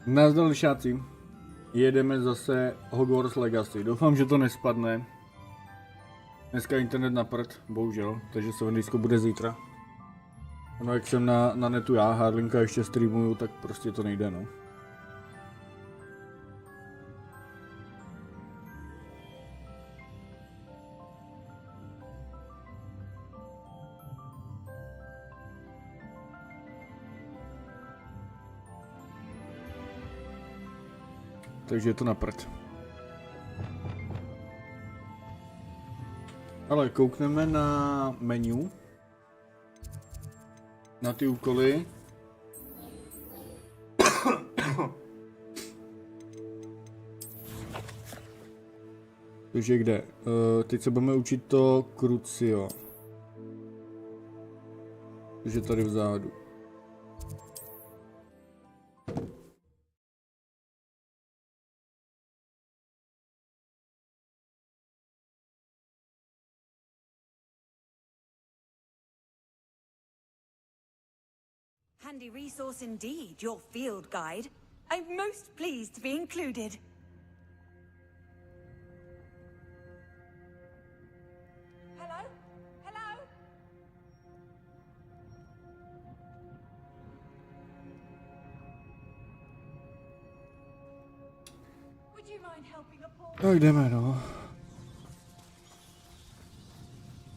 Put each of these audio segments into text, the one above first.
Nazdar lišáci, jedeme zase Hogwarts Legacy, doufám, že to nespadne. Dneska internet na prd, bohužel, takže se vendisko bude zítra. No jak jsem na netu já, Hardlinka ještě streamuju, tak prostě to nejde, no. Takže je to na prd. Ale koukneme na menu. Na ty úkoly. Takže kde? Teď se budeme učit to krucio. Takže tady vzadu. Handy resource indeed, your field guide. I'm most pleased to be included. Hello? Hello? Would you mind helping a poor... Tak jdeme, no.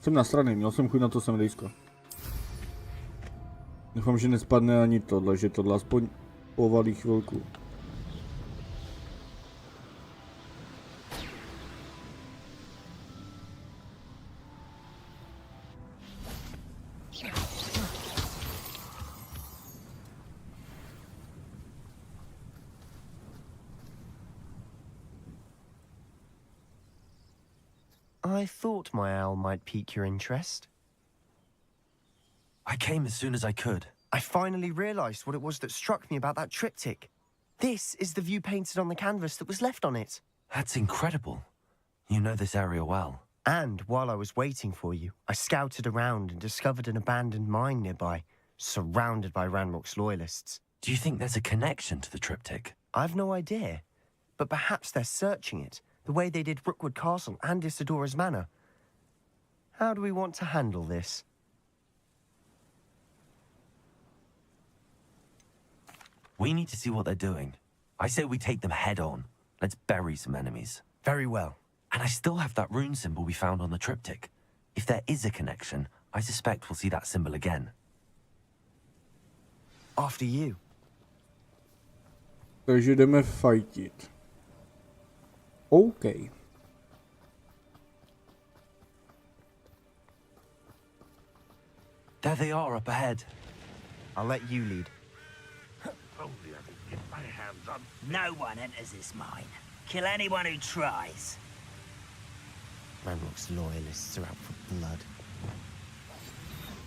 Jsem nasraný, měl jsem chuť na to semdejsko. Doufám, že nespadne ani tohle, že tohle aspoň povalí chvilku. I thought my owl might pique your interest. I came as soon as I could. I finally realized what it was that struck me about that triptych. This is the view painted on the canvas that was left on it. That's incredible. You know this area well. And while I was waiting for you, I scouted around and discovered an abandoned mine nearby, surrounded by Ranrock's loyalists. Do you think there's a connection to the triptych? I've no idea, but perhaps they're searching it, the way they did Rookwood Castle and Isidora's Manor. How do we want to handle this? We need to see what they're doing. I say we take them head on. Let's bury some enemies. Very well. And I still have that rune symbol we found on the triptych. If there is a connection, I suspect we'll see that symbol again. After you. Takže jdeme fightit. OK. There they are up ahead. I'll let you lead. Only I can get my hands on. No one enters this mine. Kill anyone who tries. Ranrock's loyalists are out for blood.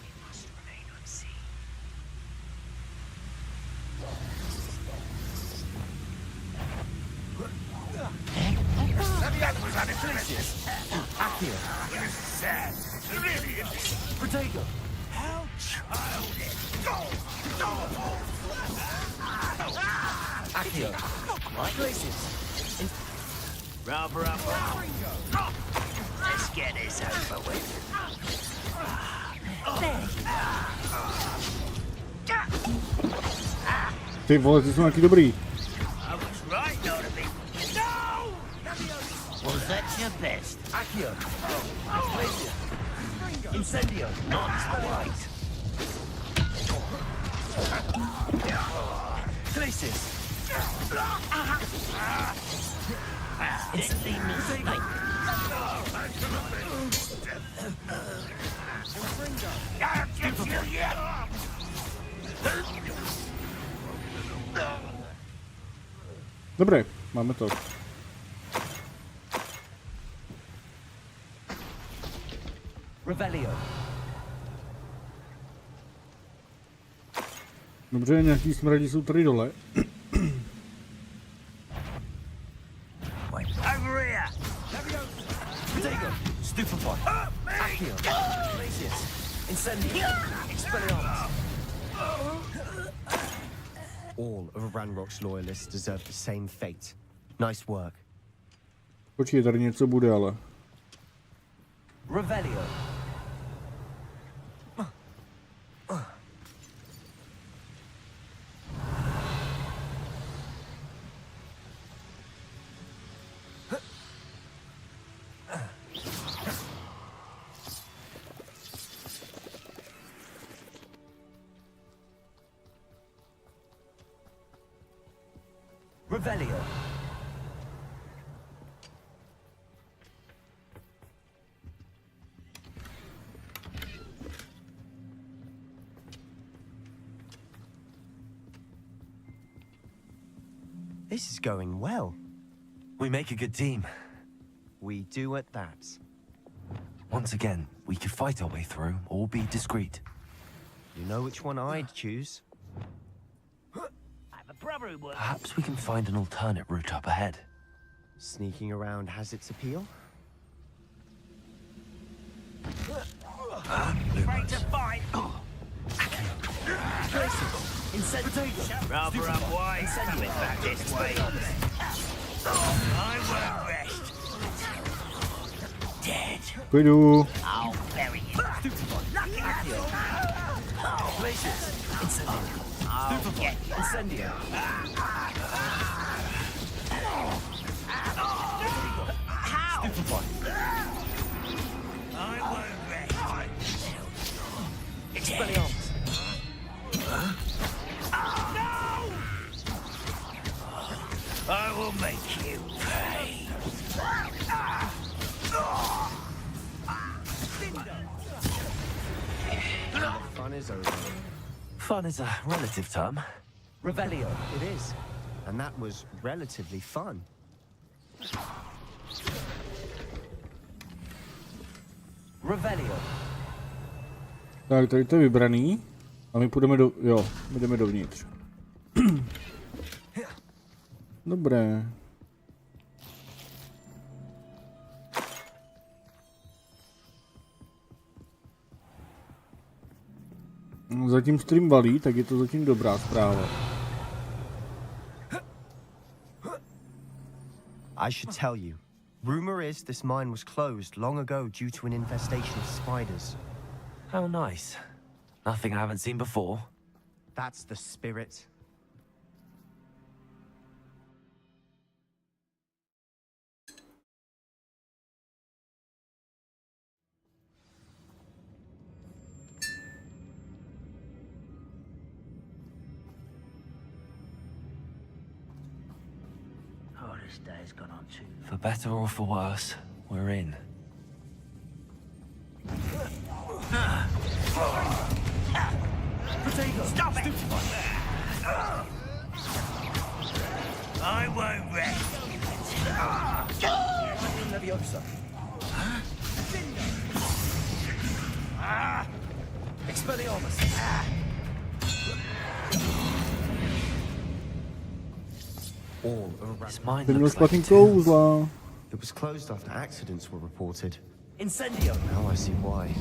We must remain unseen. Akio! Sad. Really interesting. Protego! How childish. Akio! Places! Rub. Let's get this over with. Ty vole, ty jsou nějaký dobrý. I was right not to be. No! Was that your best? Akio! Places! Incendio! Not quite. Places! Deadly mistake. Dobré, máme to. Revelio! Dobře, nějaký smradí jsou tady dole. Over here. Protego! Stupefy! Akio! Places! Incendio! Expelliarmus! All of Ranrock's loyalists deserve the same fate. Nice work. Počkej, tady něco bude, ale. Revelio. Revelio. This is going well. We make a good team. We do at that. Once again, we could fight our way through or be discreet. You know which one I'd choose? I have a brother who works. Perhaps we can find an alternate route up ahead. Sneaking around has its appeal. Afraid to fight. Rather unwise coming back this way. I won't rest. Dead. Půjdu. I'll bury you. Lucky you. Glaciers. Incendio. I'll get you. Incendio. How? Stupefy. I won't rest. Expelliarmus. No! I will make you pay. The fun is over. Fun is a relative term. Revelio. It is. And that was relatively fun. Revelio. Tak, tady to je vybraný. A my půjdeme do... Jo, my jdeme dovnitř. Dobré. Zatím stream valí, tak je to zatím dobrá zpráva. I should tell you. Rumor is this mine was closed long ago due to an infestation of spiders. How nice. Nothing I haven't seen before. That's the spirit. Oh, this day's gone on too. For better or for worse, we're in. Stop it! I won't rest. Leviosa. Expelliarmus. All of This mine Ten měl looks like špatný a tomb. kouzla. It was closed after accidents were reported. Incendio. Now I see why.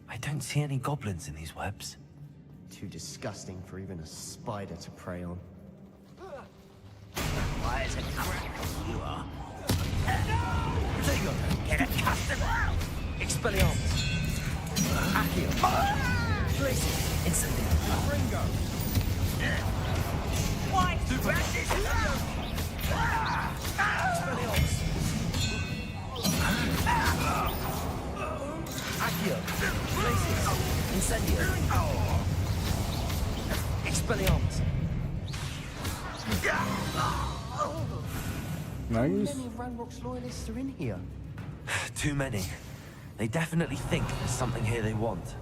I don't see any goblins in these webs. Too disgusting for even a spider to prey on. Why is it crap you are? Get accustomed. Expelliarmus. Accio. Glaciers. Incendio. Ringo. Why? Practice. Expelliarmus. Accio. Glaciers. Incendio. Expelliarmus. Nice. Many of Ranrock's loyalists are in here. Too many. They definitely think there's something here they want.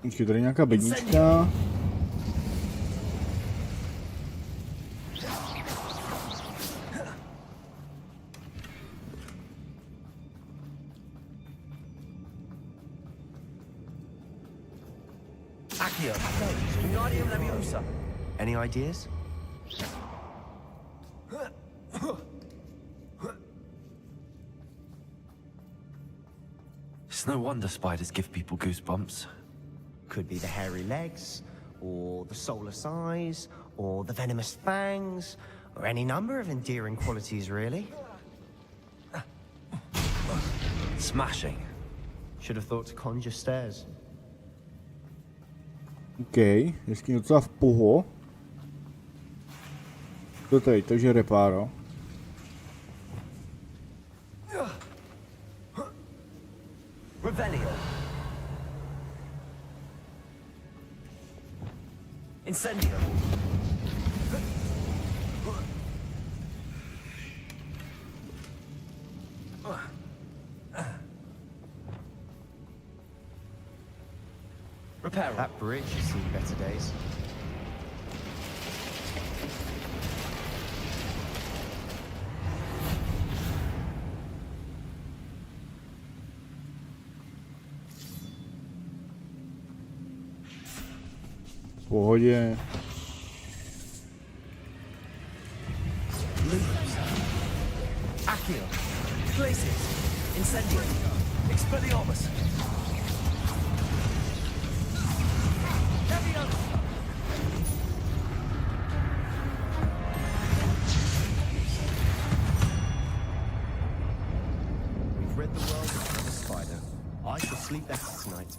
Počkej, tady nějaká bednička. Accio. Wingardium Leviosa. Any ideas? It's no wonder spiders give people goosebumps. Could be the hairy legs, or the soulless eyes, or the venomous fangs, or any number of endearing qualities, really. Smashing. Should have thought to conjure stairs. OK, hezky docela v poho. To teď, takže repáro. Revelio. Incendio. Reparo. That bridge has seen better days. V pohodě. Accio. Glacius. Incendio. Expelliarmus. We've read the world of a spider. I shall sleep better tonight.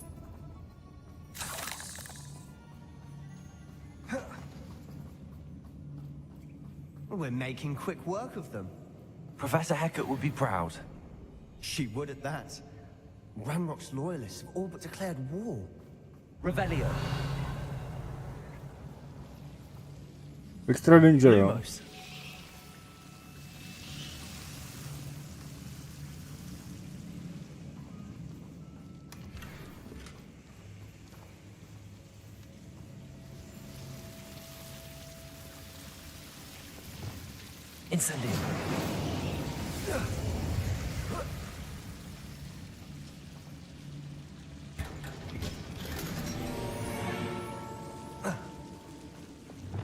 We're making quick work of them. Professor Hecat would be proud. She would at that. Ranrock's loyalists have all but declared war. Revelio. Extra danger, jo. Lumos. Incendio.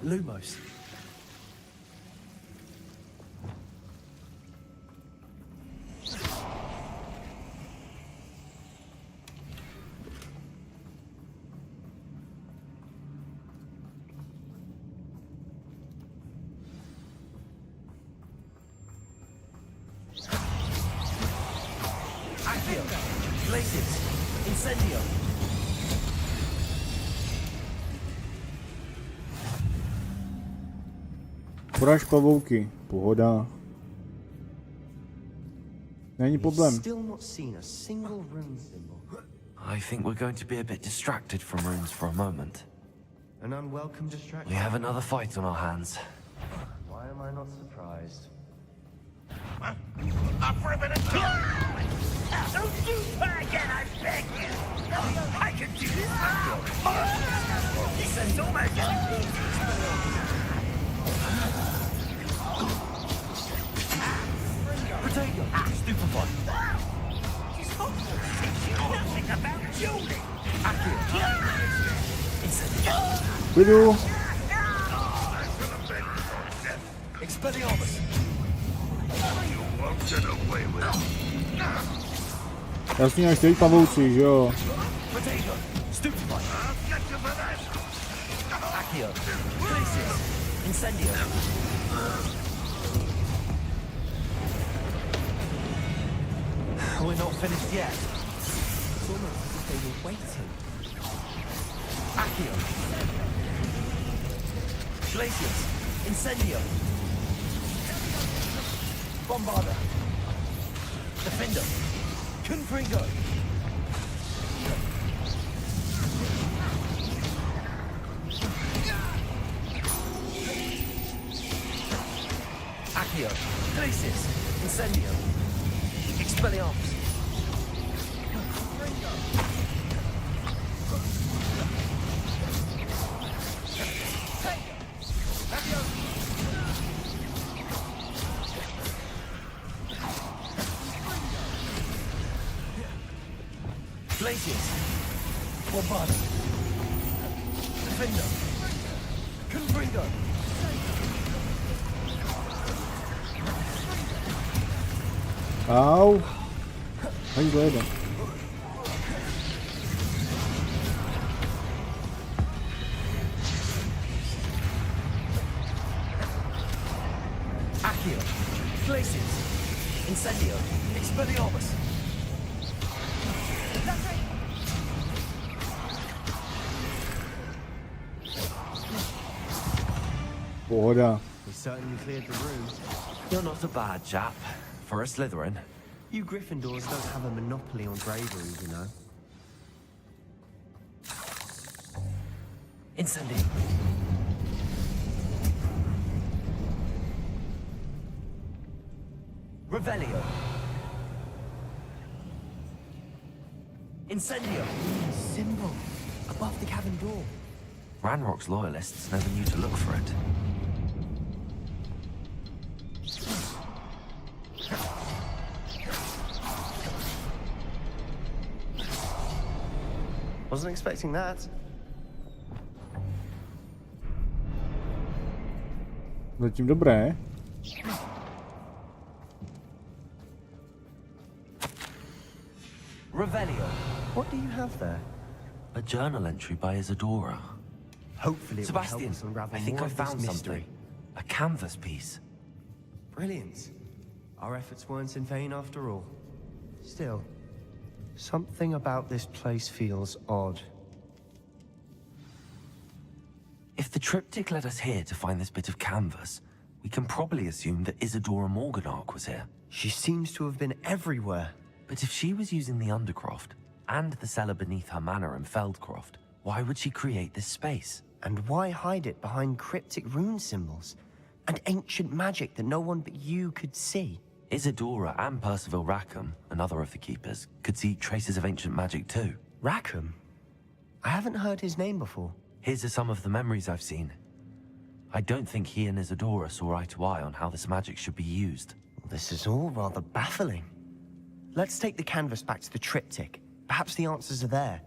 Lumos. Accio. Glacius. Incendio. Poraž pavouky. Pohoda. Není problém. Still not seen a single rune symbol. I think we're going to be a bit distracted from runes for a moment. An unwelcome distraction. We have another fight on our hands. Why am I not surprised? Up for a bit of time! Don't do that again, I beg you! I can do this! This is almost... Potato! Stupefy! She's Hogwarts teaching nothing about dueling! Klidu. Expelliarmus! You won't get away with it. Jasně, až teď pavouci, že jo. Potato! Stupefy! I'll get you for that. Accio! Glacius! Incendio! We're not finished yet. It's almost as if they were waiting. Accio! Glacius! Incendio! Bombarda! Defender! Confringo! Accio! Glacius! Incendio! Expelliarmus! Glacius! Bombarda! Finder. Confringo. Au. Hej, gleda. Accio. Glacius. Incendio. Expelliarmus. Pohoda. We certainly cleared the room. You're not a bad chap. For a Slytherin. You Gryffindors don't have a monopoly on bravery, you know. Incendio. Revelio. Incendio. Symbol. Above the cabin door. Ranrock's loyalists never knew to look for it. Wasn't expecting that. Zatím dobré. Revelio. What do you have there? A journal entry by Isadora. Hopefully it will help Sebastian, us unravel I think more I of this found mystery. something. A canvas piece. Brilliant. Our efforts weren't in vain after all. Still, something about this place feels odd. If the triptych led us here to find this bit of canvas, we can probably assume that Isadora Morganach was here. She seems to have been everywhere. But if she was using the Undercroft, and the cellar beneath her manor in Feldcroft, why would she create this space? And why hide it behind cryptic rune symbols? And ancient magic that no one but you could see? Isadora and Percival Rackham, another of the keepers, could see traces of ancient magic too. Rackham? I haven't heard his name before. His are some of the memories I've seen. I don't think he and Isadora saw eye to eye on how this magic should be used. This is all rather baffling. Let's take the canvas back to the triptych. Perhaps the answers are there.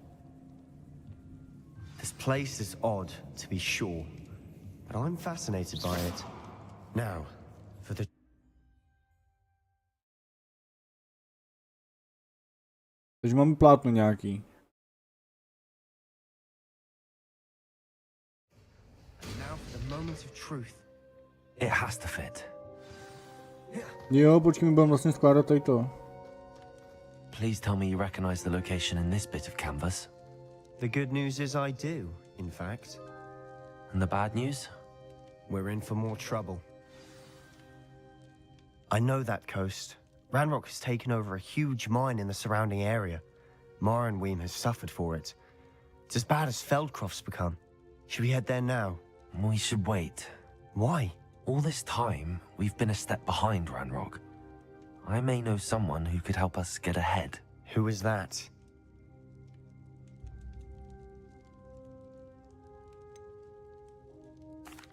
This place is odd, to be sure, but I'm fascinated by it. Now, for the... Takže máme plátno nějaký. And now for the moment of truth. It has to fit. Jo, počkej, my budeme vlastně skládat tady to. Please tell me you recognize the location in this bit of canvas. The good news is I do, in fact. And the bad news? We're in for more trouble. I know that coast. Ranrock has taken over a huge mine in the surrounding area. Mornweem has suffered for it. It's as bad as Feldcroft's become. Should we head there now? We should wait. Why? All this time, we've been a step behind Ranrock. I may know someone who could help us get ahead. Who is that?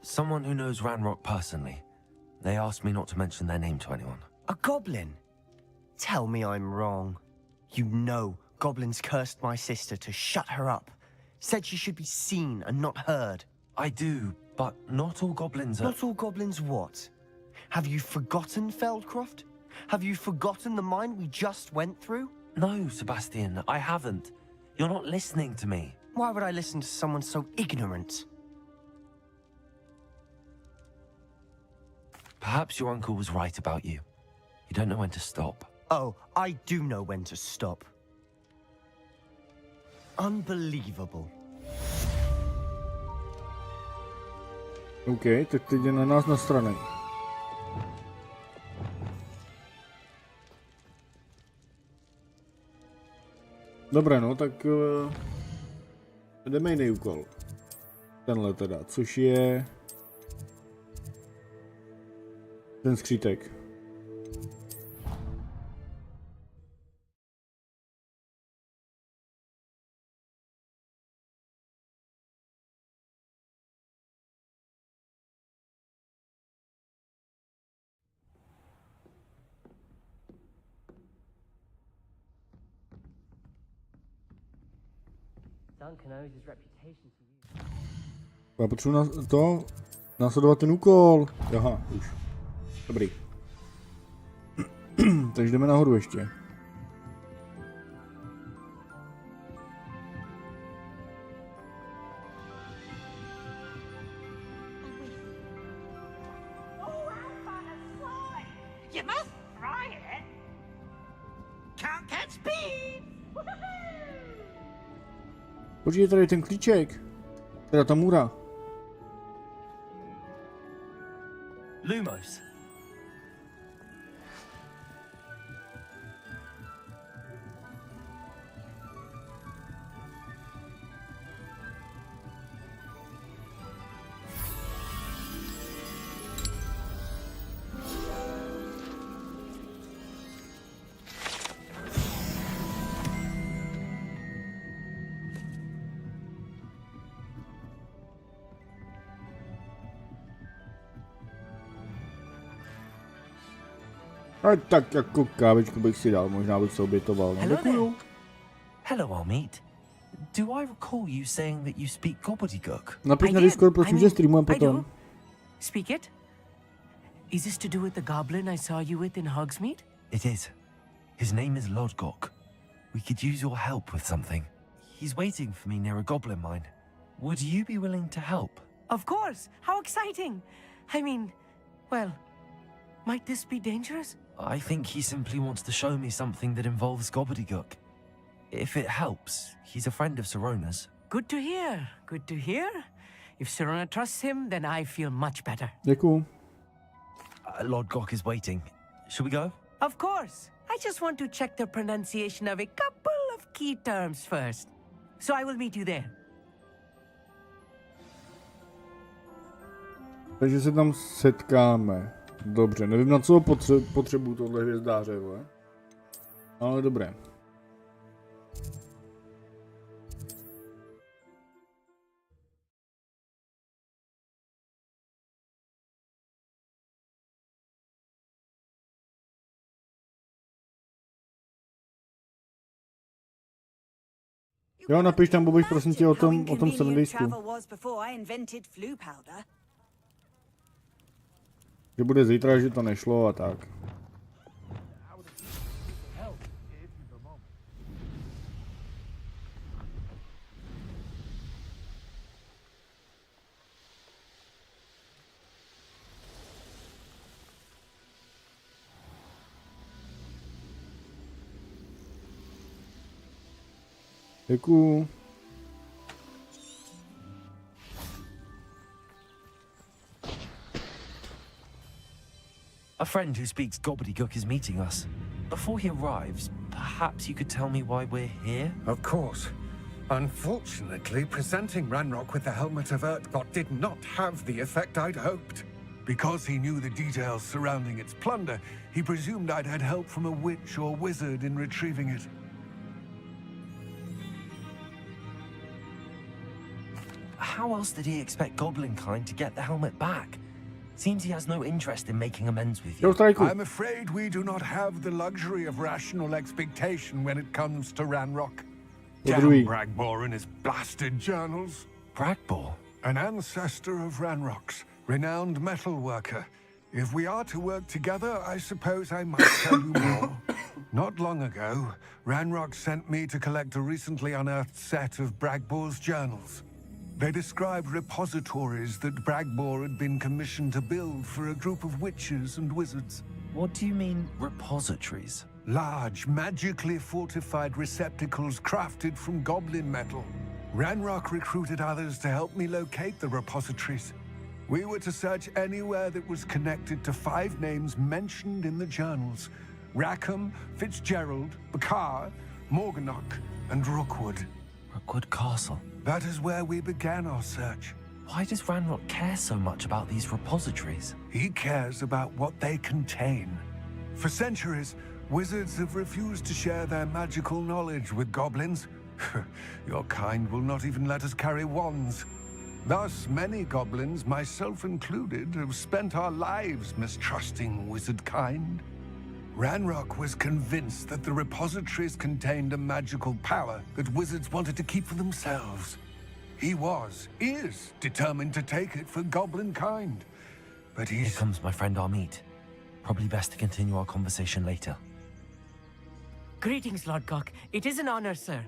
Someone who knows Ranrock personally. They asked me not to mention their name to anyone. A goblin? Tell me I'm wrong. You know goblins cursed my sister to shut her up. Said she should be seen and not heard. I do, but not all goblins are... Not all goblins what? Have you forgotten Feldcroft? Have you forgotten the mine we just went through? No, Sebastian, I haven't. You're not listening to me. Why would I listen to someone so ignorant? Perhaps your uncle was right about you. You don't know when to stop. Oh, I do know when to stop. Unbelievable. OK, tak teď je na nás nastranej. Dobré, no, tak jdeme jiný úkol. Tenhle teda, což je ten skřítek. Duncan owes his reputation to you. Já potřebuji následovat ten úkol. Aha, už. Dobrý. Takže jdeme nahoru ještě. You must try it. Can't catch speed. Počkej, tady je ten klíček. Teda ta můra. Lumos. A tak jako kávičku bych si dal, možná bych se obětoval. No, Hello děkuju. there. Hello, Almeet. Do I recall you saying that you speak gobbledygook? Napiš I na did. Discord, prosím, I že mean, streamujeme I potom. do. Speak it. Is this to do with the goblin I saw you with in Hogsmeade? It is. His name is Lodgok. We could use your help with something. He's waiting for me near a goblin mine. Would you be willing to help? Of course. How exciting. I mean, well, might this be dangerous? I think he simply wants to show me something that involves gobbledygook. If it helps, he's a friend of Sirona's. Good to hear. Good to hear. If Sirona trusts him, then I feel much better. Děkuju. Lodgok is waiting. Shall we go? Of course. I just want to check the pronunciation of a couple of key terms first. So I will meet you there. Takže se tam setkáme. Dobře, nevím na co potřebuju tohle hvězdáře, vole. Ale dobré. Jo, napiš tam, Bobiš, prosím tě, o tom 7 daysku. Že bude zítra, že to nešlo a tak. Děkuju. A friend who speaks gobbledygook is meeting us. Before he arrives, perhaps you could tell me why we're here? Of course. Unfortunately, presenting Ranrock with the Helmet of Urtkot did not have the effect I'd hoped. Because he knew the details surrounding its plunder, he presumed I'd had help from a witch or wizard in retrieving it. How else did he expect Goblinkind to get the helmet back? Seems he has no interest in making amends with you. Jo, strajku. I'm afraid we do not have the luxury of rational expectation when it comes to Ranrock. Damn Odhaluje. Bragbor and his blasted journals. Bragbor? An ancestor of Ranrock's, renowned metal worker. If we are to work together, I suppose I might tell you more. Not long ago, Ranrock sent me to collect a recently unearthed set of Bragbor's journals. They described repositories that Bragbor had been commissioned to build for a group of witches and wizards. What do you mean, repositories? Large, magically fortified receptacles crafted from goblin metal. Ranrock recruited others to help me locate the repositories. We were to search anywhere that was connected to 5 names mentioned in the journals: Rackham, Fitzgerald, Bakar, Morganach, and Rookwood. Rookwood Castle. That is where we began our search. Why does Ranrock care so much about these repositories? He cares about what they contain. For centuries, wizards have refused to share their magical knowledge with goblins. Your kind will not even let us carry wands. Thus, many goblins, myself included, have spent our lives mistrusting wizard kind. Ranrock was convinced that the repositories contained a magical power that wizards wanted to keep for themselves. He is determined to take it for goblin kind. But Here he's... comes my friend Amit. Probably best to continue our conversation later. Greetings, Lord Gok. It is an honor, sir.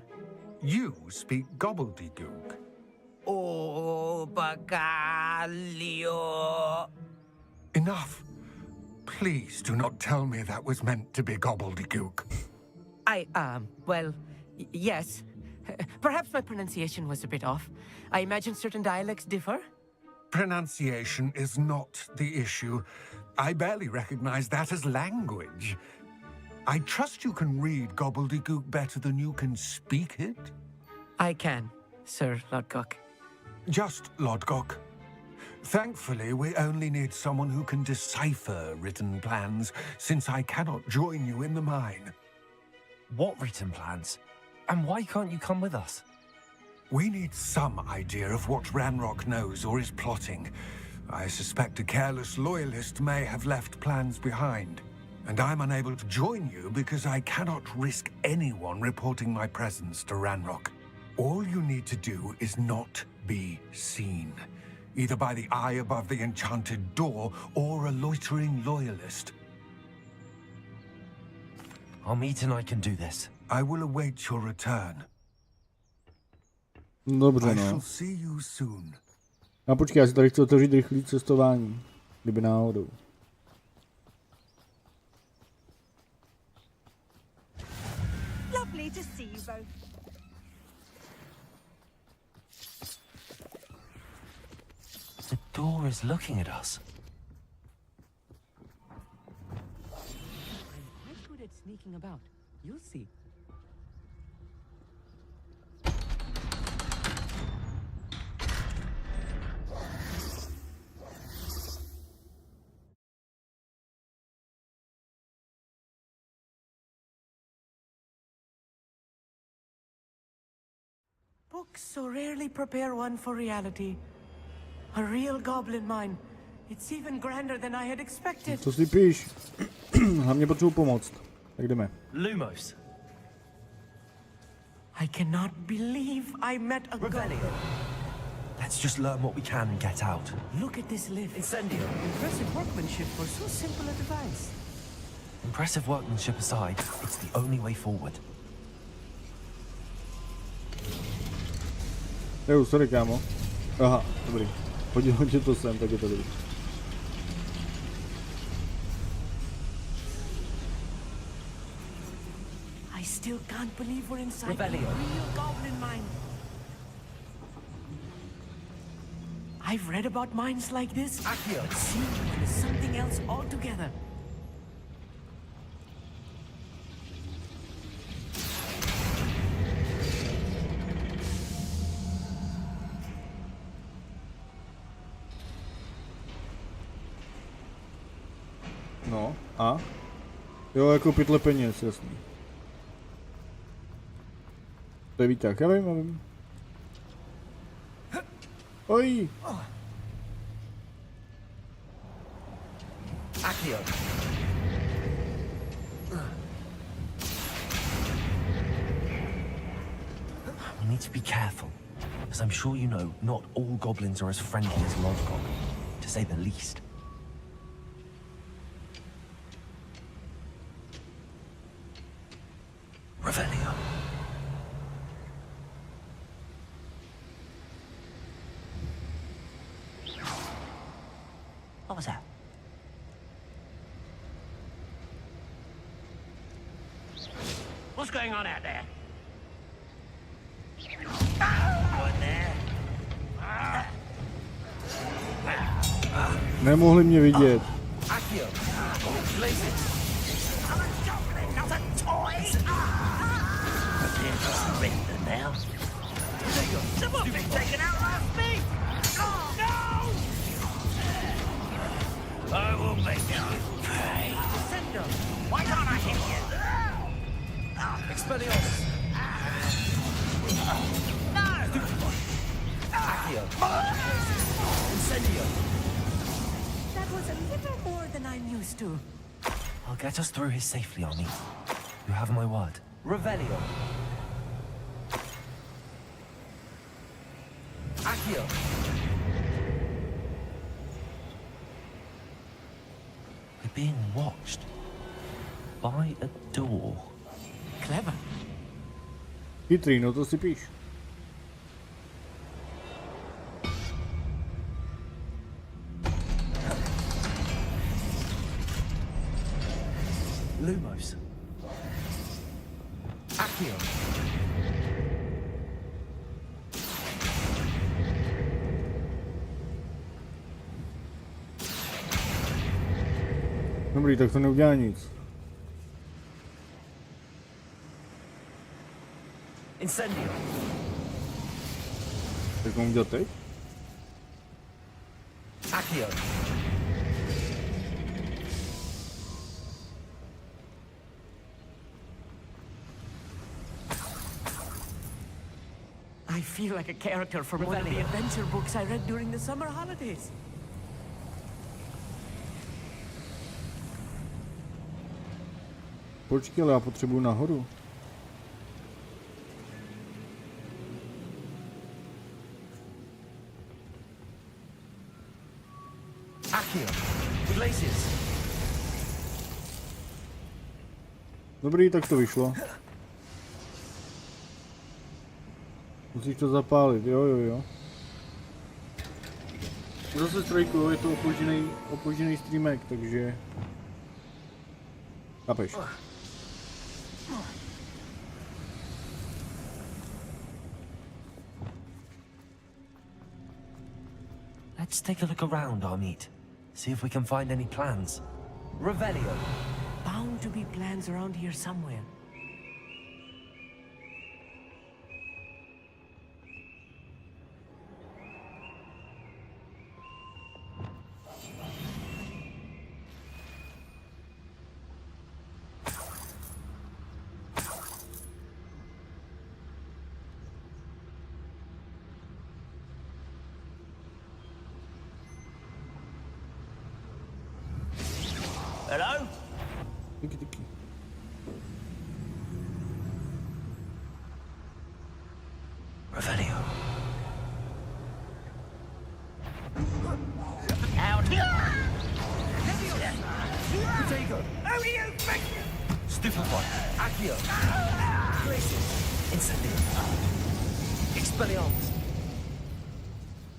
You speak gobbledygook. Oh, Bagalio. Enough. Please do not tell me that was meant to be gobbledygook. Well, yes. Perhaps my pronunciation was a bit off. I imagine certain dialects differ. Pronunciation is not the issue. I barely recognize that as language. I trust you can read gobbledygook better than you can speak it? I can, Sir Lord Gok. Just Lodgok. Thankfully, we only need someone who can decipher written plans, since I cannot join you in the mine. What written plans? And why can't you come with us? We need some idea of what Ranrock knows or is plotting. I suspect a careless loyalist may have left plans behind. And I'm unable to join you because I cannot risk anyone reporting my presence to Ranrock. All you need to do is not be seen, either by the eye above the enchanted door or a loitering loyalist. Amit and I can do this. I will await your return. Dobře, I no. shall see you soon. A počkej, já si tady chci otevřít rychlý cestování. Kdyby náhodou. Lovely to see you both. The door is looking at us. I'm quite good at sneaking about. You'll see. Books so rarely prepare one for reality. A real goblin mine. It's even grander than I had expected. Co si píš? Hlavně potřebuji pomoct. Tak jdeme. Lumos. I cannot believe I met a goblin. Let's just learn what we can and get out. Look at this lift. Incendio. Impressive workmanship for so simple a device. Impressive workmanship aside, it's the only way forward. Jo, sorry, kámo. Aha, dobrý. Hodilo tě to sem, tak je to dobrý. I still can't believe we're inside Rebellion. a real goblin mine. I've read about mines like this, Accio. but seeing one is something else altogether. No, a? Jo, jako pytle peněz, jasný. To je výtah, já vím. Oj! Accio. We need to be careful. As I'm sure you know, not all goblins are as friendly as Lodgok, to say the least. Revelio. What was that? What's going on out there? Out there. Nemohli mě vidět. Accio. Places. I'm a goblin, not a toy! Prepare to surrender now. Someone's been taken out last week! Oh, no! I will make you pay. Send them. Why can't I hit you? Expelliarmus. No! Accio. Incendio. That was a little more than I'm used to. I'll get us through here safely, Amit. You have my word. Revelio. Accio. We're being watched by a door. Clever. Chytrý, no to si píš. Lumos. Accio. Dobrý, tak to neudělá nic. Incendio. Tak mám udělat teď? Accio. I feel like a character from one of the adventure books I read during the summer holidays. Počkej, ale já potřebuju nahoru. Accio. Glaciers. Dobrý, tak to vyšlo. Musíš to zapálit, jo. Zase strojku, je to opožděný streamek, takže... Chápeš. Let's take a look around our meet. See if we can find any plans. Revelio. Bound to be plans around here somewhere. Hello? Díky. Revelio. Out here! Potato. Who do you think? Stupefy. Accio. Glaciers. Incendio. Expelliarmus.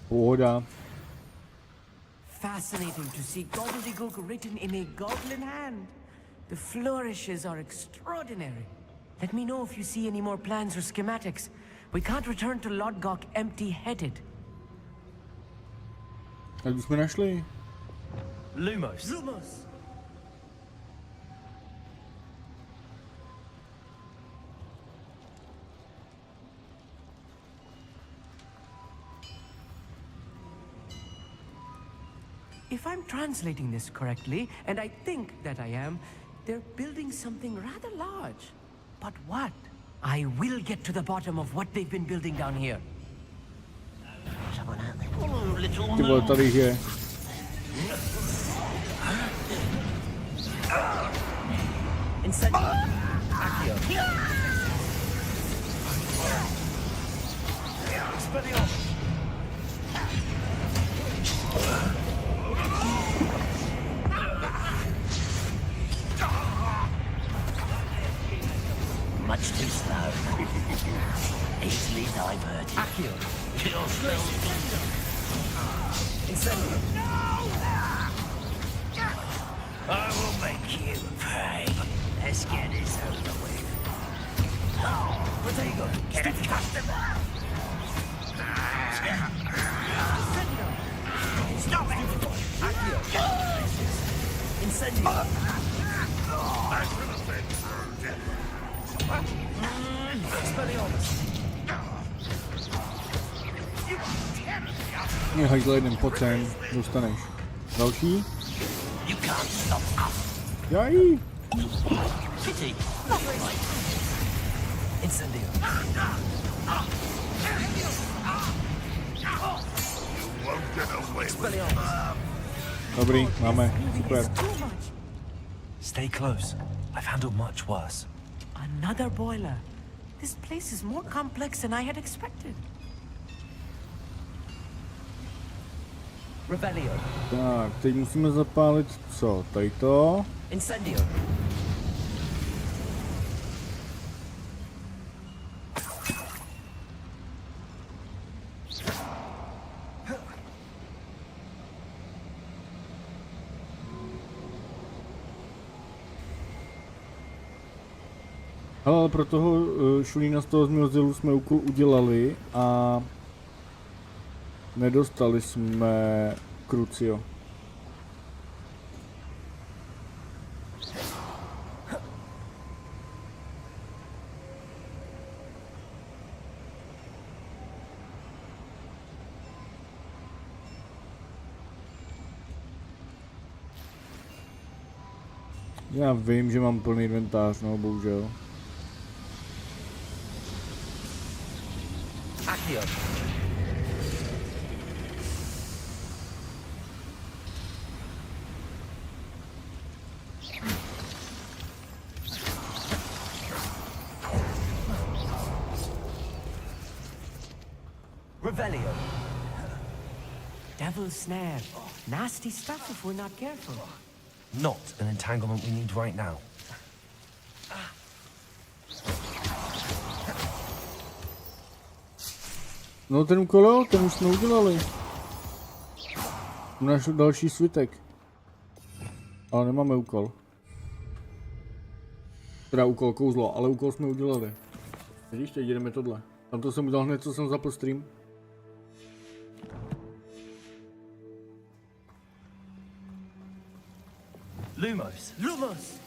Pohoda. Fascinating to see gobbledygook written in a goblin hand. The flourishes are extraordinary. Let me know if you see any more plans or schematics. We can't return to Lodgok empty-headed. Tak bychom našli. Lumos. Lumos! If I'm translating this correctly, and I think that I am, they're building something rather large. But what? I will get to the bottom of what they've been building down here. Someone out there. Oh, little Ty vole, tady jich je. Incendio. Accio. Expelliarmus. much too slow. Easily diverted. Accio. You're slow. Incendio. I will make you pay. Let's get this over with. Potato. Get a customer. Stop it! Accio. Incendio. Expelliarmus. Nie, hajzle jeden, pojď sem, dostaneš. Další? You can't stop us. Jaj! Pity. Incendio. Expelliarmus. Dobrý, máme, super. Stay close. I've handled much worse. Another boiler. This place is more complex than I had expected. Revelio. Tak, teď musíme zapálit co? Tady to. Incendio. Ale pro toho šulína z toho zmiozilu jsme úkol udělali a nedostali jsme Crucio. Já vím, že mám plný inventář, no bohužel. Accio. Revelio. Devil's snare. Nasty stuff if we're not careful. Not an entanglement we need right now. No ten úkol, ten už jsme udělali. Náš další svitek. Ale nemáme úkol. Teda úkol kouzlo, ale úkol jsme udělali. Vidíš, teď jdeme tohle. Tam to jsem udělal hned, co jsem zapl stream. Lumos. Lumos.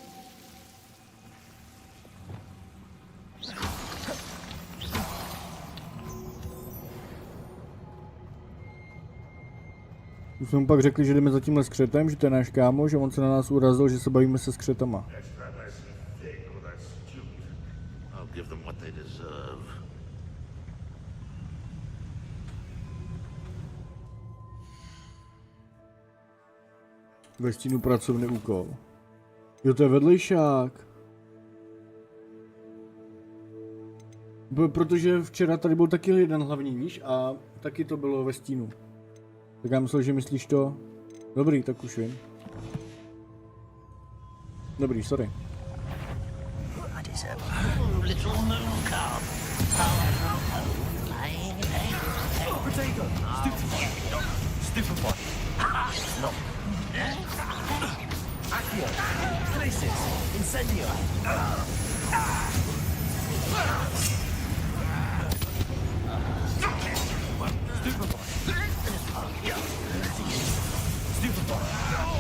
Už jsme mu pak řekli, že jdeme za tímhle skřetem, že to je náš kámoš a on se na nás urazil, že se bavíme se skřetama. Ve stínu pracovný úkol. Jo, to je vedlejšák. Protože včera tady byl taky jeden hlavní, víš, a taky to bylo ve stínu. Tak já myslel, že myslíš to. Dobrý, tak už vím. Dobrý, sorry. Accio. Crisis. Incendio.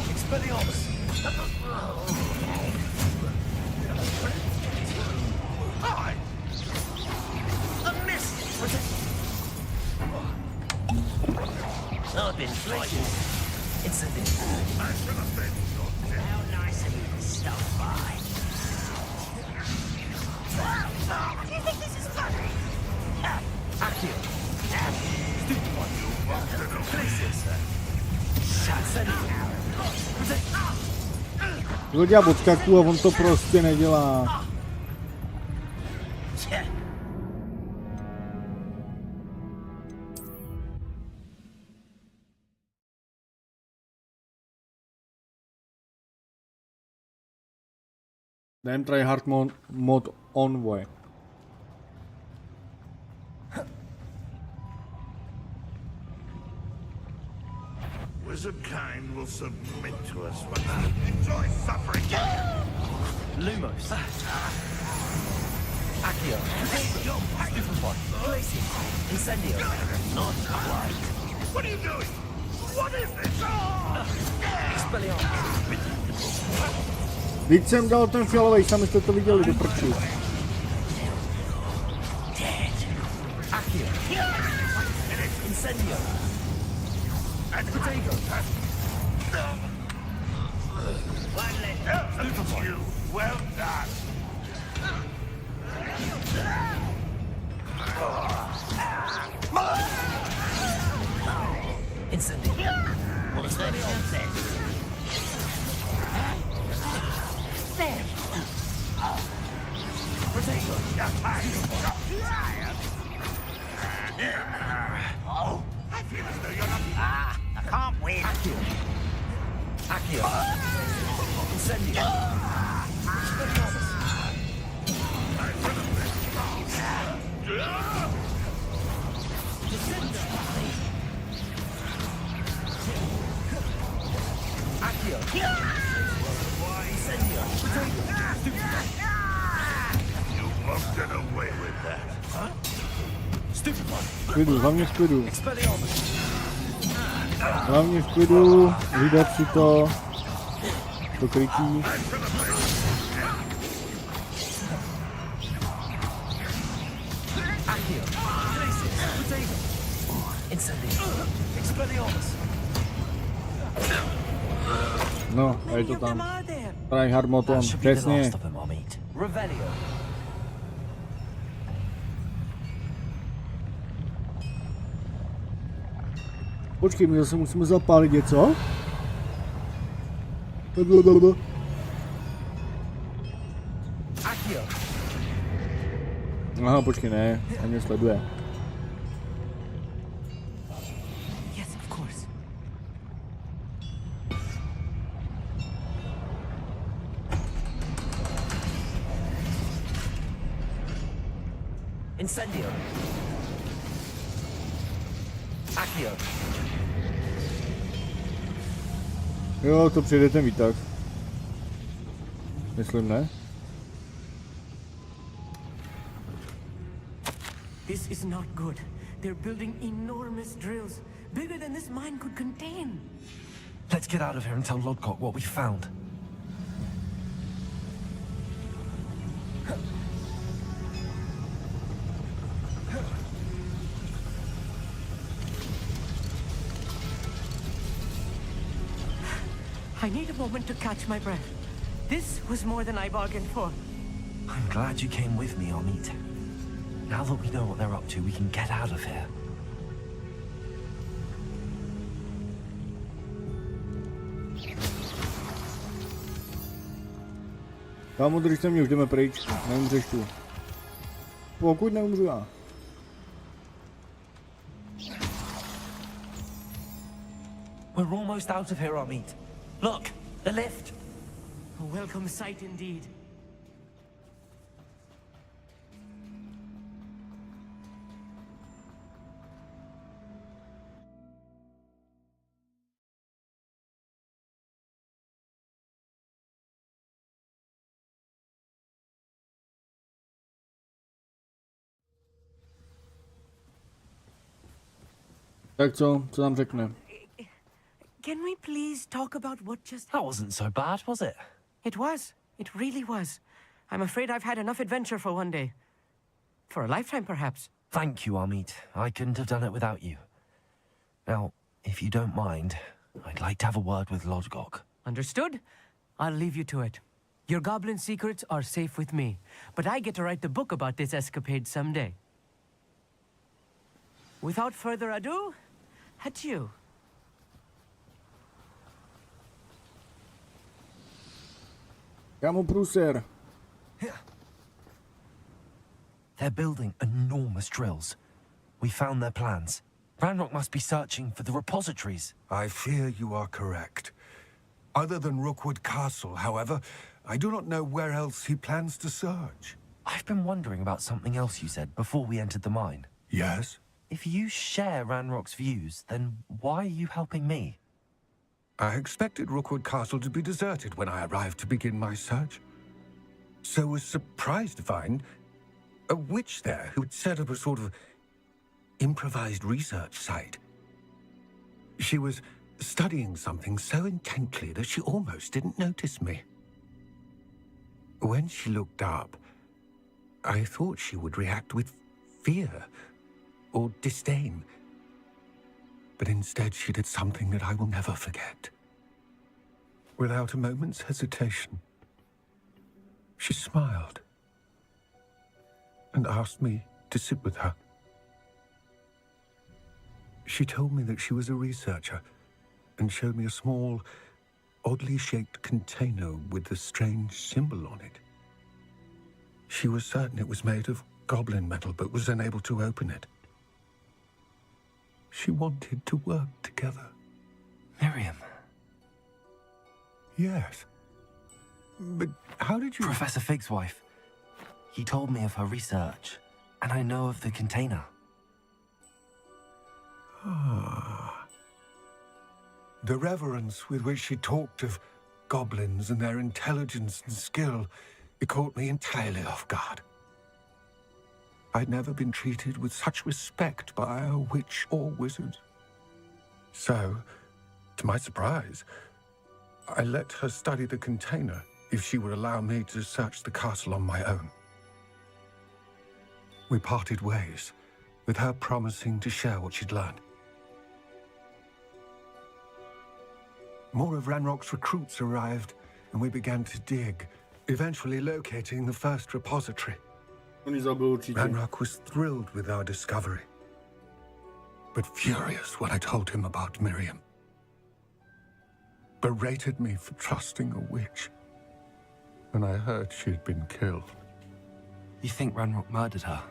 Expelliarmus! A miss! I've been fighting. Incendio. How nice of you to stop by. Do you think this is funny? Accio. Crisis. Kdo dělá odskaku a on to prostě nedělá. Dám try hard mod on way. Wizard kind will submit to us when they enjoy suffering. Lumos. Accio. Stupefy. Glacier. Incendio. Not quite. What are you doing? What is this? Expelliarmus. Teď jsem dal ten fialový, sami jste to viděli, do prčí. Accio. Incendio. Potato. You, well done. Incendio. What's that then? There. Potato. Oh, I feel as though you're not. I can't win. Accio. Incendio. Accio. Incendio. You won't get away with that. Huh? Stupid one. V klidu, hlavně v klidu. Expelliarmus. Hlavně v klidu, vydat si to krytí. Accio. Glacius. Potato. Incendio. Expelliarmus. No, a je to Many of them tam. are there. Tryhard moton, That should be the přesně. last of them I'll meet. Revelio. Počkej, my zase musíme zapálit něco? Accio. Aha, počkej, ne, a mě sleduje. Yes, of course. Incendio. Accio. Jo, to přijde ten výtah. Myslím, ne? This is not good. They're building enormous drills, bigger than this mine could contain. Let's get out of here and tell Lodcock what we found. I need a moment to catch my breath. This was more than I bargained for. I'm glad you came with me, Amit. Now that we know what they're up to, we can get out of here. Kámo, držte mě, už jdeme pryč. Neumřeš tu. Pokud neumřu já. We're almost out of here, Amit. Look, the lift. A welcome sight indeed. Tak co? Co nám řekne? Can we please talk about what just That wasn't so bad, was it? It was. It really was. I'm afraid I've had enough adventure for one day. For a lifetime, perhaps. Thank you, Amit. I couldn't have done it without you. Now, if you don't mind, I'd like to have a word with Lodgok. Understood? I'll leave you to it. Your goblin secrets are safe with me, but I get to write the book about this escapade someday. Without further ado, adieu. Kámo, průser. They're building enormous drills. We found their plans. Ranrock must be searching for the repositories. I fear you are correct. Other than Rookwood Castle, however, I do not know where else he plans to search. I've been wondering about something else you said before we entered the mine. Yes? If you share Ranrock's views, then why are you helping me? I expected Rookwood Castle to be deserted when I arrived to begin my search. So was surprised to find a witch there who had set up a sort of improvised research site. She was studying something so intently that she almost didn't notice me. When she looked up, I thought she would react with fear or disdain. But instead she did something that I will never forget. Without a moment's hesitation, she smiled and asked me to sit with her. She told me that she was a researcher and showed me a small, oddly shaped container with a strange symbol on it. She was certain it was made of goblin metal, but was unable to open it. She wanted to work together. Miriam. Yes. But how did you... Professor Fig's wife. He told me of her research, and I know of the container. Ah. The reverence with which she talked of goblins and their intelligence and skill, it caught me entirely off guard. I'd never been treated with such respect by a witch or wizard. So, to my surprise, I let her study the container if she would allow me to search the castle on my own. We parted ways, with her promising to share what she'd learned. More of Ranrock's recruits arrived, and we began to dig, eventually locating the first repository. Ranrock was thrilled with our discovery, but furious when I told him about Miriam. Berated me for trusting a witch, and I heard she'd been killed. You think Ranrock murdered her?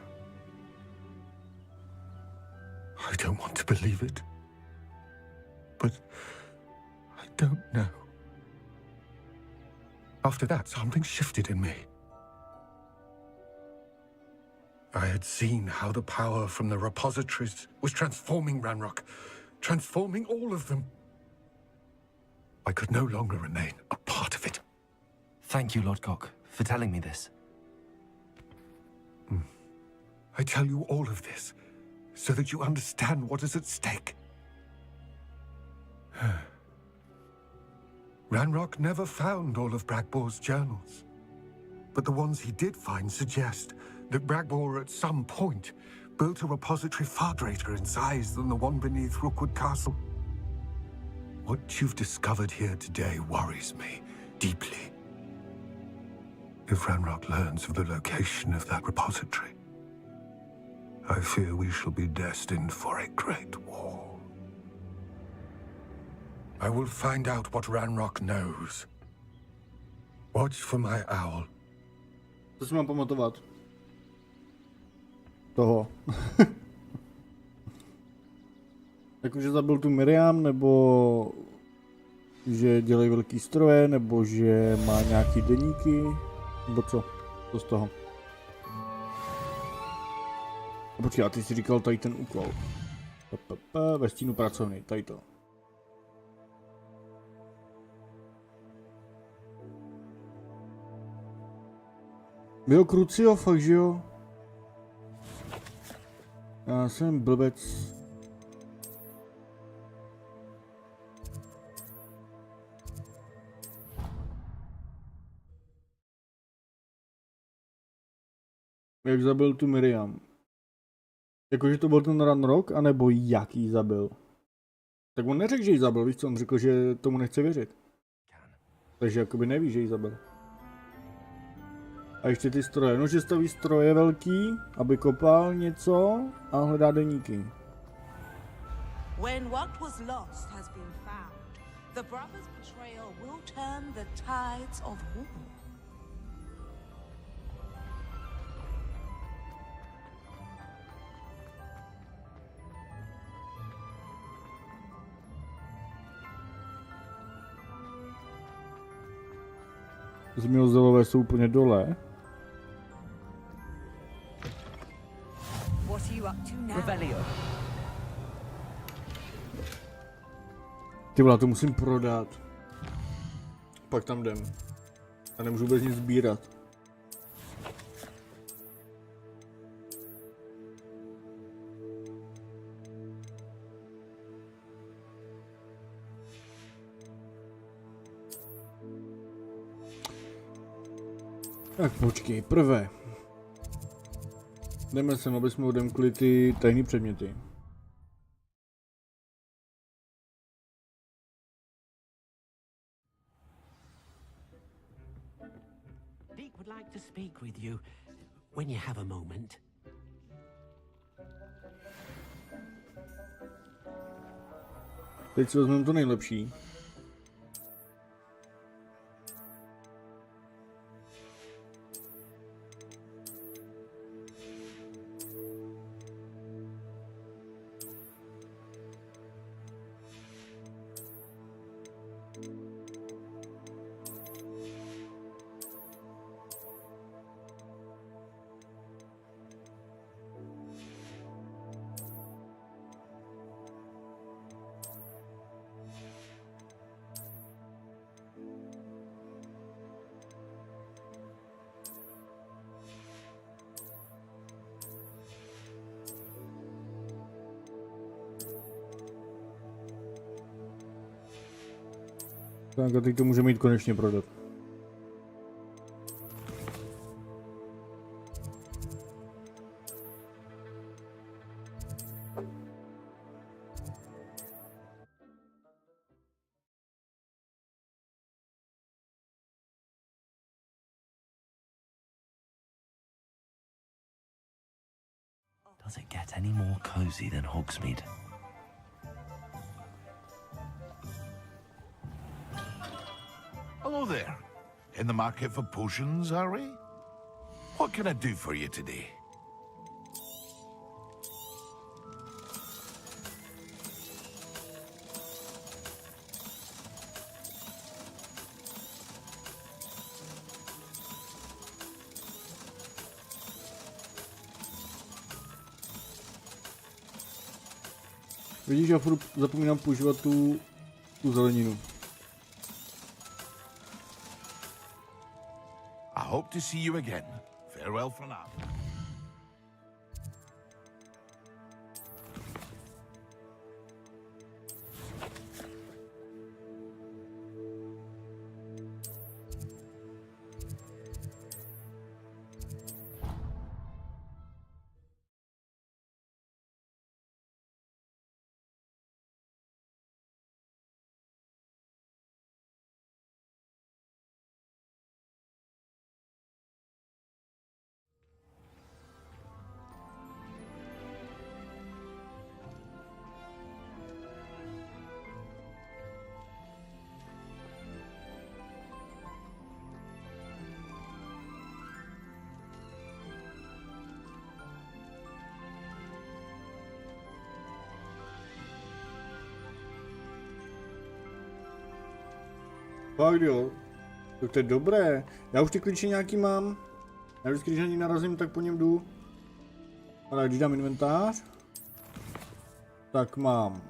I don't want to believe it, but I don't know. After that, something shifted in me. I had seen how the power from the repositories was transforming Ranrock, transforming all of them. I could no longer remain a part of it. Thank you, Lodgok, for telling me this. I tell you all of this so that you understand what is at stake. Ranrock never found all of Bragbor's journals, but the ones he did find suggest that Bragbor at some point built a repository far greater in size than the one beneath Rookwood Castle. What you've discovered here today worries me deeply. If Ranrock learns of the location of that repository, I fear we shall be destined for a great war. I will find out what Ranrock knows. Watch for my owl. To si mám pamatovat. Toho. Jakože zabil tu Miriam, nebo že dělají velký stroje, nebo že má nějaký deníky, nebo co? Co z toho? A počkej, a ty jsi říkal tady ten úkol. Ve stínu pracovny, tady to. Jo, Krucio, fakt, že jo? Já jsem blbec. Jak zabil tu Miriam? Jakože to byl ten Ranrock, anebo jak jí zabil? Tak on neřekl, že jí zabil, víš co? On řekl, že tomu nechce věřit. Takže jakoby neví, že jí zabil. A ještě ty stroje. No, že staví stroje velký, aby kopal něco a hledá deníky. When what was lost has been found, the brothers' betrayal will turn the tides of war. Zmiozelové jsou úplně dole. What are you up to now? Revelio. Ty vole, to musím prodat. Pak tam jdem. A nemůžu vůbec nic sbírat. Tak počkej, prvé. Jdeme sem, aby jsme odemkli ty tajné předměty. Deek would like to speak with you when you have a moment. Teď si vezmeme to nejlepší. Tak a teď to můžeme jít konečně prodat. Does it get any more cozy than Hogsmeade? Hello there. In the market for potions, are we? What can I do for you today? Vidíš, já furt zapomínám používat tu zeleninu. I hope to see you again. Farewell for now. Fakt jo, tak to je dobré. Já už ty klíče nějaký mám. Já vždycky, když na ní narazím, tak po něm jdu. Ale když dám inventář, tak mám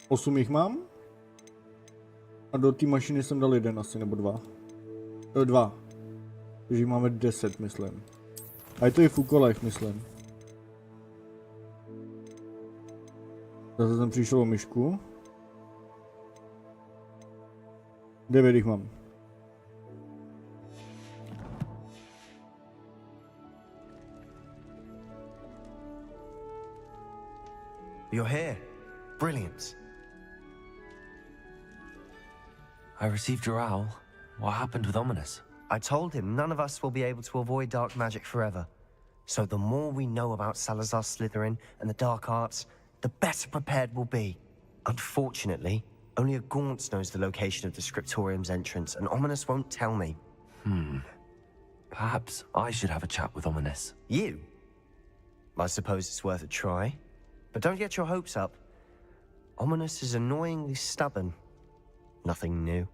8 jich mám. A do té mašiny jsem dal 1 asi, nebo 2. 2. Takže máme 10, myslím. A je to i v úkolech, myslím. Zase jsem přišel o myšku. 9 jich mám. You're here. Brilliant. I received your owl. What happened with Ominous? I told him none of us will be able to avoid dark magic forever. So the more we know about Salazar Slytherin and the dark arts, the better prepared we'll be. Unfortunately, only a Gaunt knows the location of the Scriptorium's entrance, and Ominous won't tell me. Perhaps I should have a chat with Ominous. You? I suppose it's worth a try. But don't get your hopes up. Ominous is annoyingly stubborn. Nothing new.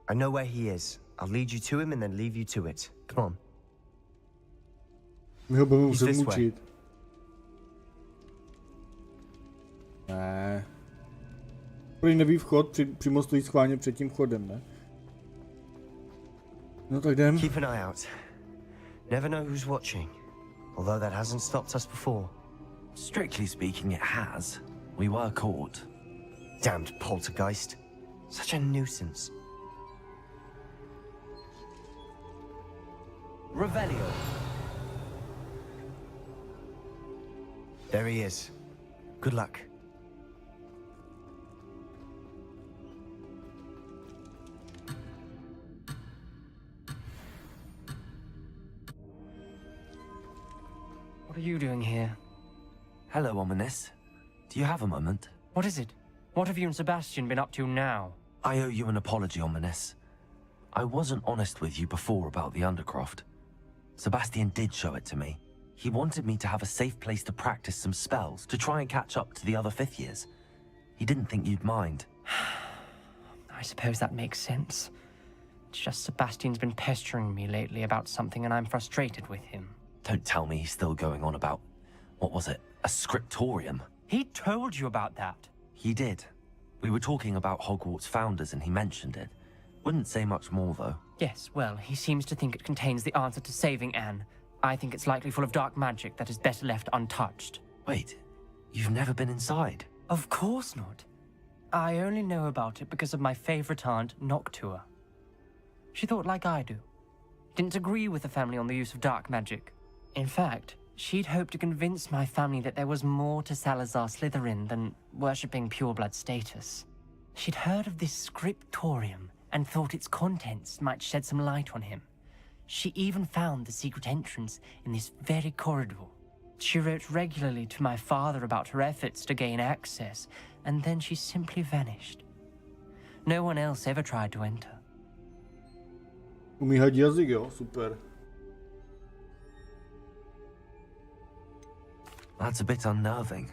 I know where he is. I'll lead you to him and then leave you to it. Come on. My ho budeme He's muset this way. mučit. Ne. Prý neví vchod, přímo stojí schválně před tím vchodem, ne? No tak jdem. Keep an eye out. Never know who's watching. Although that hasn't stopped us before. Strictly speaking, it has. We were caught. Damned poltergeist. Such a nuisance. Revelio. There he is. Good luck. What are you doing here? Hello, Ominous. Do you have a moment? What is it? What have you and Sebastian been up to now? I owe you an apology, Ominous. I wasn't honest with you before about the Undercroft. Sebastian did show it to me. He wanted me to have a safe place to practice some spells, to try and catch up to the other 5th years. He didn't think you'd mind. I suppose that makes sense. It's just Sebastian's been pestering me lately about something and I'm frustrated with him. Don't tell me he's still going on about, what was it, a scriptorium? He told you about that. He did. We were talking about Hogwarts founders and he mentioned it. Wouldn't say much more, though. Yes, well, he seems to think it contains the answer to saving Anne. I think it's likely full of dark magic that is better left untouched. Wait, you've never been inside? Of course not. I only know about it because of my favorite aunt, Noctua. She thought like I do. Didn't agree with the family on the use of dark magic. In fact, she'd hoped to convince my family that there was more to Salazar Slytherin than worshipping pureblood status. She'd heard of this scriptorium and thought its contents might shed some light on him. She even found the secret entrance in this very corridor. She wrote regularly to my father about her efforts to gain access, and then she simply vanished. No one else ever tried to enter. Umí hodit jazyk, jo? Super. That's a bit unnerving.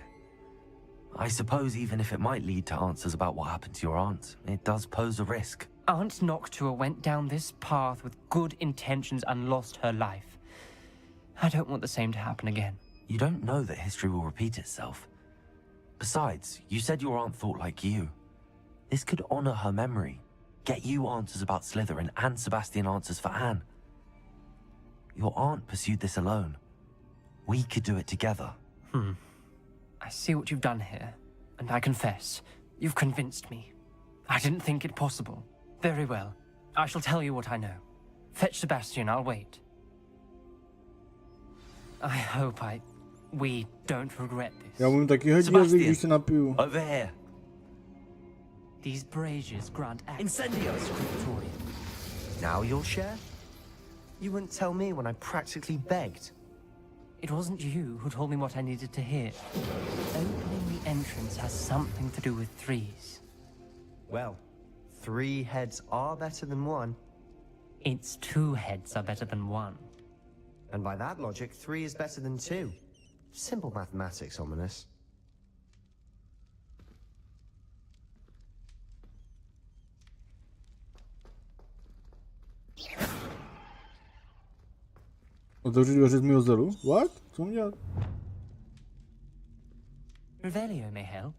I suppose even if it might lead to answers about what happened to your aunt, it does pose a risk. Aunt Noctua went down this path with good intentions and lost her life. I don't want the same to happen again. You don't know that history will repeat itself. Besides, you said your aunt thought like you. This could honor her memory, get you answers about Slytherin and Sebastian answers for Anne. Your aunt pursued this alone. We could do it together. I see what you've done here, and I confess, you've convinced me. I didn't think it possible. Very well. I shall tell you what I know. Fetch Sebastian, I'll wait. I hope we don't regret this. Já umím taky hodit jazyk, když se napiju. Over here. These braziers grant access Incendio. to the scriptorium. Now you'll share? You wouldn't tell me when I practically begged. It wasn't you who told me what I needed to hear. Opening the entrance has something to do with threes. Well, 3 heads are better than 1. Its 2 heads are better than 1. And by that logic, 3 is better than 2. Simple mathematics, ominous. Otevřít dveře z mého zadu? What? Co mám dělat? Revelio may help.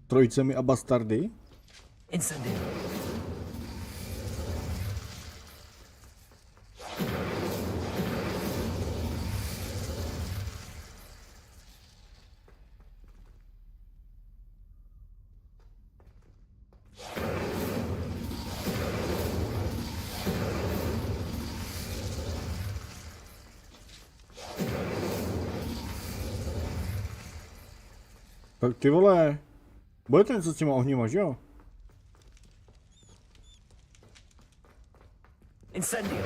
Trojicemi a bastardy? Incendio. Tak ty vole, bude to něco s těma ohněma, že jo? Incendio.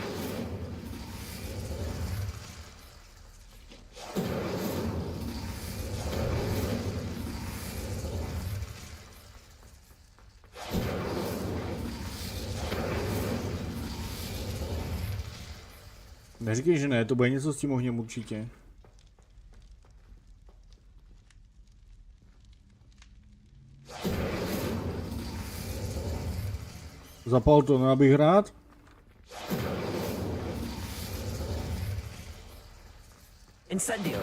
Neříkej, že ne, to bude něco s tím ohněm určitě. Zapal to, no abych rád. Incendio.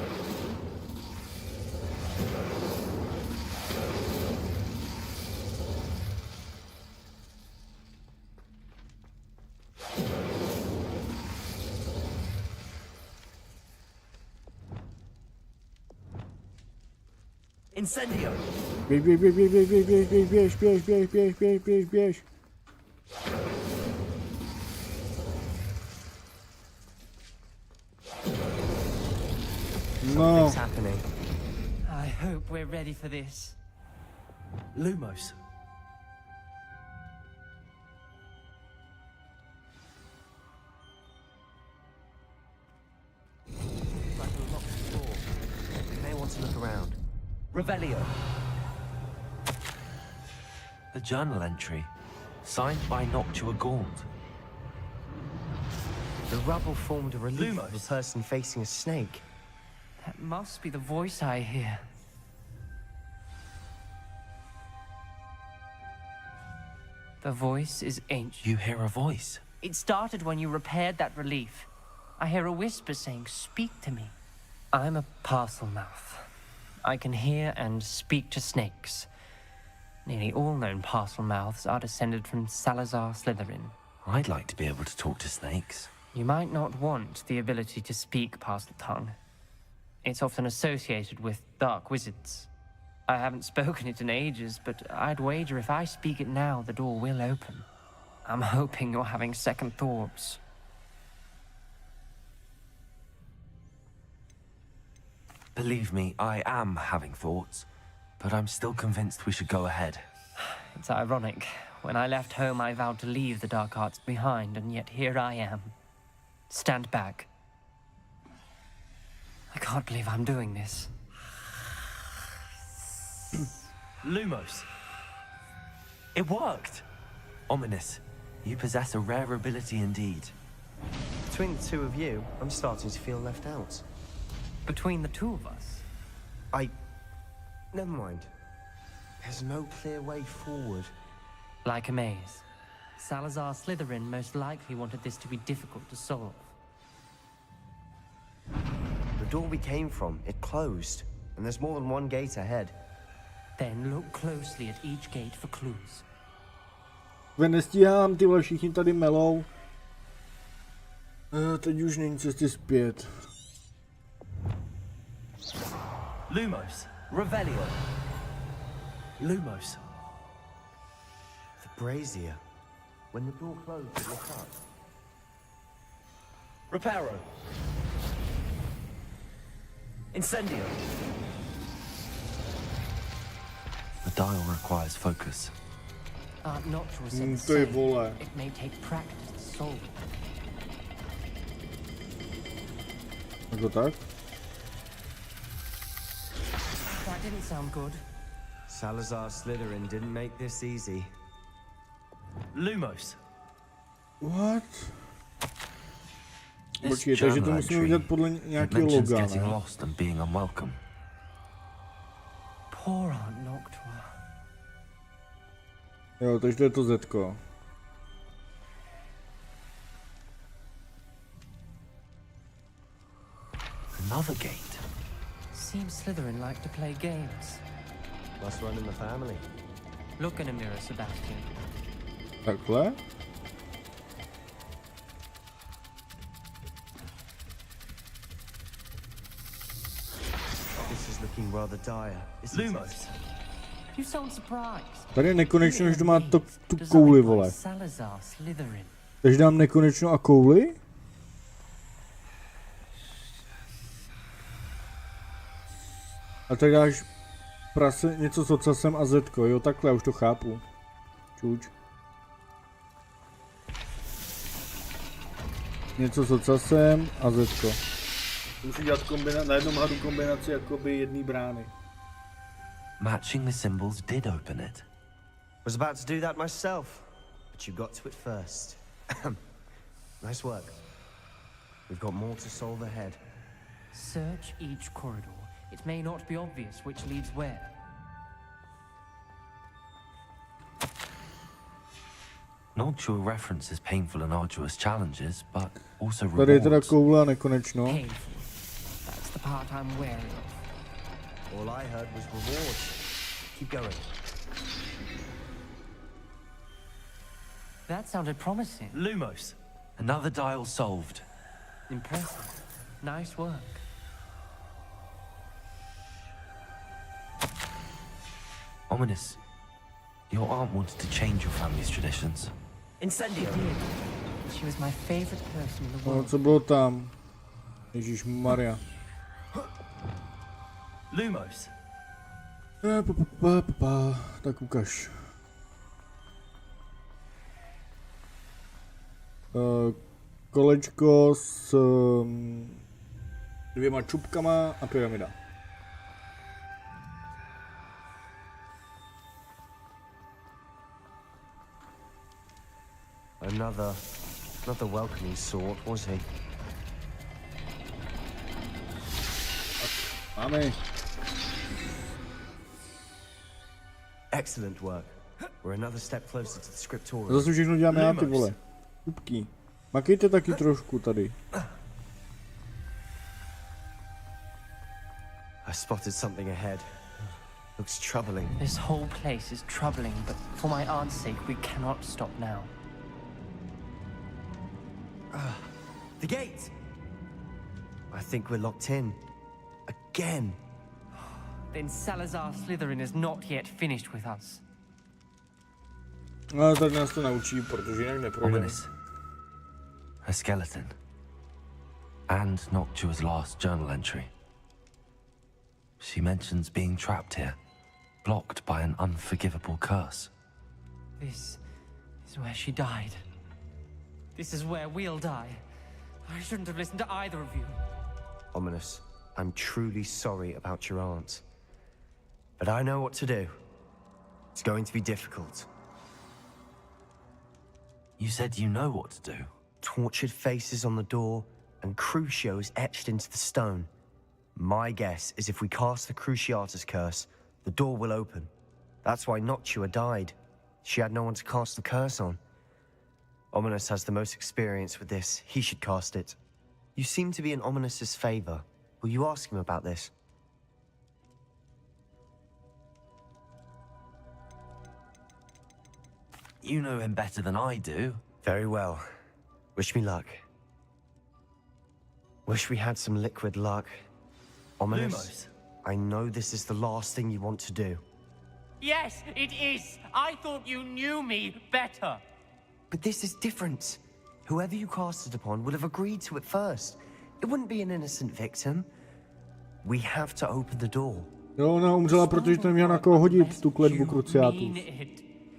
Incendio. Běž, běž, běž, běž, běž, běž, běž, běž, běž, běž, běž, běž, běž, běž. No. What's happening? I hope we're ready for this. Lumos. Like a locked door. You may want to look around. Revelio. A journal entry, signed by Noctua Gaunt. The rubble formed a relief of a person facing a snake. That must be the voice I hear. The voice is ancient. You hear a voice. It started when you repaired that relief. I hear a whisper saying, "Speak to me." I'm a parcel mouth. I can hear and speak to snakes. Nearly all known parcel mouths are descended from Salazar Slytherin. I'd like to be able to talk to snakes. You might not want the ability to speak parcel tongue. It's often associated with dark wizards. I haven't spoken it in ages, but I'd wager if I speak it now, the door will open. I'm hoping you're having second thoughts. Believe me, I am having thoughts, but I'm still convinced we should go ahead. It's ironic. When I left home, I vowed to leave the dark arts behind, and yet here I am. Stand back. I can't believe I'm doing this. Lumos. It worked! Ominous. You possess a rare ability indeed. Between the two of you, I'm starting to feel left out. Between the two of us? Never mind. There's no clear way forward. Like a maze. Salazar Slytherin most likely wanted this to be difficult to solve. The door we came from, it closed. And there's more than one gate ahead. Then look closely at each gate for clues. Nestíhám, ty vole, všichni tady melou. Teď už není cesty zpět. Lumos. Revelio. Lumos. The brazier. When the door closed, it lit up. Reparo. Incendio. The dial requires focus. Noctua said the To je same. vole. It may take practice to solve it. Jako tak? That didn't sound good. Salazar Slytherin didn't make this easy. Lumos. What? This Počkej, takže to journal musíme entry, udělat podle it nějakého mentions loga, getting ne? lost and being unwelcome. Poor Aunt Noctua. Jo, takže to je to Zetko. Another gate. Seems Slytherin like to play games. Must run in the family. Look in a mirror, Sebastian. Takhle? This is looking rather dire, isn't it? Lumos. You sound surprised. Tady je nekonečno, že to má tu Designed kouli, by vole. Salazar Slytherin. Takže dám nekonečno a kouli? A tak dáš prase, něco s ocasem a Zetko, jo, takhle, já už to chápu. Čuč. Něco s ocasem a Zetko. Musí dělat na jednom hadu kombinaci jakoby jedné brány. Matching the symbols did open it. Was about to do that myself, but you got to it first. Nice work. We've got more to solve ahead. Search each corridor. It may not be obvious which leads where. Noctua references painful and arduous challenges, but also Tady je teda rewards. koule a nekonečno. Painful. That's the part I'm wary of. All I heard was rewards. Keep going. That sounded promising. Lumos. Another dial solved. Impressive. Nice work. Ominous. Your aunt wanted to change your family's traditions. Incendio. She was my favorite person in the No, world. co bylo tam? Ježíš Maria. Lumos. Tak ukaž. Kolečko s dvěma čupkama a pyramida. Another welcoming sort, was he? Máme. Excellent work. We're another step closer to the To scriptorium. zase všechno děláme já, ty vole. Čupky. Makejte taky trošku tady. I spotted something ahead. Looks troubling. This whole place is troubling, but for my aunt's sake, we cannot stop now. The gate! I think we're locked in. A again. Then Salazar Slytherin is not yet finished with us. No, tak nás to naučí, protože jinak neprojde. Ominous. A skeleton. And Noctua's last journal entry. She mentions being trapped here, blocked by an unforgivable curse. This is where she died. This is where we'll die. I shouldn't have listened to either of you. Ominous, I'm truly sorry about your aunt. But I know what to do. It's going to be difficult. You said you know what to do. Tortured faces on the door, and Crucios etched into the stone. My guess is if we cast the Cruciatus curse, the door will open. That's why Noctua died. She had no one to cast the curse on. Ominous has the most experience with this. He should cast it. You seem to be in Ominous's favor. Will you ask him about this? You know him better than I do. Very well. Wish me luck. Wish we had some liquid luck. Ominous, Lumos. I know this is the last thing you want to do. Yes, it is. I thought you knew me better. But this is different. Whoever you cast it upon would have agreed to it first. It wouldn't be an innocent victim. We have to open the door. Jo, ona umřela, protože to neměla na koho hodit, tu kletbu Cruciatus.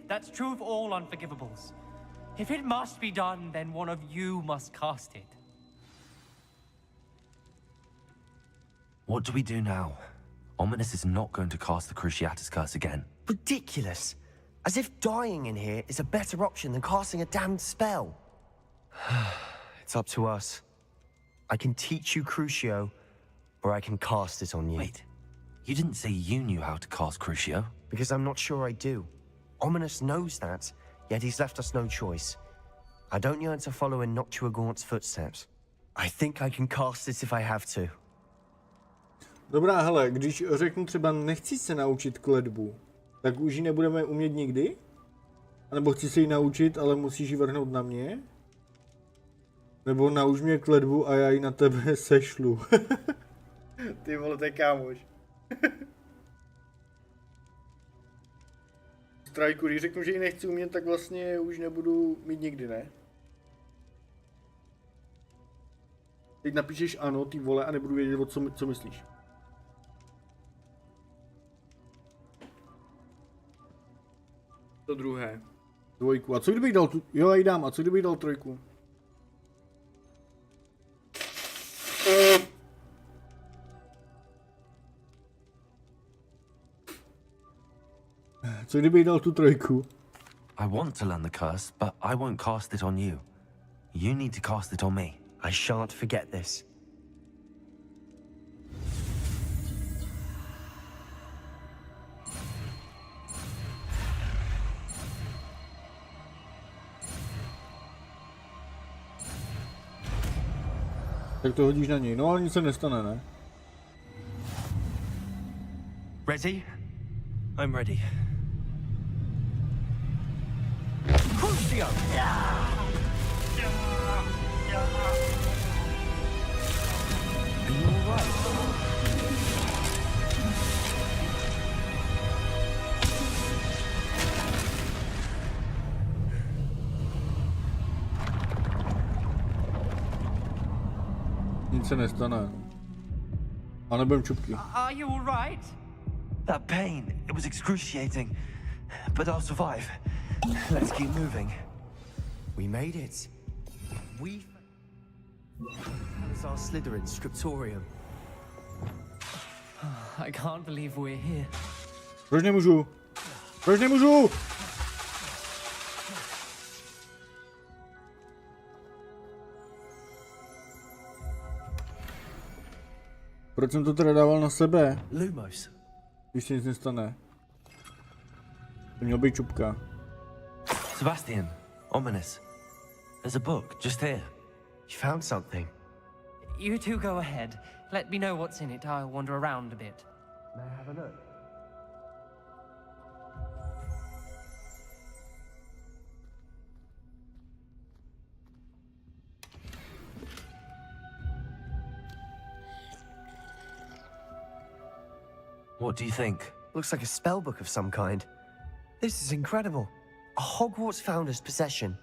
That's true of all unforgivables. If it must be done, then one of you must cast it. What do we do now? Ominous is not going to cast the Cruciatus curse again. Ridiculous. As if dying in here is a better option than casting a damned spell. It's up to us. I can teach you Crucio, or I can cast it on you. Wait, you didn't say you knew how to cast Crucio? Because I'm not sure I do. Ominous knows that, yet he's left us no choice. I don't yearn to follow in Noctua Gaunt's footsteps. I think I can cast it if I have to. Dobrá, hele, když řeknu třeba nechci se naučit kletbu, tak už ji nebudeme umět nikdy? A nebo chci se ji naučit, ale musíš ji vrhnout na mě? Nebo nauč mě kletbu a já ji na tebe sešlu. Ty vole, to je kámoš. Strajku, když řeknu, že ji nechci umět, tak vlastně už nebudu mít nikdy, ne? Teď napíšeš ano, ty vole, a nebudu vědět, o co myslíš. To druhé. Dvojku. A co kdybych dal tu... Jo, já ji dám. A co kdybych dal trojku? Co kdybych dal tu trojku? I want to learn the curse, but I won't cast it on you. You need to cast it on me. I shan't forget this. Tak to hodíš na něj. No ale nic se nestane, ne? Ready? I'm ready. Crucio! Are you all right? Nic se nestane. A nebudem čupky. Are you all right? That pain, it was excruciating. But I'll survive. Let's keep moving. We made it. We... It's our Slytherin scriptorium. I can't believe we're here. Proč nemůžu? Proč nemůžu? Proč jsem to teda dával na sebe? Lumos. Když se nic nestane. To měl být čupka. Sebastian, Ominous. There's a book just here. You found something. You two go ahead. Let me know what's in it. I'll wander around a bit. May I have a look? What do you think? Looks like a spell book of some kind. This is incredible. A Hogwarts founder's possession.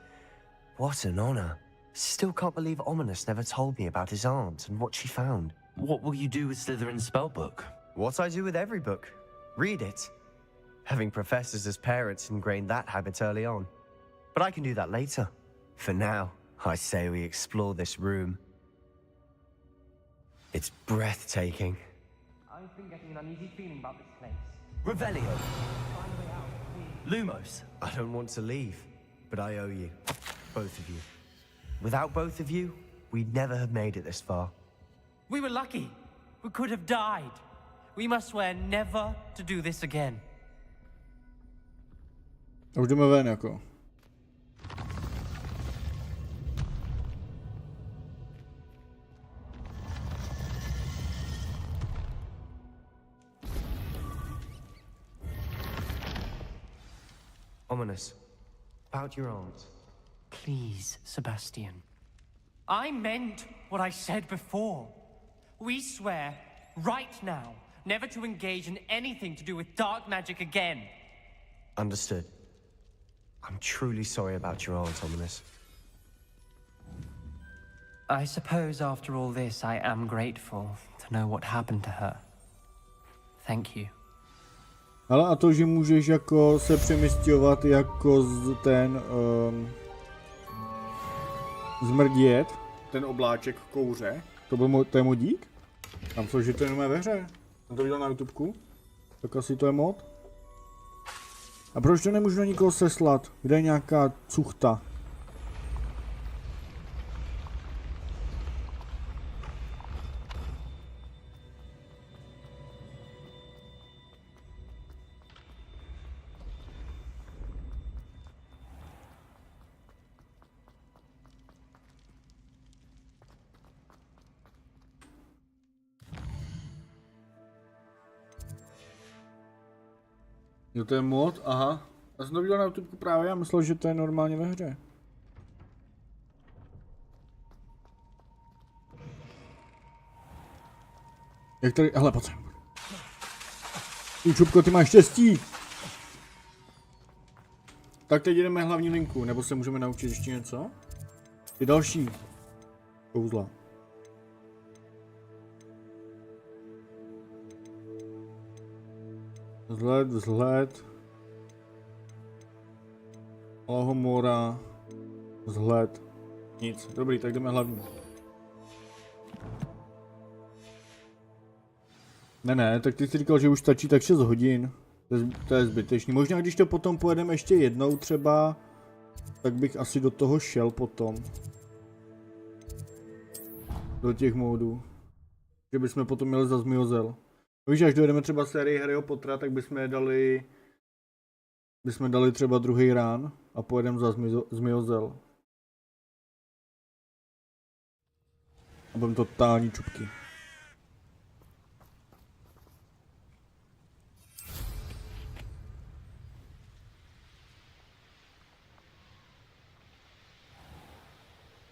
What an honor. Still can't believe Ominous never told me about his aunt and what she found. What will you do with Slytherin's spellbook? What I do with every book. Read it. Having professors as parents ingrained that habit early on. But I can do that later. For now, I say we explore this room. It's breathtaking. I've been getting an uneasy feeling about this place. Revelio. Lumos. I don't want to leave, but I owe you. Both of you. Without both of you, we'd never have made it this far. We were lucky. We could have died. We must swear never to do this again. A už jdeme ven jako. Ominous. About your aunt. Please, Sebastian. I meant what I said before. We swear, right now, never to engage in anything to do with dark magic again. Understood. I'm truly sorry about your aunt, Ominous. I suppose after all this, I am grateful to know what happened to her. Thank you. Ale a to, že můžeš jako se přemysťovat jako zmrdět, ten obláček kouře, to je modík? Tam co, že to jenom je ve hře. Jsem to viděl na YouTubeku, tak asi to je mod. A proč to nemůžu na nikoho seslat? Kde je nějaká cuchta? Jo, to je mod? Aha. Já jsem to viděl na YouTube právě, já myslel, že to je normálně ve hře. Jak tady, hele, pojď sem. Čupko, ty máš štěstí. Tak teď jdeme hlavní linku, nebo se můžeme naučit ještě něco? Ty další kouzla. Vzhled. Lahomora. Vzhled. Nic. Dobrý, tak jdeme hlavní. Ne, tak ty jsi říkal, že už stačí tak 6 hodin. To je zbytečný. Možná když to potom pojedeme ještě jednou třeba, tak bych asi do toho šel potom. Do těch módů. Že bychom potom měli za zmiozel. Víš, až dojedeme třeba sérii Harryho Pottera, tak bychom dali třeba druhý rán a pojedeme za zmiozel. A budeme totální čupky.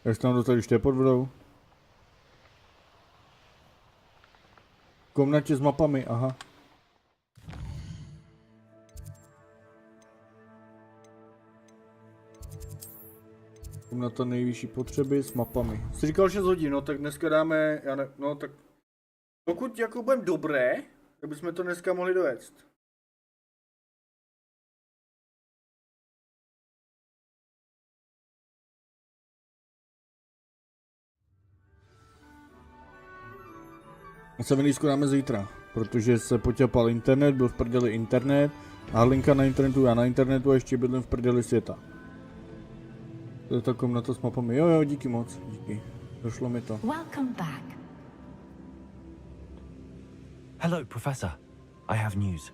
Jak se tam dostali, když to je pod vodou? V komnatě s mapami, aha. Komnata nejvyšší potřeby s mapami. Jsi říkal 6 hodin, no tak dneska dáme, no tak... Pokud jako budeme dobré, tak bychom to dneska mohli dovést. A Sevenísku dáme zítra, protože se poťapal internet, byl v prdeli internet, a linka na internetu, já na internetu a ještě bydlím v prdeli světa. To je ta komnata s mapami. Jo, díky moc, díky. Došlo mi to. Welcome back. Hello, Professor. I have news.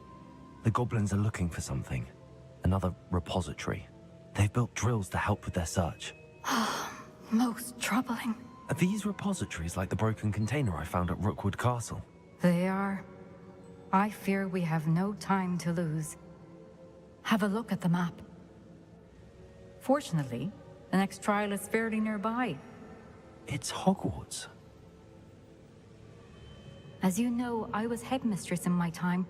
The goblins are looking for something. Another repository. They've built drills to help with their search. Most troubling. Are these repositories like the broken container I found at Rookwood Castle? They are. I fear we have no time to lose. Have a look at the map. Fortunately, the next trial is fairly nearby. It's Hogwarts. As you know, I was headmistress in my time,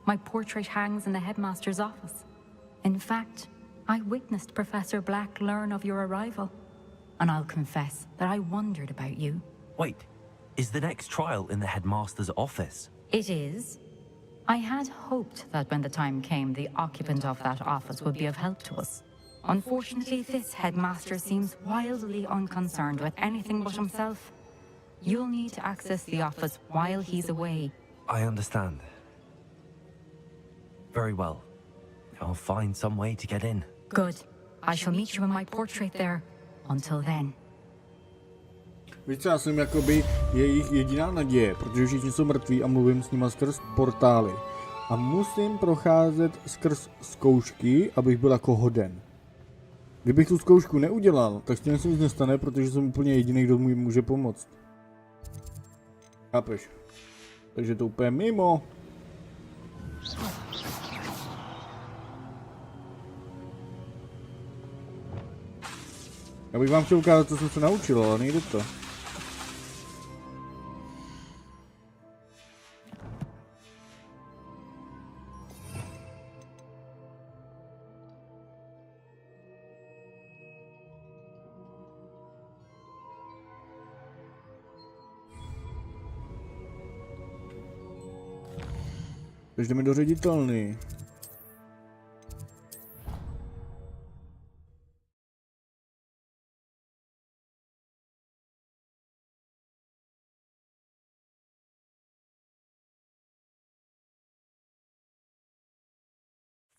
My portrait hangs in the headmaster's office. In fact, I witnessed Professor Black learn of your arrival. And I'll confess that I wondered about you. Wait, is the next trial in the headmaster's office? It is. I had hoped that when the time came, the occupant of that office would be of help to us. Unfortunately, this headmaster seems wildly unconcerned with anything but himself. You'll need to access the office while he's away. I understand. Very well. I'll find some way to get in. Good. I shall meet you in my portrait there. Until then. Víš, já jsem jakoby jejich jediná naděje, protože všichni jsou mrtví a mluvím s nima skrz portály. A musím procházet skrz zkoušky, abych byl jako hoden. Kdybych tu zkoušku neudělal, tak s tím se nic nestane, protože jsem úplně jediný, kdo mi může pomoct. Chápeš? Takže to úplně mimo. Já bych vám chtěl ukázat, co jsem se naučil, ale nejde to. Takže jdeme do ředitelny.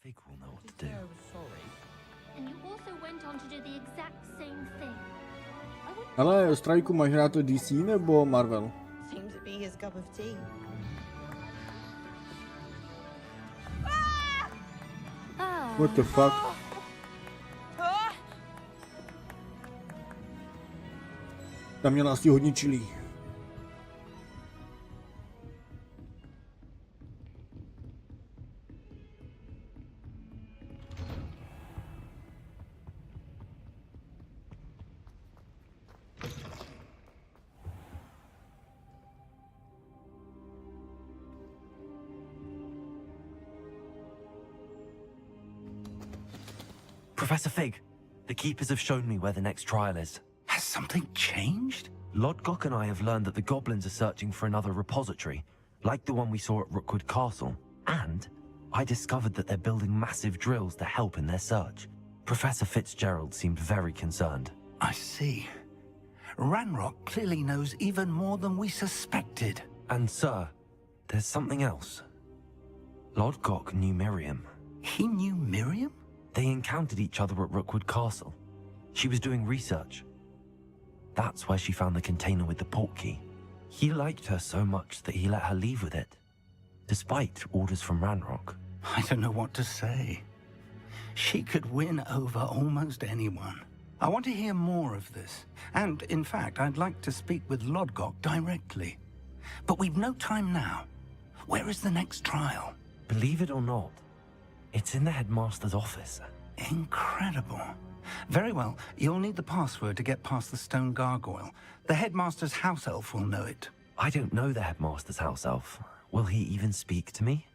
Fig will know what to do. And you also went on to do the exact same thing. Ale Strajku, máš hrát to DC nebo Marvel? Seems to be his cup of tea. What the fuck? Tam měla asi hodně čilí. Professor Fig, the keepers have shown me where the next trial is. Has something changed? Lodgok and I have learned that the goblins are searching for another repository, like the one we saw at Rookwood Castle. And I discovered that they're building massive drills to help in their search. Professor Fitzgerald seemed very concerned. I see. Ranrock clearly knows even more than we suspected. And sir, there's something else. Lodgok knew Miriam. He knew Miriam? They encountered each other at Rookwood Castle. She was doing research. That's where she found the container with the portkey. He liked her so much that he let her leave with it, despite orders from Ranrock. I don't know what to say. She could win over almost anyone. I want to hear more of this. And, in fact, I'd like to speak with Lodgok directly. But we've no time now. Where is the next trial? Believe it or not, it's in the headmaster's office. Incredible. Very well. You'll need the password to get past the stone gargoyle. The headmaster's house elf will know it. I don't know the headmaster's house elf. Will he even speak to me?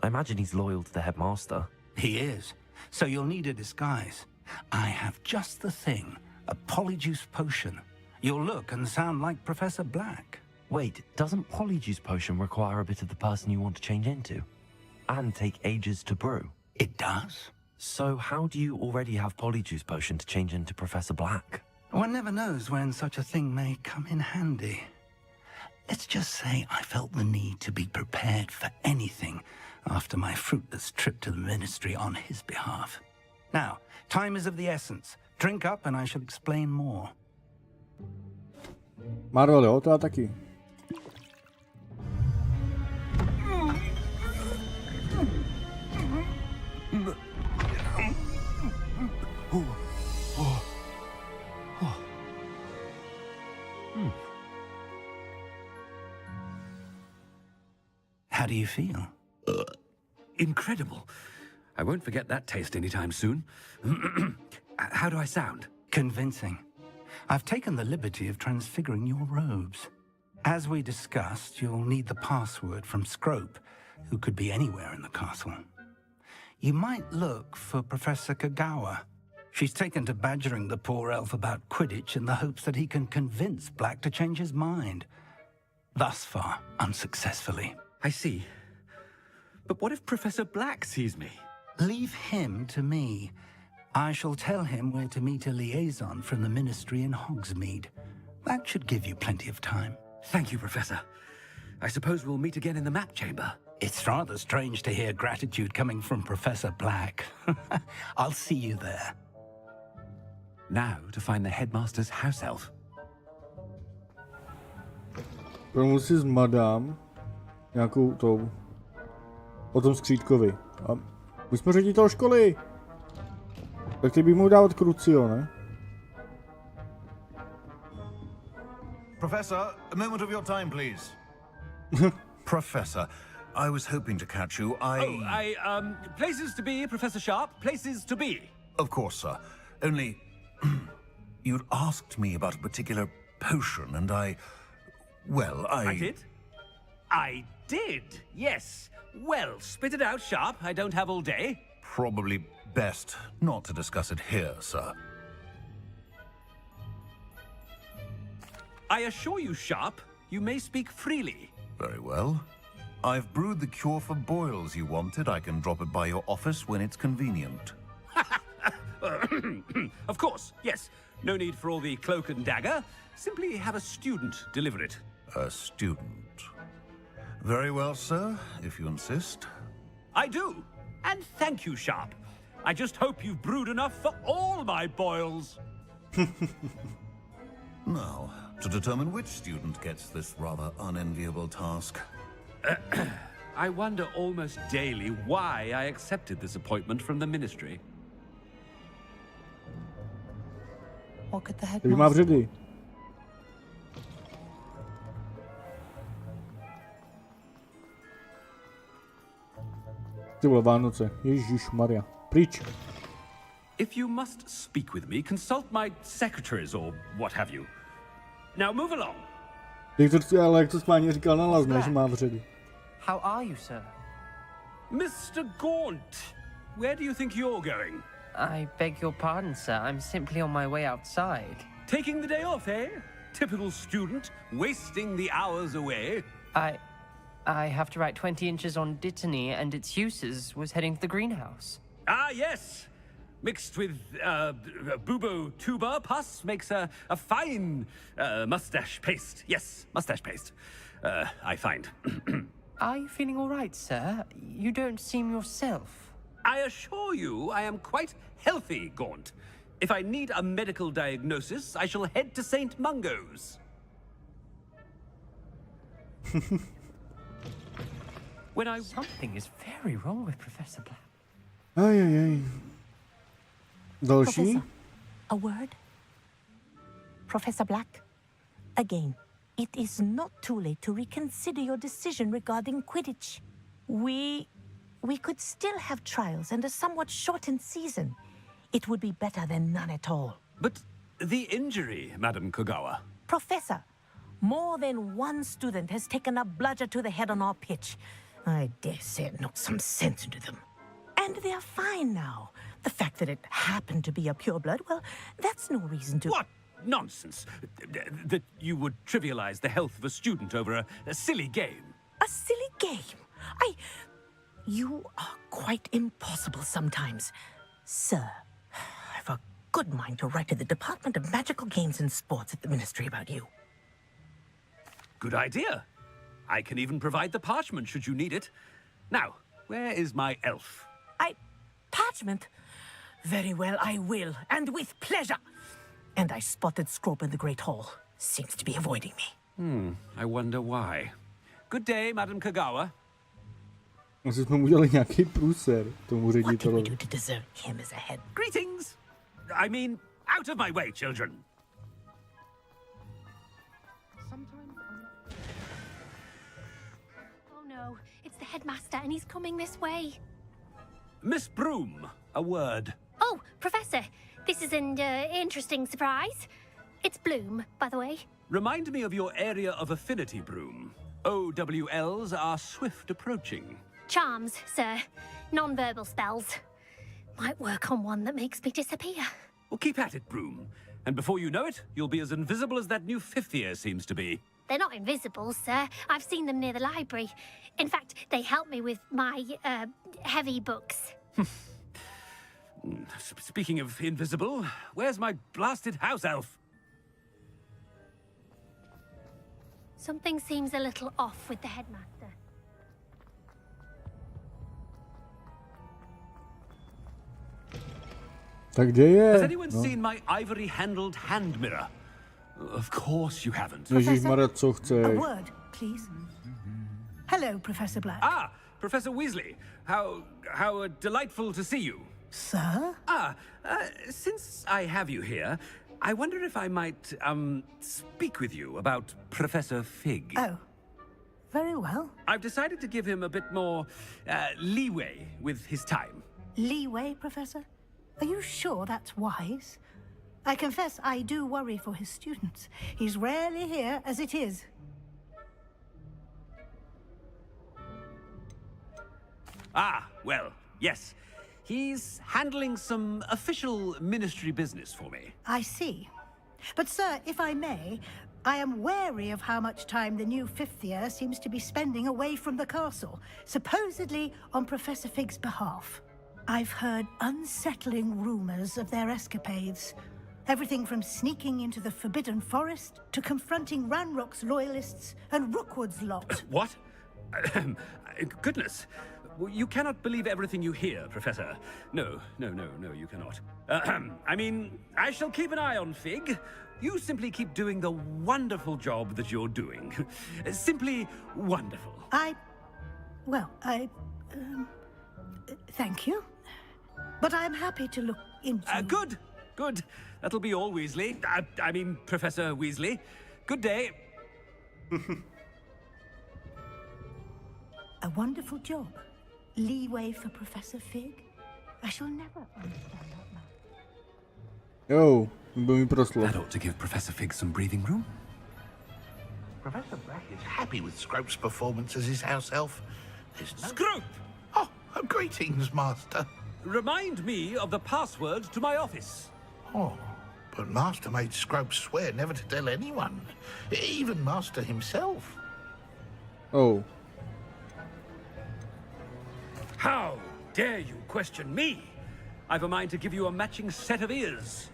I imagine he's loyal to the headmaster. He is. So you'll need a disguise. I have just the thing. A polyjuice potion. You'll look and sound like Professor Black. Wait, doesn't polyjuice potion require a bit of the person you want to change into? And take ages to brew? It does. So how do you already have polyjuice potion to change into Professor Black? One never knows when such a thing may come in handy. Let's just say I felt the need to be prepared for anything after my fruitless trip to the ministry on his behalf. Now, time is of the essence. Drink up and I shall explain more. Marvel, jo, to já taky. How do you feel? Incredible. I won't forget that taste anytime soon. How do I sound? Convincing. I've taken the liberty of transfiguring your robes. As we discussed, you'll need the password from Scrope, who could be anywhere in the castle. You might look for Professor Kagawa. She's taken to badgering the poor elf about Quidditch in the hopes that he can convince Black to change his mind. Thus far, unsuccessfully. I see. But what if Professor Black sees me? Leave him to me. I shall tell him where to meet a liaison from the Ministry in Hogsmeade. That should give you plenty of time. Thank you, Professor. I suppose we'll meet again in the map chamber. It's rather strange to hear gratitude coming from Professor Black. I'll see you there. Now to find the headmaster's house elf. Promluv si s madám nějakou tou o tom skřítkovi. A my jsme ředitel školy. Tak ty by mu dávat krucio, ne? Professor, a moment of your time, please. Professor, I was hoping to catch you. Places to be, Professor Sharp. Places to be. Of course, sir. Only, you'd asked me about a particular potion, and I did? I did, yes. Well, spit it out, Sharp. I don't have all day. Probably best not to discuss it here, sir. I assure you, Sharp, you may speak freely. Very well. I've brewed the cure for boils you wanted. I can drop it by your office when it's convenient. Of course, yes. No need for all the cloak and dagger. Simply have a student deliver it. A student. Very well, sir, if you insist. I do. And thank you, Sharp. I just hope you've brewed enough for all my boils. Now, to determine which student gets this rather unenviable task. I wonder almost daily why I accepted this appointment from the ministry. What could the Který má vředy. Ty vole, Vánoce. Ježišmarja. Pryč. If you must speak with me, consult my secretaries or what have you. Now move along. Ale jak to schválně říkal na las, že má vředy. How are you, sir? Mr. Gaunt, where do you think you're going? I beg your pardon, sir. I'm simply on my way outside. Taking the day off, eh? Typical student, wasting the hours away. I have to write 20 inches on Dittany and its uses. Was heading to the greenhouse. Ah, yes. Mixed with bubo tuber pus makes a fine mustache paste. Yes, mustache paste. I find. Are you feeling all right, sir? You don't seem yourself. I assure you I am quite healthy, Gaunt. If I need a medical diagnosis, I shall head to St. Mungo's. Something is very wrong with Professor Black. Ajajaj. Další? Professor, a word? Professor Black, again, it is not too late to reconsider your decision regarding Quidditch. We could still have trials and a somewhat shortened season. It would be better than none at all. But the injury, Madam Kogawa. Professor, more than one student has taken a bludger to the head on our pitch. I dare say it knocked some sense into them. And they're fine now. The fact that it happened to be a pureblood, well, that's no reason to... What nonsense! That you would trivialize the health of a student over a silly game. A silly game? You are quite impossible sometimes. Sir, I've a good mind to write to the Department of Magical Games and Sports at the Ministry about you. Good idea. I can even provide the parchment should you need it. Now, where is my elf? Parchment? Very well, I will, and with pleasure. And I spotted Scrope in the Great Hall. Seems to be avoiding me. I wonder why. Good day, Madam Kagawa. Asi jsme mu udělali nějaký průser tomu What did we ředitelovi. do to deserve him as a head? Greetings! I mean, out of my way, children. Oh no, it's the headmaster and he's coming this way. Miss Broom, a word. Oh, Professor, this is an interesting surprise. It's Bloom, by the way. Remind me of your area of affinity, Broom. OWLs are swift approaching. Charms, sir. Non-verbal spells. Might work on one that makes me disappear. Well, keep at it, Broom. And before you know it, you'll be as invisible as that new fifth year seems to be. They're not invisible, sir. I've seen them near the library. In fact, they help me with my, heavy books. Speaking of invisible, where's my blasted house elf? Something seems a little off with the headmaster. Tak kde je? Has anyone seen my ivory-handled hand mirror? Of course you haven't. Ježišmarja, co chceš? A word, please. Hello, Professor Black. Ah, Professor Weasley. How delightful to see you. Sir? Since I have you here, I wonder if I might, speak with you about Professor Fig. Oh, very well. I've decided to give him a bit more, leeway with his time. Leeway, Professor? Are you sure that's wise? I confess I do worry for his students. He's rarely here as it is. Ah, well, yes. He's handling some official ministry business for me. I see. But, sir, if I may, I am wary of how much time the new fifth year seems to be spending away from the castle, supposedly on Professor Fig's behalf. I've heard unsettling rumors of their escapades. Everything from sneaking into the Forbidden Forest to confronting Ranrock's loyalists and Rookwood's lot. What? Goodness. You cannot believe everything you hear, Professor. No, you cannot. I mean, I shall keep an eye on Fig. You simply keep doing the wonderful job that you're doing. Simply wonderful. Thank you. But I'm happy to look into... Good. That'll be all, Weasley. I mean, Professor Weasley. Good day. A wonderful job. Leeway for Professor Fig? I shall never understand that man. Jo, byl mi proslov. That ought to give Professor Fig some breathing room. Professor Black is happy with Scrope's performance as his house elf. There's no... Scrope! Oh, greetings, Master. Remind me of the password to my office. Oh, but Master made Scrope swear never to tell anyone, even Master himself. Oh. How dare you question me? I've a mind to give you a matching set of ears.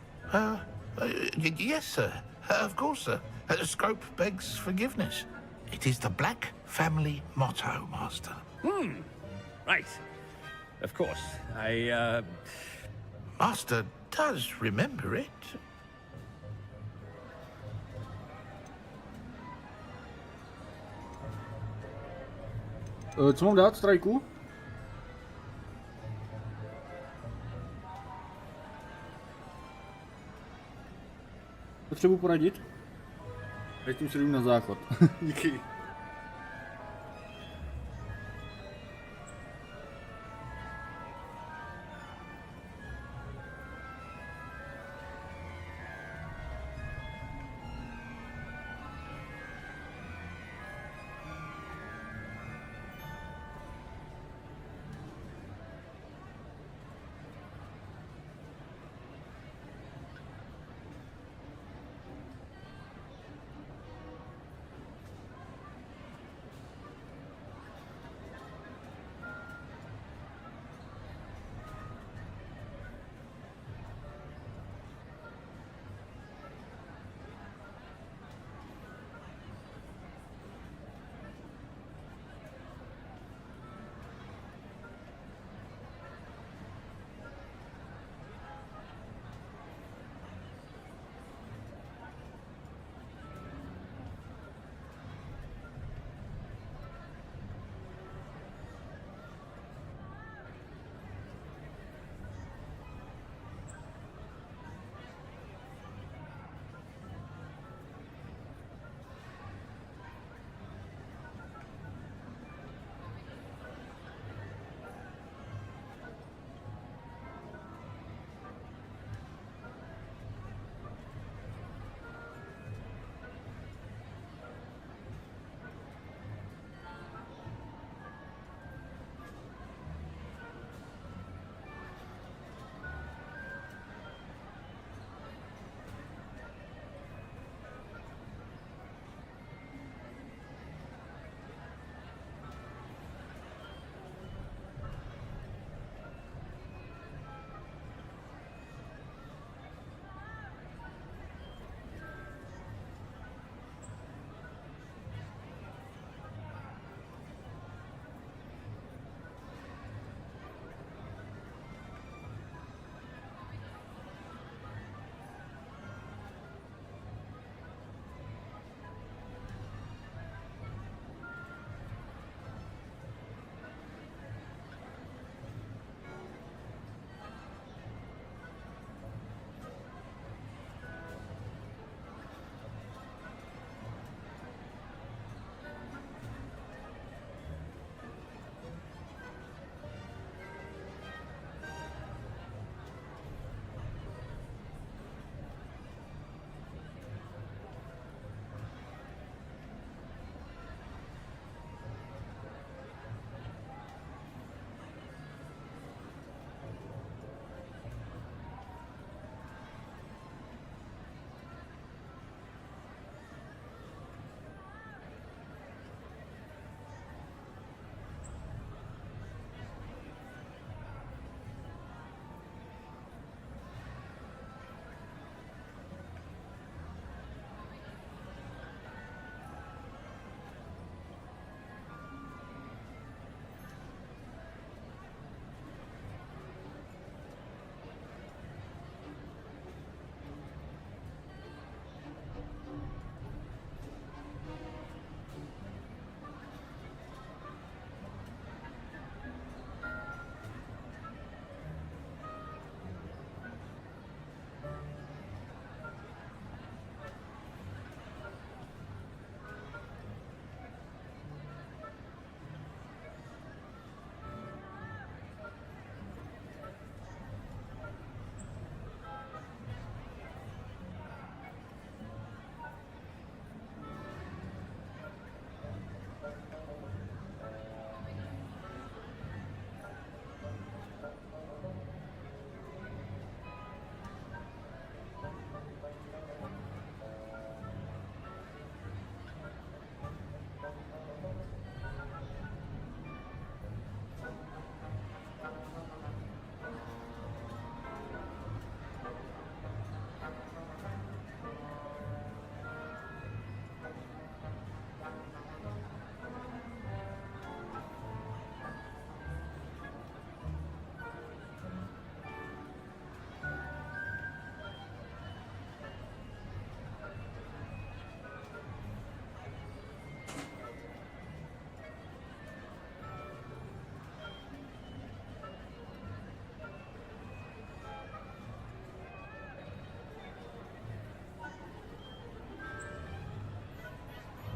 Yes, sir. Of course, sir. Scrope begs forgiveness. It is the Black family motto, Master. Right. Of course. Master does remember it. Co mám dát, strajku? Potřebuji poradit? Já tím si jdu na záchod. Díky.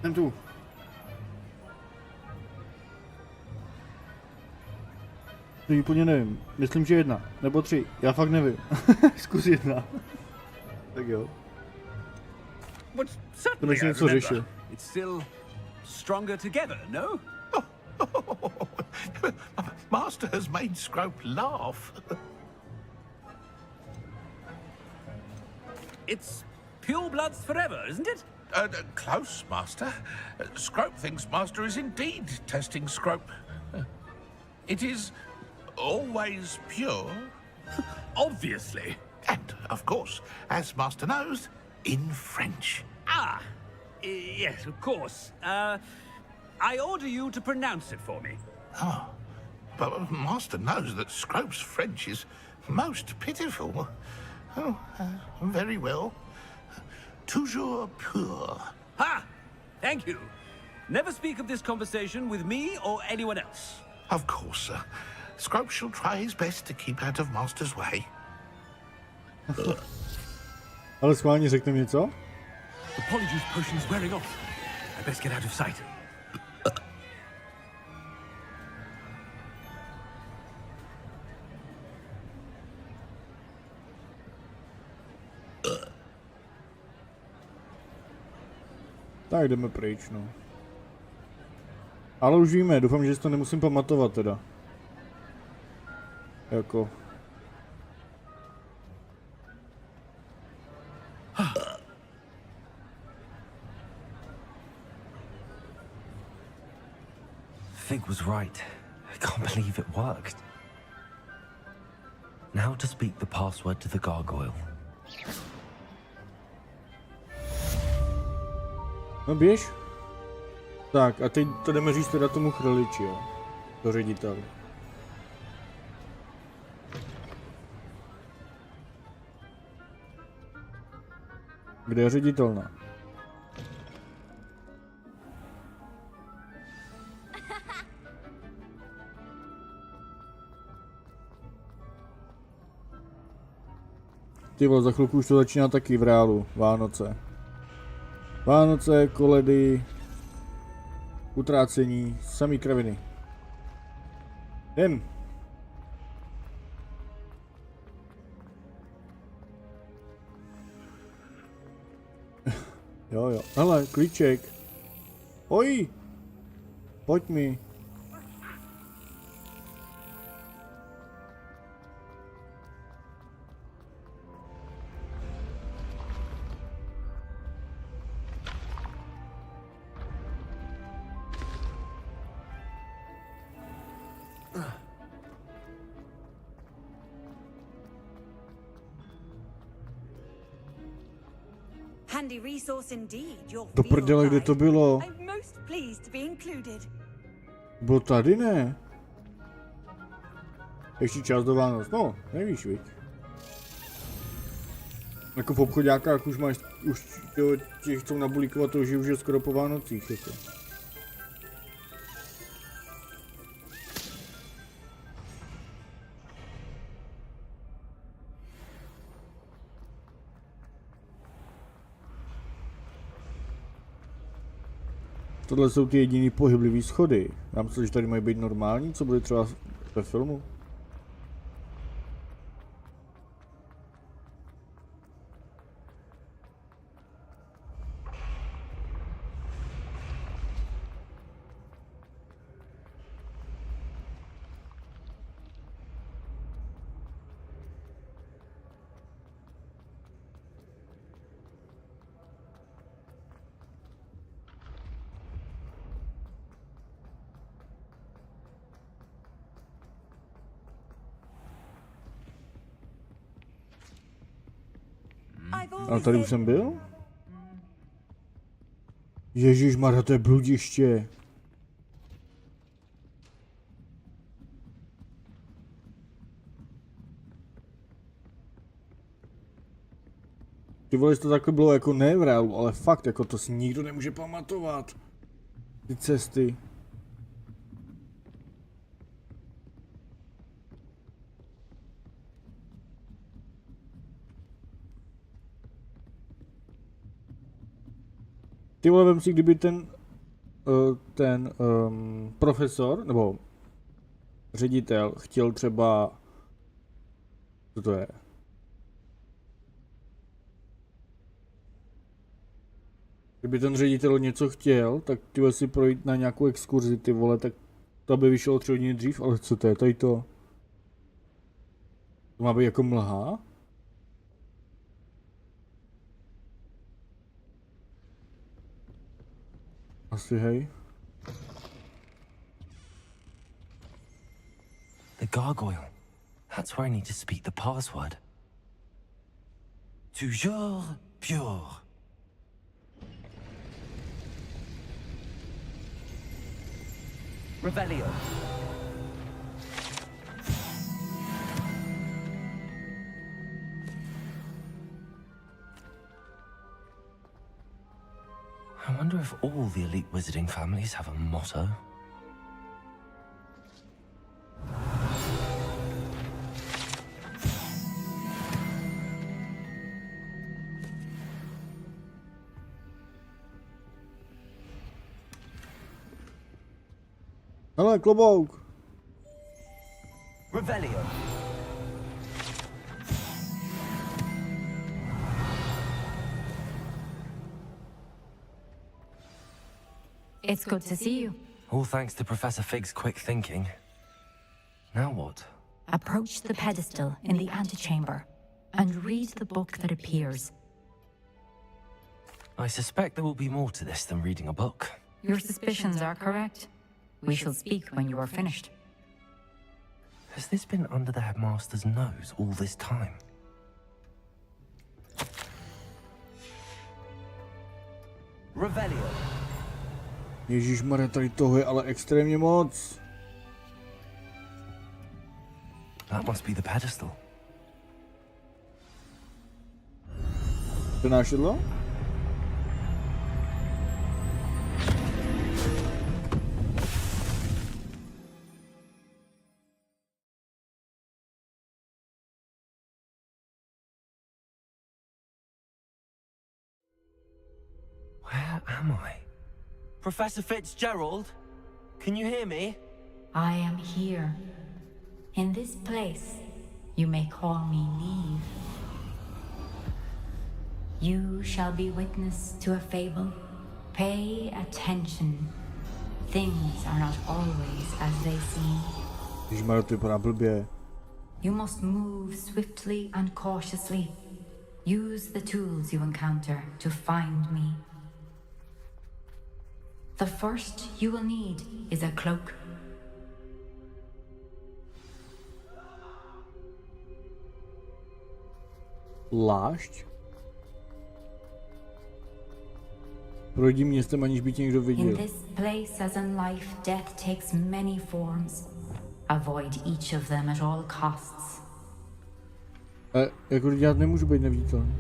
Jsem tu. To úplně nevím. Myslím, že 1 nebo 3. Já fakt nevím. Zkus 1. Tak jo. To než něco řešil. It's still stronger together, no? Master has made Scrope laugh. It's pure bloods forever, isn't it? Close, Master. Scrope thinks Master is indeed testing Scrope. It is always pure. Obviously. And, of course, as Master knows, in French. Ah, yes, of course. I order you to pronounce it for me. Oh, but Master knows that Scrope's French is most pitiful. Oh, very well. Toujours pur. Ha! Thank you. Never speak of this conversation with me or anyone else. Of course, sir. Scrope shall try his best to keep out of Master's way. Ale schválně řekne mi něco? The polyjuice potion's wearing off. I best get out of sight. Tak jdeme pryč, no. Ale už víme, doufám, že si to nemusím pamatovat teda. Jako. Fig was right. I can't believe it worked. Now to speak the password to the gargoyle. No běž. Tak a teď to jdeme říct teda tomu chrliči, jo. To řediteli. Kde je ředitelna? Ty vole, za chvilku už to začíná taky v reálu. Vánoce. Vánoce, koledy, utrácení, samý kraviny. Jdem. Jo, jo. Hele, klíček. Oj! Pojď mi. Handy resource indeed, your Do field prdele, kde to guide. bylo? I'm most pleased to be included. Bylo tady, ne? Ještě čas do Vánoc, no, nevíš, viď? Jako v obchodákách už máš, už ti chcou nabulíkovat to, že už je skoro po Vánocích, jako. Tohle jsou ty jediný pohyblivý schody. Já myslím, že tady mají být normální, co bude třeba ve filmu. A tady už jsem byl? Ježišmarja, to je bludiště. Ty vole, to takhle bylo jako ne v reálu, ale fakt, jako to si nikdo nemůže pamatovat. Ty cesty. Ty vole, vem si, kdyby ten ten profesor, nebo ředitel chtěl třeba, co to je? Kdyby ten ředitel něco chtěl, tak ty si projít na nějakou exkurzi, ty vole, tak to by vyšlo 3 hodiny dřív, ale co to je, tady to? To má být jako mlha? Asi hej. The gargoyle. That's where I need to speak the password. Toujours pure. Revelio. I wonder if all the elite wizarding families have a motto. Hele, klobouk. Revelio. It's good to see you. All thanks to Professor Fig's quick thinking. Now what? Approach the pedestal in the antechamber and read the book that appears. I suspect there will be more to this than reading a book. Your suspicions are correct. We shall speak when you are finished. Has this been under the headmaster's nose all this time? Revelio. Ježišmarja, tady toho je ale extrémně moc. That must be the pedestal. Přenášedlo? Where am I? Professor Fitzgerald, can you hear me? I am here. In this place, you may call me Neve. You shall be witness to a fable. Pay attention. Things are not always as they seem. Ježišmarja, to vypadá blbě. You must move swiftly and cautiously. Use the tools you encounter to find me. The first you will need is a cloak. Plášť? Projdi městem, aniž by tě někdo In viděl. this place as in life, death takes many forms. Avoid each of them at all costs. Jako já nemůžu být neviditelný.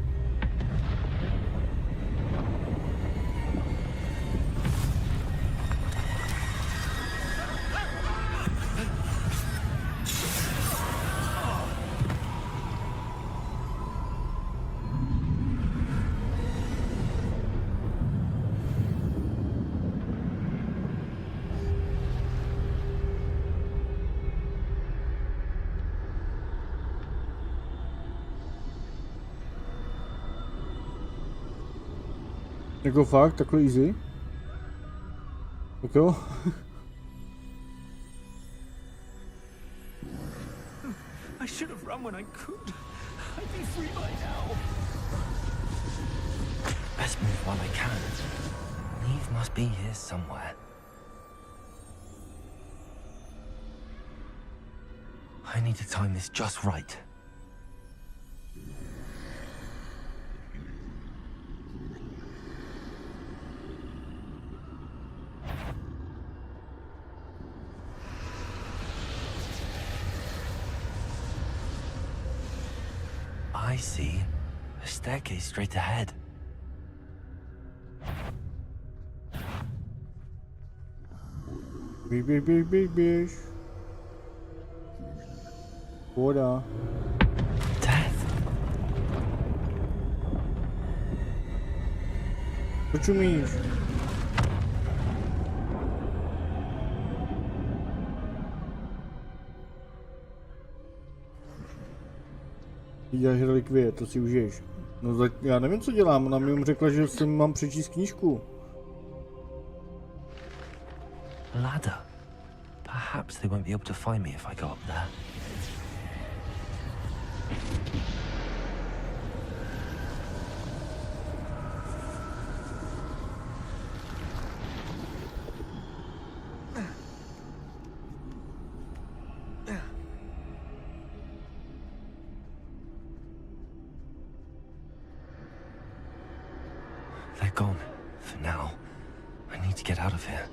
Jako fakt, takhle easy? Tak jo. I should have run when I could. I'd be free by now. Best move while I can. Neve must be here somewhere. I need to time this just right. I see a staircase straight ahead. Běž. Voda. Death. Proč umíš? Děláš relikvie, to si užiješ. No já nevím, co dělám, ona mi řekla, že si mám přečíst knížku. Ladder. Perhaps they won't be able to find me if I go up there. They're gone, for now. I need to get out of here.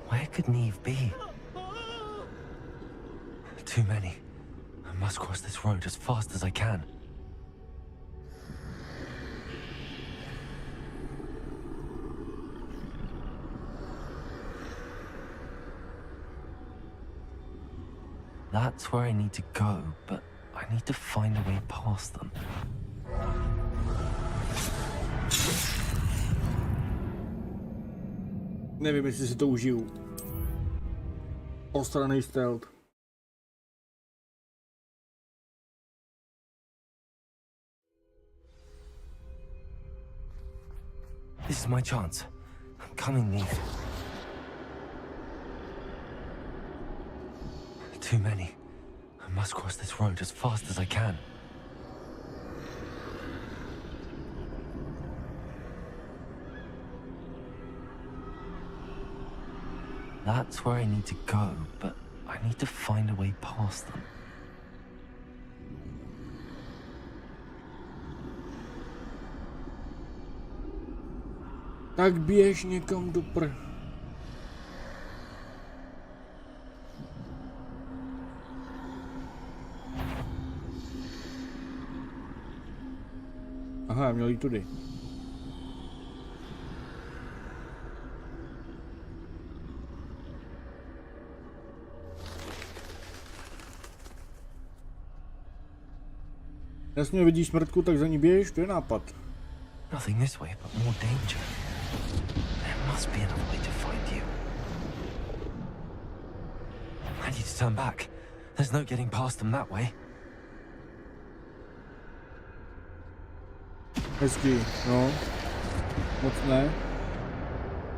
Where could Neve be? Too many. I must cross this road as fast as I can. That's where I need to go, but I need to find a way past them. Nevím, jestli si to užiju. Ostraný stealth. This is my chance. I'm coming, Neve. Too many. I must cross this road as fast as I can. That's where I need to go, but I need to find a way past them. Tak běž někam do Aha, měl jít tudy. Jasně, vidíš smrtku, tak za ní běž, to je nápad. Nothing this way, but more danger. There must be another way to find you. I need to turn back. There's no getting past them that way. Hezký, no. Moc ne.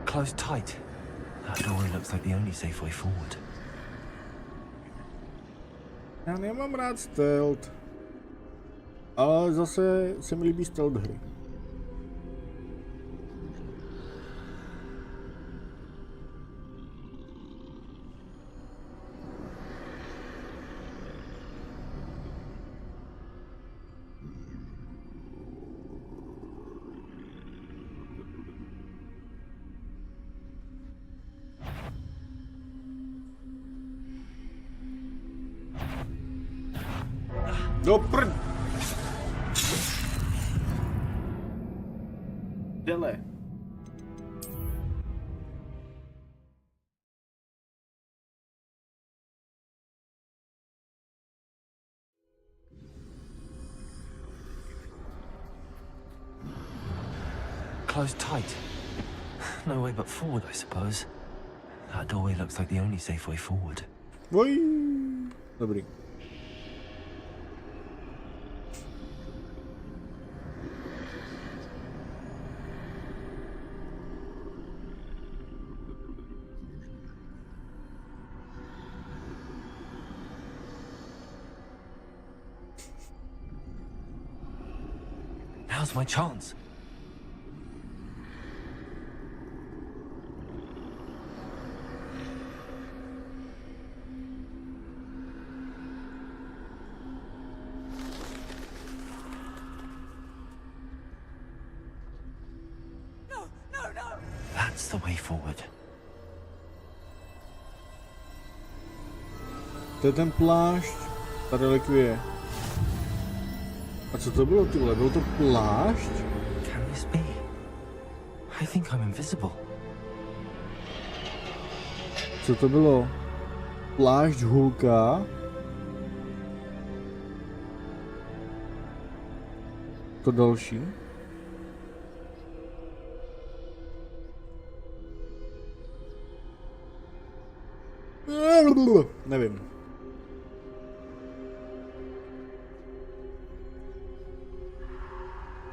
Close tight. That doorway looks like the only safe way forward. Já nemám rád stealth. Ale zase se mi líbí stealth hry. Do prd! Dele. Close tight. No way but forward, I suppose. That doorway looks like the only safe way forward. Oj, dobrý. Now's my chance. That's the way forward. To je ten plášť, ta relikvie. A co to bylo, ty vole? Byl to plášť? Can this be? I think I'm invisible. Co to bylo? Plášť Hulka? To další? Nevím.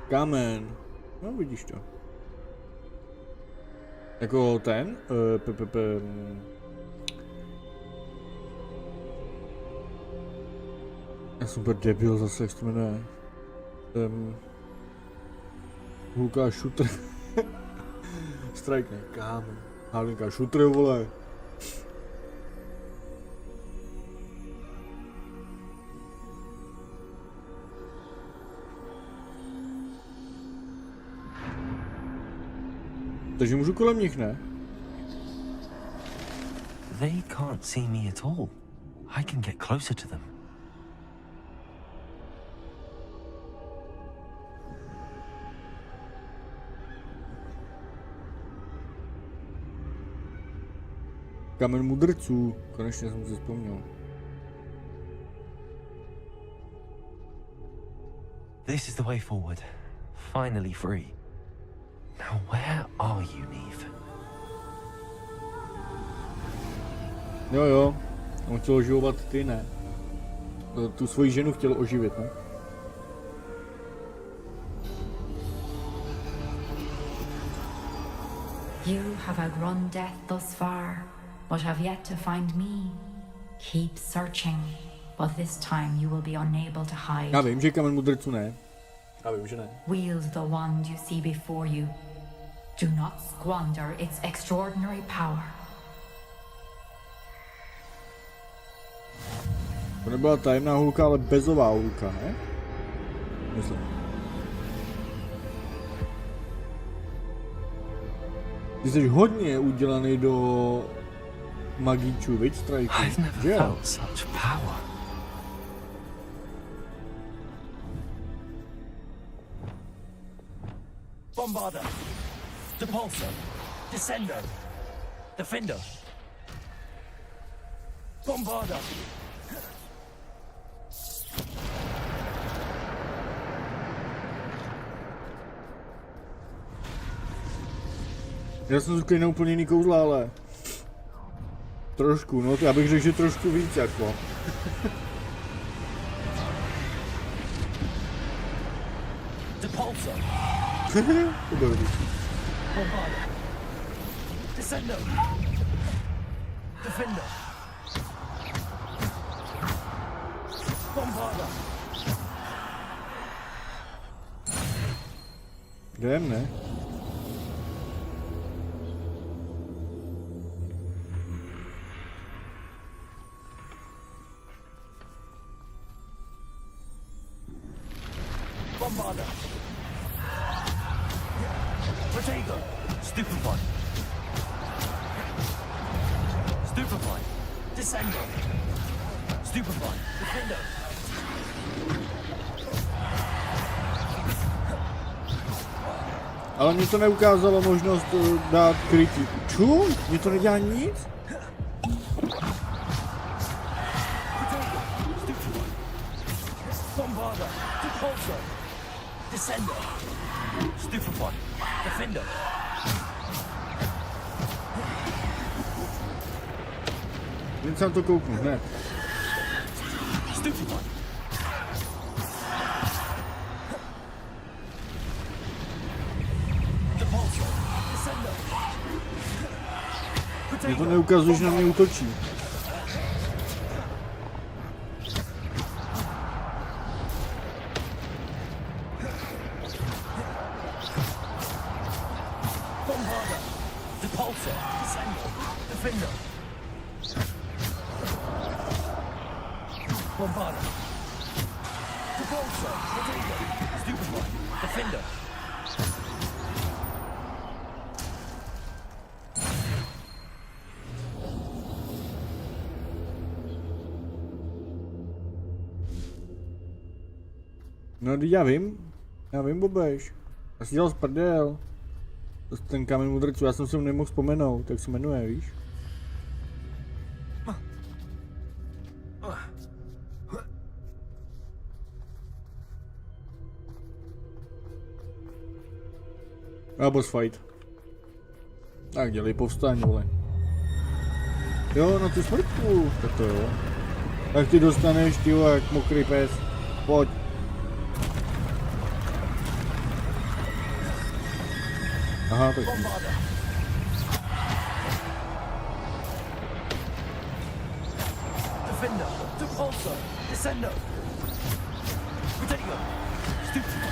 Kámen. No vidíš to. Jako ten? Já jsem úplně debil zase, jak se to jmenuje. Hulka šutr. Strike ne, kámen. Hálinka šutr, vole. Takže můžu kolem nich, ne? They can't see me at all. I can get closer to them. Kamen mudrců. Konečně jsem si vzpomněl. This is the way forward. Finally free. Now where are you, Neve? Jo. On chtěl oživovat ty, ne? Tu svoji ženu chtěl oživit, ne? You have outrun death thus far, but have yet to find me. Keep searching, but this time you will be unable to hide. Já vím, že kamen mudrců ne. Já vím, že ne. Wield the wand you see before you. Do not squander its extraordinary power. To nebyla tajemná hulka, ale bezová hulka, ne? Myslím. Ty jsi hodně udělaný do magíčů, viď, Strajku? I've never felt such power. Bombarder, Depulsor, Descender, Defender, Bombarder. Já jsem zvyklý na úplně jiný kouzla, ale... Trošku, no já bych řekl, že trošku víc jako. Depulsor. To bylo dobrý. Bombarder, Descender, Defender, Bombarder. Jdem, ne? Bombarder. Protego. Stupefy. Stupefy. Descender. Stupefy. Defender. Ale mě to neukázalo možnost dát krytí. Ču? Mě to nedělá nic? Bombarder. Depulsor. Descender. Stupefy. Defender. Jen se na to kouknu, hned. Stupefy. Depulsor. Descender. Mě to neukazuje, že na mě útočí. Bombarder. Depulsor. Descender. Defender. Bombarder. Depulsor. Protego. Stupefy. Defender. No já vím, Bobeš. Já si dělal z prdel. Ten kámen mudrců, já jsem si ho nemohl vzpomenout, tak se jmenuje, víš? A boss fight. Tak dělej povstání, vole. Jo, na tu smrtku, tak to jo. Tak ty dostaneš, ty jak mokrý pes. Pojď. Aha, tak. Defender, Depulsor, Descender. Protego, Stupefy.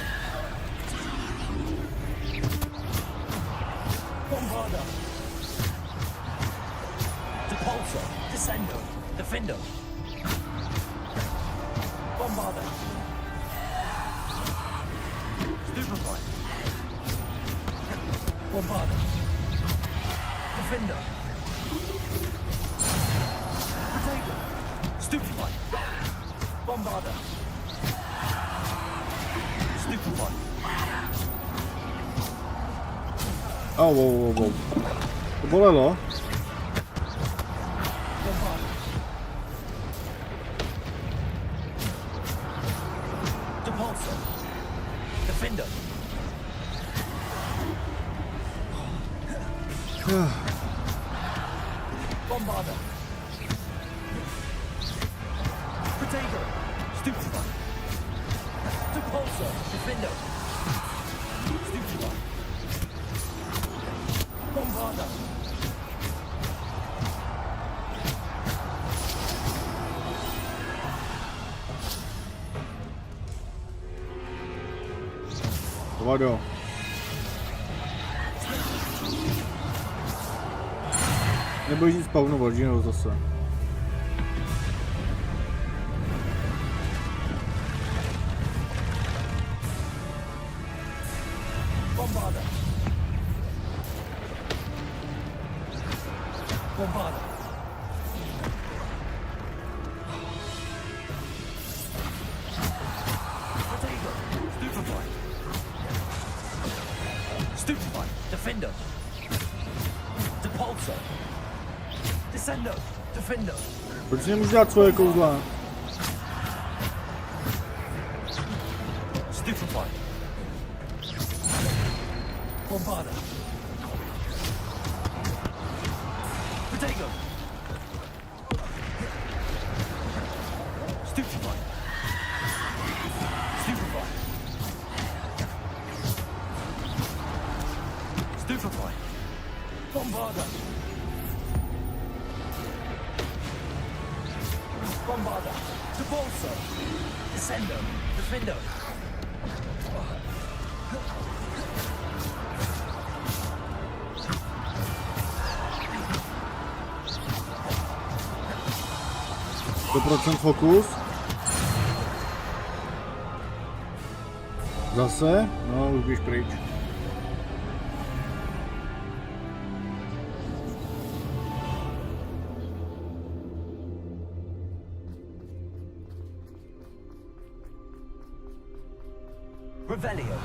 Bombarder. Depulsor, Descender, Defender. Bombarder. Stupefy. Bombarder. Defender. Protego. Stupefy. Bombarder. Stupefy. Oh, wow. To bolelo. Bombarder. Depulsor. Defender. Bombarder. Protego. Stupefy. Depulsor. Defender. Stupefy. Bombarder. Vado. Nebudeš nic spawnovat, že jo, zase. Bombarder. Bombarder. Protego. Stupefy. Stupefy. Defender. Depulsor. Descender. Defender. Proč nemůžu dát svoje kouzla? Stupefy. Bombarder. Protego. Stupefy. Stupefy. Stupefy. Bombarder. Bombarder. Depulsor. Descender. Defender. %% fokus. Zase? No, už běž pryč. Revelio.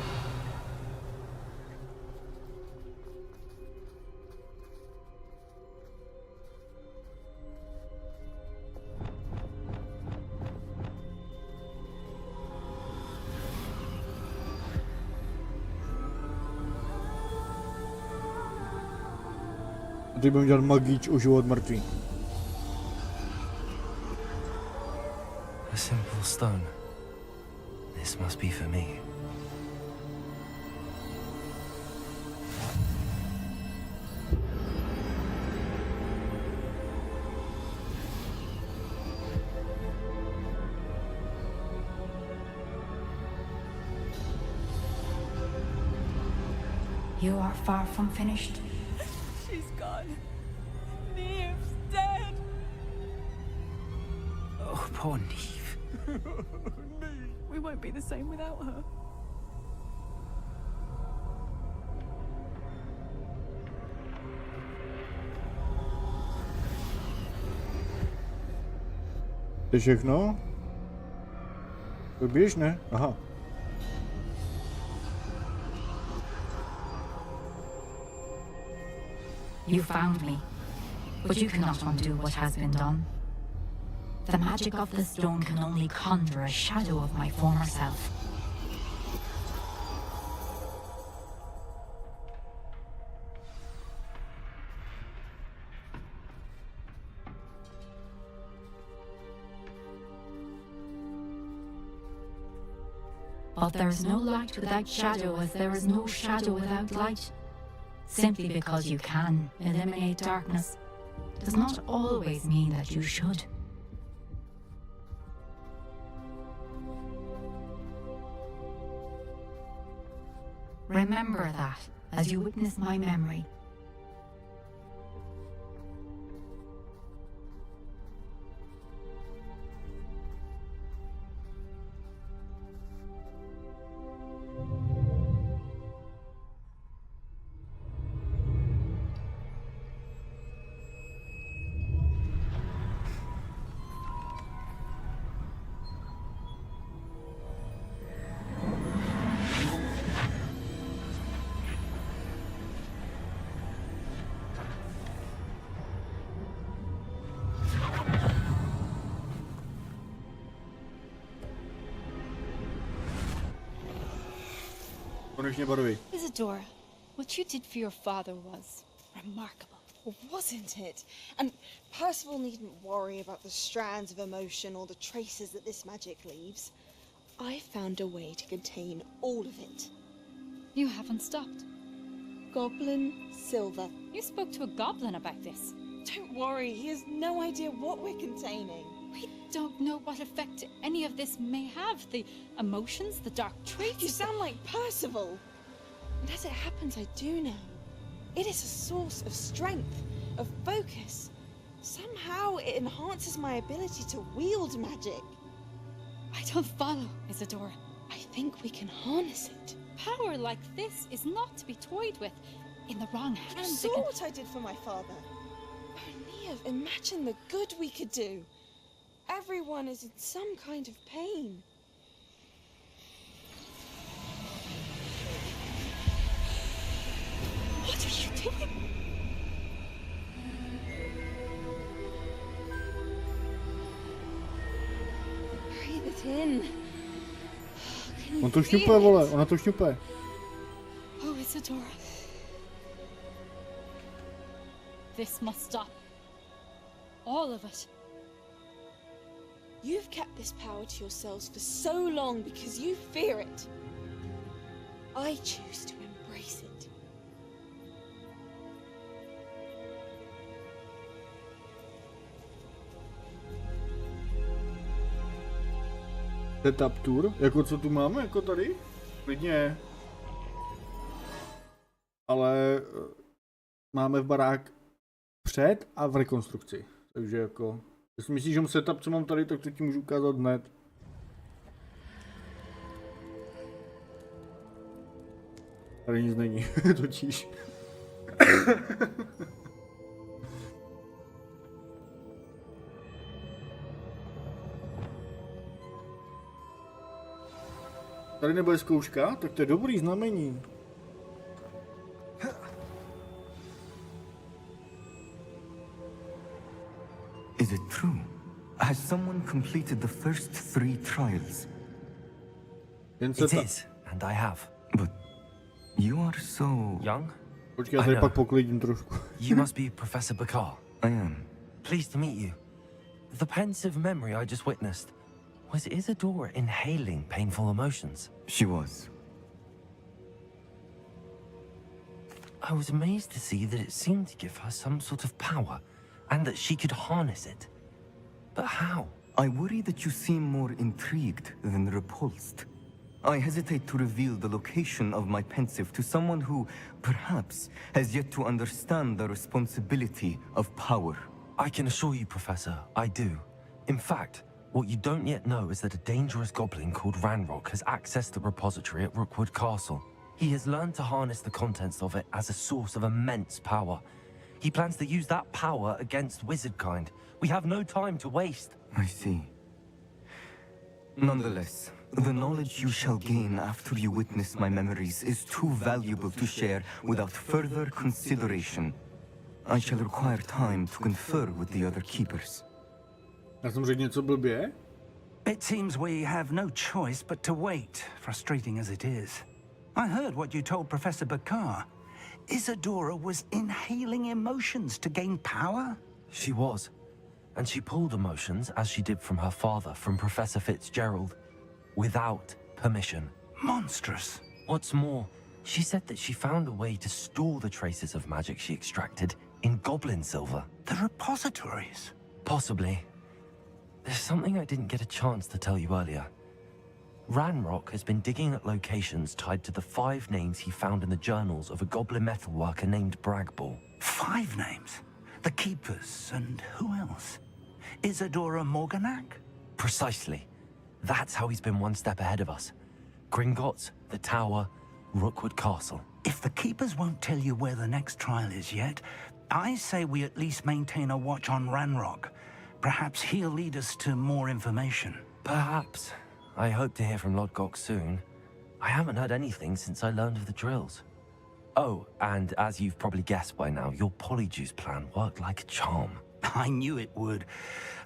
A teď budeme dělat magíč o život mrtvý. A simple stone. This must be for me. You are far from finished. She's gone. Neve's dead. Oh, poor Neve. We won't be the same without her. To je všechno? To běž, ne? Aha. You found me, but you cannot undo what has been done. The magic of the stone can only conjure a shadow of my former self. But there is no light without shadow, as there is no shadow without light. Simply because you can eliminate darkness does not always mean that you should. Remember that as you witness my memory. Konečně barvy. Isadora, what you did for your father was remarkable. Well, wasn't it? And Percival needn't worry about the strands of emotion or the traces that this magic leaves. I found a way to contain all of it. You haven't stopped. Goblin Silver. You spoke to a goblin about this. Don't worry, he has no idea what we're containing. We don't know what effect any of this may have. The emotions, the dark traits. You sound like Percival. And as it happens, I do know. It is a source of strength, of focus. Somehow it enhances my ability to wield magic. I don't follow, Isadora. I think we can harness it. Power like this is not to be toyed with. In the wrong You hands, saw what I did for my father. Oh, Neve, imagine the good we could do. Everyone is in some kind of pain. What are you doing? Breathe it in. On to šňupe, vole, ona to šňupe. Oh, Isadora. This must stop. All of it. You've kept this power to yourselves for so long because you fear it. I choose to embrace it. Setup tour? Jako co tu máme, jako tady? Klidně. Ale máme v barák před a v rekonstrukci. Takže jako... Jestli myslíš, že setup, co mám tady, tak to ti můžu ukázat hned. Tady nic není, totiž. Tady nebude zkouška, tak to je dobrý znamení. Is it true? Has someone completed the first 3 trials? It is, and I have. But you are so... Young? Počkej, já tady pak poklidím trošku. You must be Professor Bakar. I am. Pleased to meet you. The pensive memory I just witnessed. Was Isadora inhaling painful emotions? She was. I was amazed to see that it seemed to give her some sort of power, and that she could harness it. But how? I worry that you seem more intrigued than repulsed. I hesitate to reveal the location of my pensive to someone who, perhaps, has yet to understand the responsibility of power. I can assure you, Professor, I do. In fact, what you don't yet know is that a dangerous goblin called Ranrock has accessed the repository at Rookwood Castle. He has learned to harness the contents of it as a source of immense power. He plans to use that power against wizardkind. We have no time to waste. I see. Nonetheless, the knowledge you shall gain after you witness my memories is too valuable to share without further consideration. I shall require time to confer with the other keepers. Já jsem řekl něco blbě? It seems we have no choice but to wait, frustrating as it is. I heard what you told Professor Bakar. Isadora was inhaling emotions to gain power? She was. And she pulled emotions, as she did from her father, from Professor Fitzgerald, without permission. Monstrous. What's more, She said that she found a way to store the traces of magic she extracted in goblin silver. The repositories? Possibly. There's something I didn't get a chance to tell you earlier. Ranrock has been digging at locations tied to the 5 names he found in the journals of a goblin metalworker named Bragball. 5 names? The Keepers, and who else? Isadora Morganac? Precisely. That's how he's been one step ahead of us. Gringotts, the Tower, Rookwood Castle. If the Keepers won't tell you where the next trial is yet, I say we at least maintain a watch on Ranrock. Perhaps he'll lead us to more information. Perhaps. I hope to hear from Lodgok soon. I haven't heard anything since I learned of the drills. Oh, and as you've probably guessed by now, your polyjuice plan worked like a charm. I knew it would.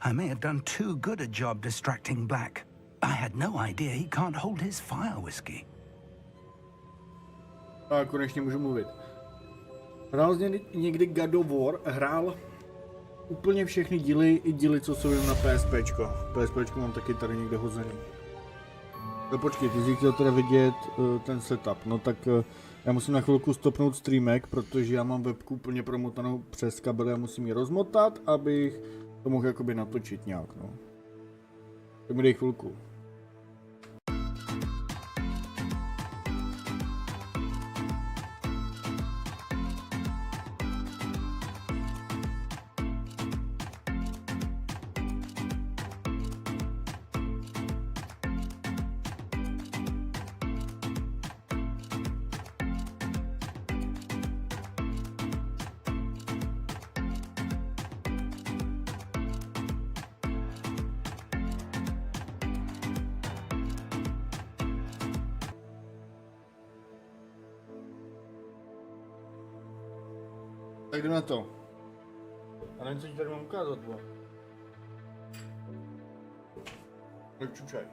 I may have done too good a job distracting Black. I had no idea he can't hold his fire whiskey. A konečně můžu mluvit. Hrál někdy God of War, hrál úplně všechny díly, i díly, co jsou jen na PSPčko. PSPčko mám taky tady někde hozený. No počkej, ty jsi chtěl teda vidět ten setup, no tak já musím na chvilku stopnout streamek, protože já mám webku úplně promotanou přes kabel a musím ji rozmotat, abych to mohl jakoby natočit nějak, no. Tak mi dej chvilku. Tak jdem na to. A nevím, co ti tady mám ukázat, bo. Tak čučaj.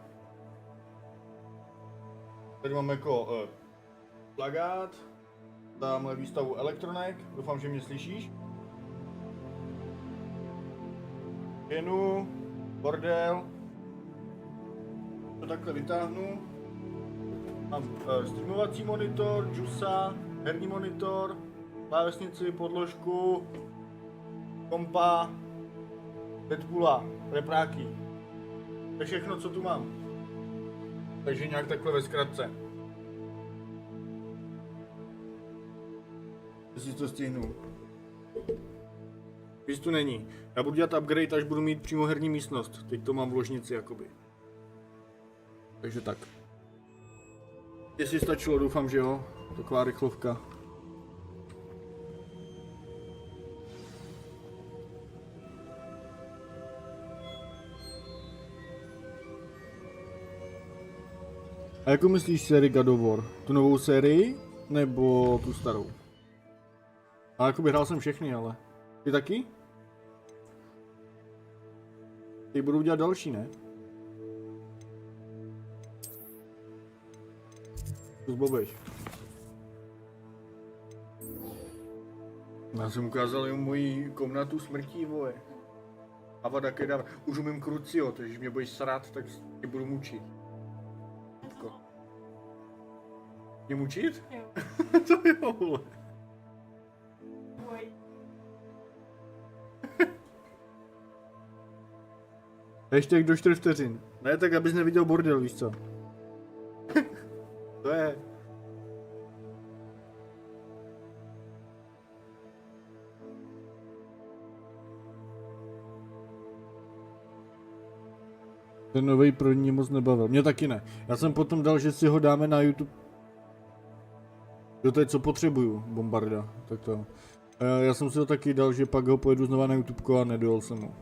Tady mám jako plagát, tamhle výstavu elektronek, doufám, že mě slyšíš. Ženu, bordel, to takhle vytáhnu. Mám streamovací monitor, jusa, herní monitor, klávesnici, podložku, kompa, Deadpoola, repráky. To je všechno, co tu mám. Takže nějak takhle ve zkratce. Jestli to stihnu. Víc tu není. Já budu dělat upgrade, až budu mít přímo herní místnost. Teď to mám v ložnici jakoby. Takže tak. Jestli stačilo, doufám, že jo. Taková rychlovka. A jako myslíš sérii God of War? Tu novou sérii? Nebo tu starou? A jakoby hrál jsem všechny, ale... Ty taky? Ty budou dělat další, ne? Co zbobeš? Já jsem ukázal jim moji komnatu smrtí, vole. Avada Kedavra. Už umím Crucio, takže když mě budeš srát, tak tě budu mučit. Mě mučit? Jo. To jo, vole. Ještě do 4 vteřin. Ne, tak abys neviděl bordel, víš co? To je. Ten novej pro ní moc nebavil. Mě taky ne. Já jsem potom dal, že si ho dáme na YouTube. Jo, to je co potřebuju, Bombarda. Tak to. Já jsem si ho taky dal, že pak ho pojedu znova na YouTube a nedojel jsem ho.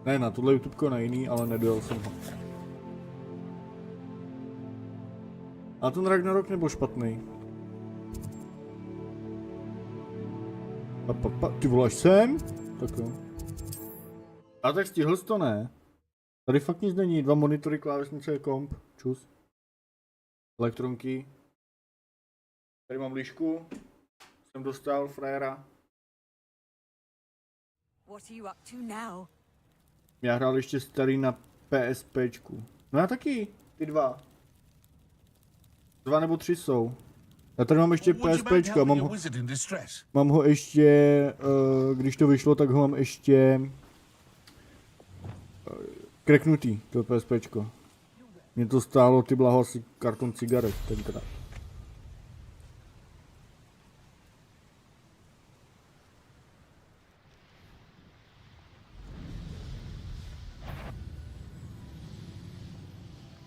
Ne na tohle YouTube, na jiný, ale nedojel jsem ho. A ten Ragnarok nebyl špatný. Ty voláš sem? Tak jo. A tak stihl jsi to, ne? Tady fakt nic není, 2 monitory, klávesnice, komp, čus. Elektronky. Tady mám lišku. Jsem dostal frajera. What are you up to now? Já hrál ještě starý na PSPčku. No já taky, ty 2. 2 nebo 3 jsou. Já tady mám ještě Would you mind PSPčko, helping a wizard in distress? mám ho ještě, když to vyšlo, tak ho mám ještě kreknutý, to PSPčko. Mě to stálo ty blaho asi karton cigaret tenkrát.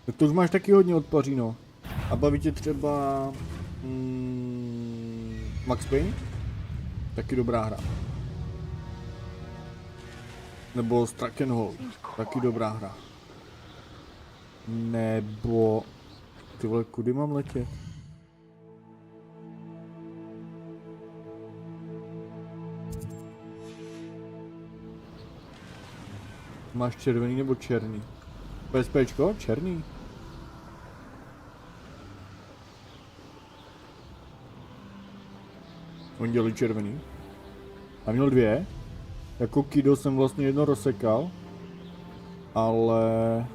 Tak to už máš taky hodně odpaří, no. A baví tě třeba Max Payne? Taky dobrá hra. Nebo Strakenhold, taky dobrá hra. Nebo... Ty vole, kudy mám letět? Máš červený nebo černý? PSPčko? Černý. On dělí červený. A měl dvě. Jako Kido jsem vlastně jedno rozsekal. Ale...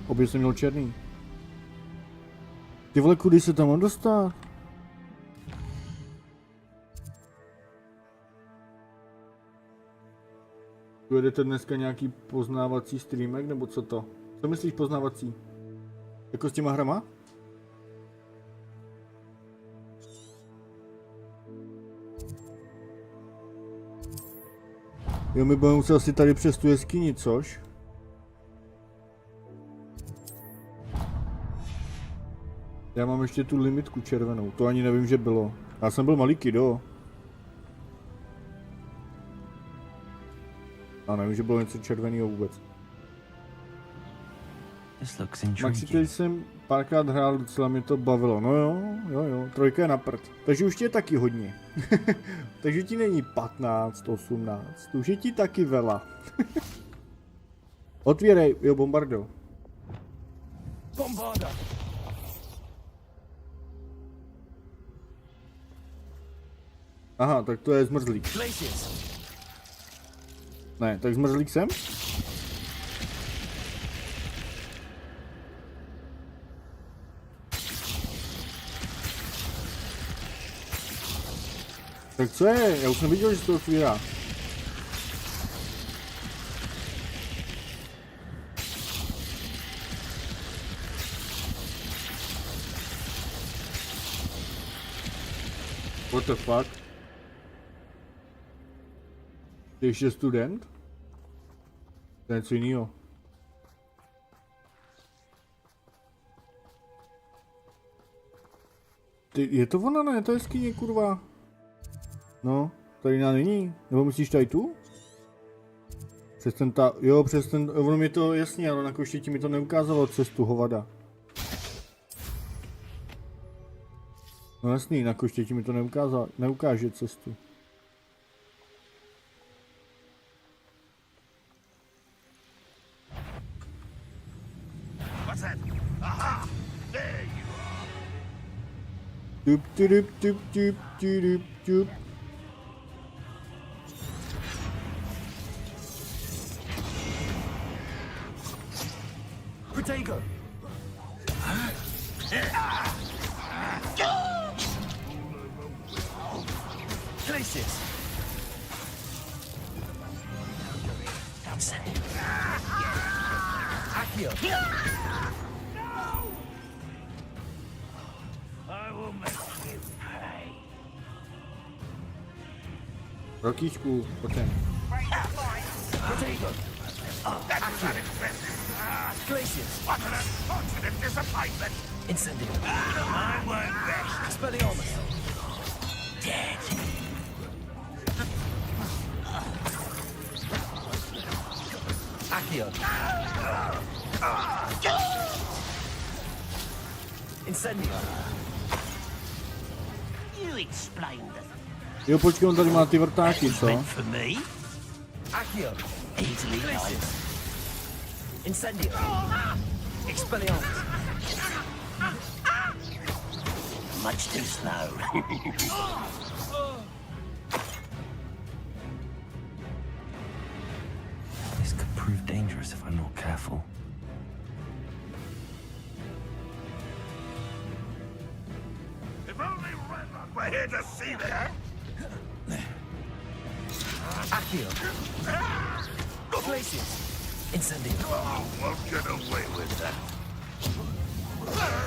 Obě jsem měl černý. Ty vole, kudy se tam mám dostat? Jedete dneska nějaký poznávací streamek, nebo co to? Co myslíš poznávací? Jako s těma hrama? Jo, my budeme muset asi tady přes tu jeskyni, což? Já mám ještě tu limitku červenou, to ani nevím, že bylo. Já jsem byl malý kido. A nevím, že bylo něco červeného vůbec. Maxi, teď jsem párkrát hrál, docela mě to bavilo. No jo, trojka je na prd. Takže už ti je taky hodně. Takže ti není 15, 18, už je ti taky vela. Otvírej, jo, bombardo. Bombarda. Aha, tak to je zmrzlík. Ne, tak zmrzlík jsem? Tak co je? Já už jsem viděl, že se to otvírá. What the fuck? Ty ještě student? To je něco jinýho. Ty, je to ona, ne? To je jeskyně, kurva. No, tady na není. Nebo myslíš tady tu? Přes ten jo, přes ten, ono mi to jasně, ale na koštěti mi to neukázalo cestu hovada. No jasný, na koštěti mi to neukáže cestu. Tup, tup, tup, tup, tup, tup. Protego. Glacius. Accio. Rokíčku, pojďme. Protego. Glacius. What an unfortunate disappointment! Incendio. I won't rest. Expelliarmus. Dead. Accio. Incendio. You explained it. Jo, počkej, on tady má ty vrtáky, co? For me? Accio. Easily done. Incendio. Expelliarmus. Much too slow. This could prove dangerous if I'm not careful. We're here to see that. Accio. Glacius. Incendio. Oh, won't get away with that.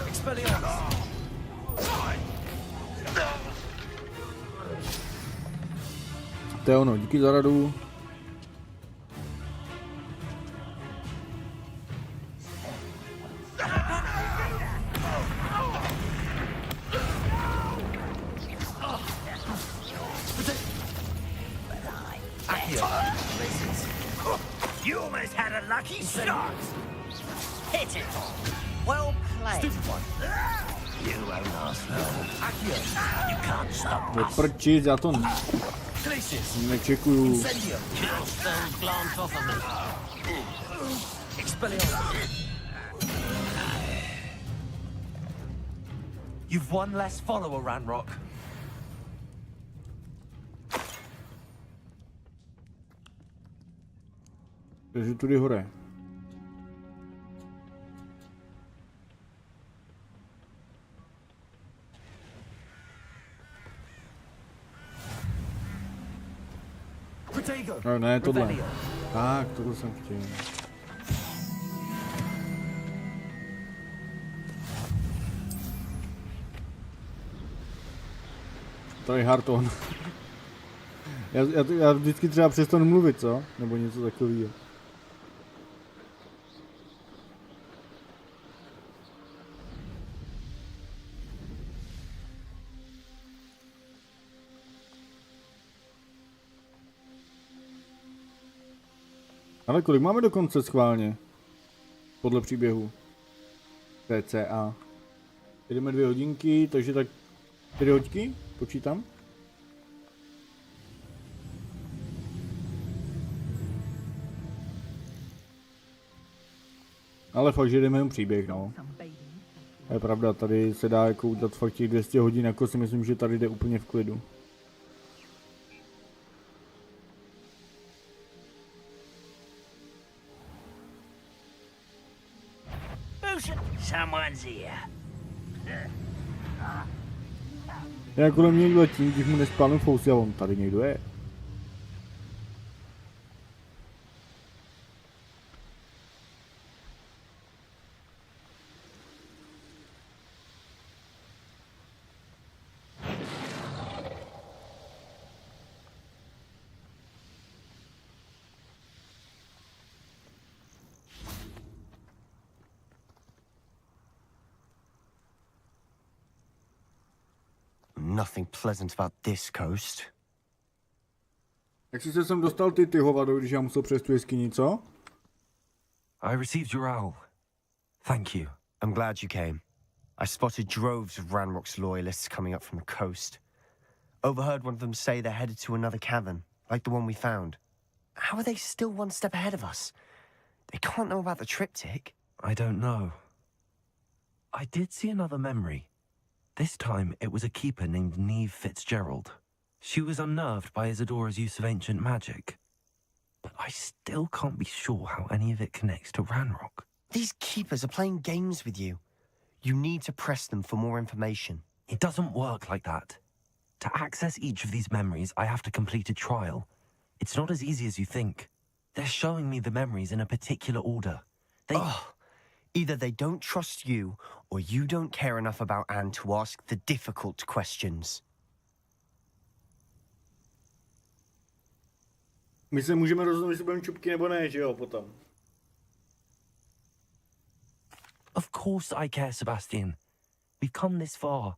Expelliarmus. To je ono, díky za radu. You almost had a lucky shot. Hit it. Well played. Stupid one. You won't last long. Accio. You can't stop us. Prčit, já to nečekuju. Incendio. Don't glance off of me. Expelliarmus. You've one less follower, Ranrock. Takže tudy hore. No, ne, tohle. Tak, tohle jsem chtěl. Tady Harton. Já vždycky třeba přestanu mluvit, co? Nebo něco takového. Ale kolik máme do konce schválně? Podle příběhu. TCA. Jdeme 2 hodinky, takže tak 4 hodinky? Počítám? Ale fakt, že jdeme jen příběh, no. To je pravda, tady se dá jako udělat fakt těch 200 hodin, jako si myslím, že tady jde úplně v klidu. Someone's here. Já kolem mě letím, když mu nespálím fousy a on tady někdo je. Nothing pleasant about this coast. Jak jsi se sem dostal ty hovado, když já musel přes tu jeskyni, co? I received your owl. Thank you. I'm glad you came. I spotted droves of Ranrock's loyalists coming up from the coast. Overheard one of them say they're headed to another cavern, like the one we found. How are they still one step ahead of us? They can't know about the triptych. I don't know. I did see another memory. This time, it was a keeper named Neve Fitzgerald. She was unnerved by Isadora's use of ancient magic. But I still can't be sure how any of it connects to Ranrock. These keepers are playing games with you. You need to press them for more information. It doesn't work like that. To access each of these memories, I have to complete a trial. It's not as easy as you think. They're showing me the memories in a particular order. Either they don't trust you, or you don't care enough about Anne to ask the difficult questions. My se můžeme rozhodnout, jestli budeme čupky nebo ne, že jo, potom. Of course I care, Sebastian. We've come this far.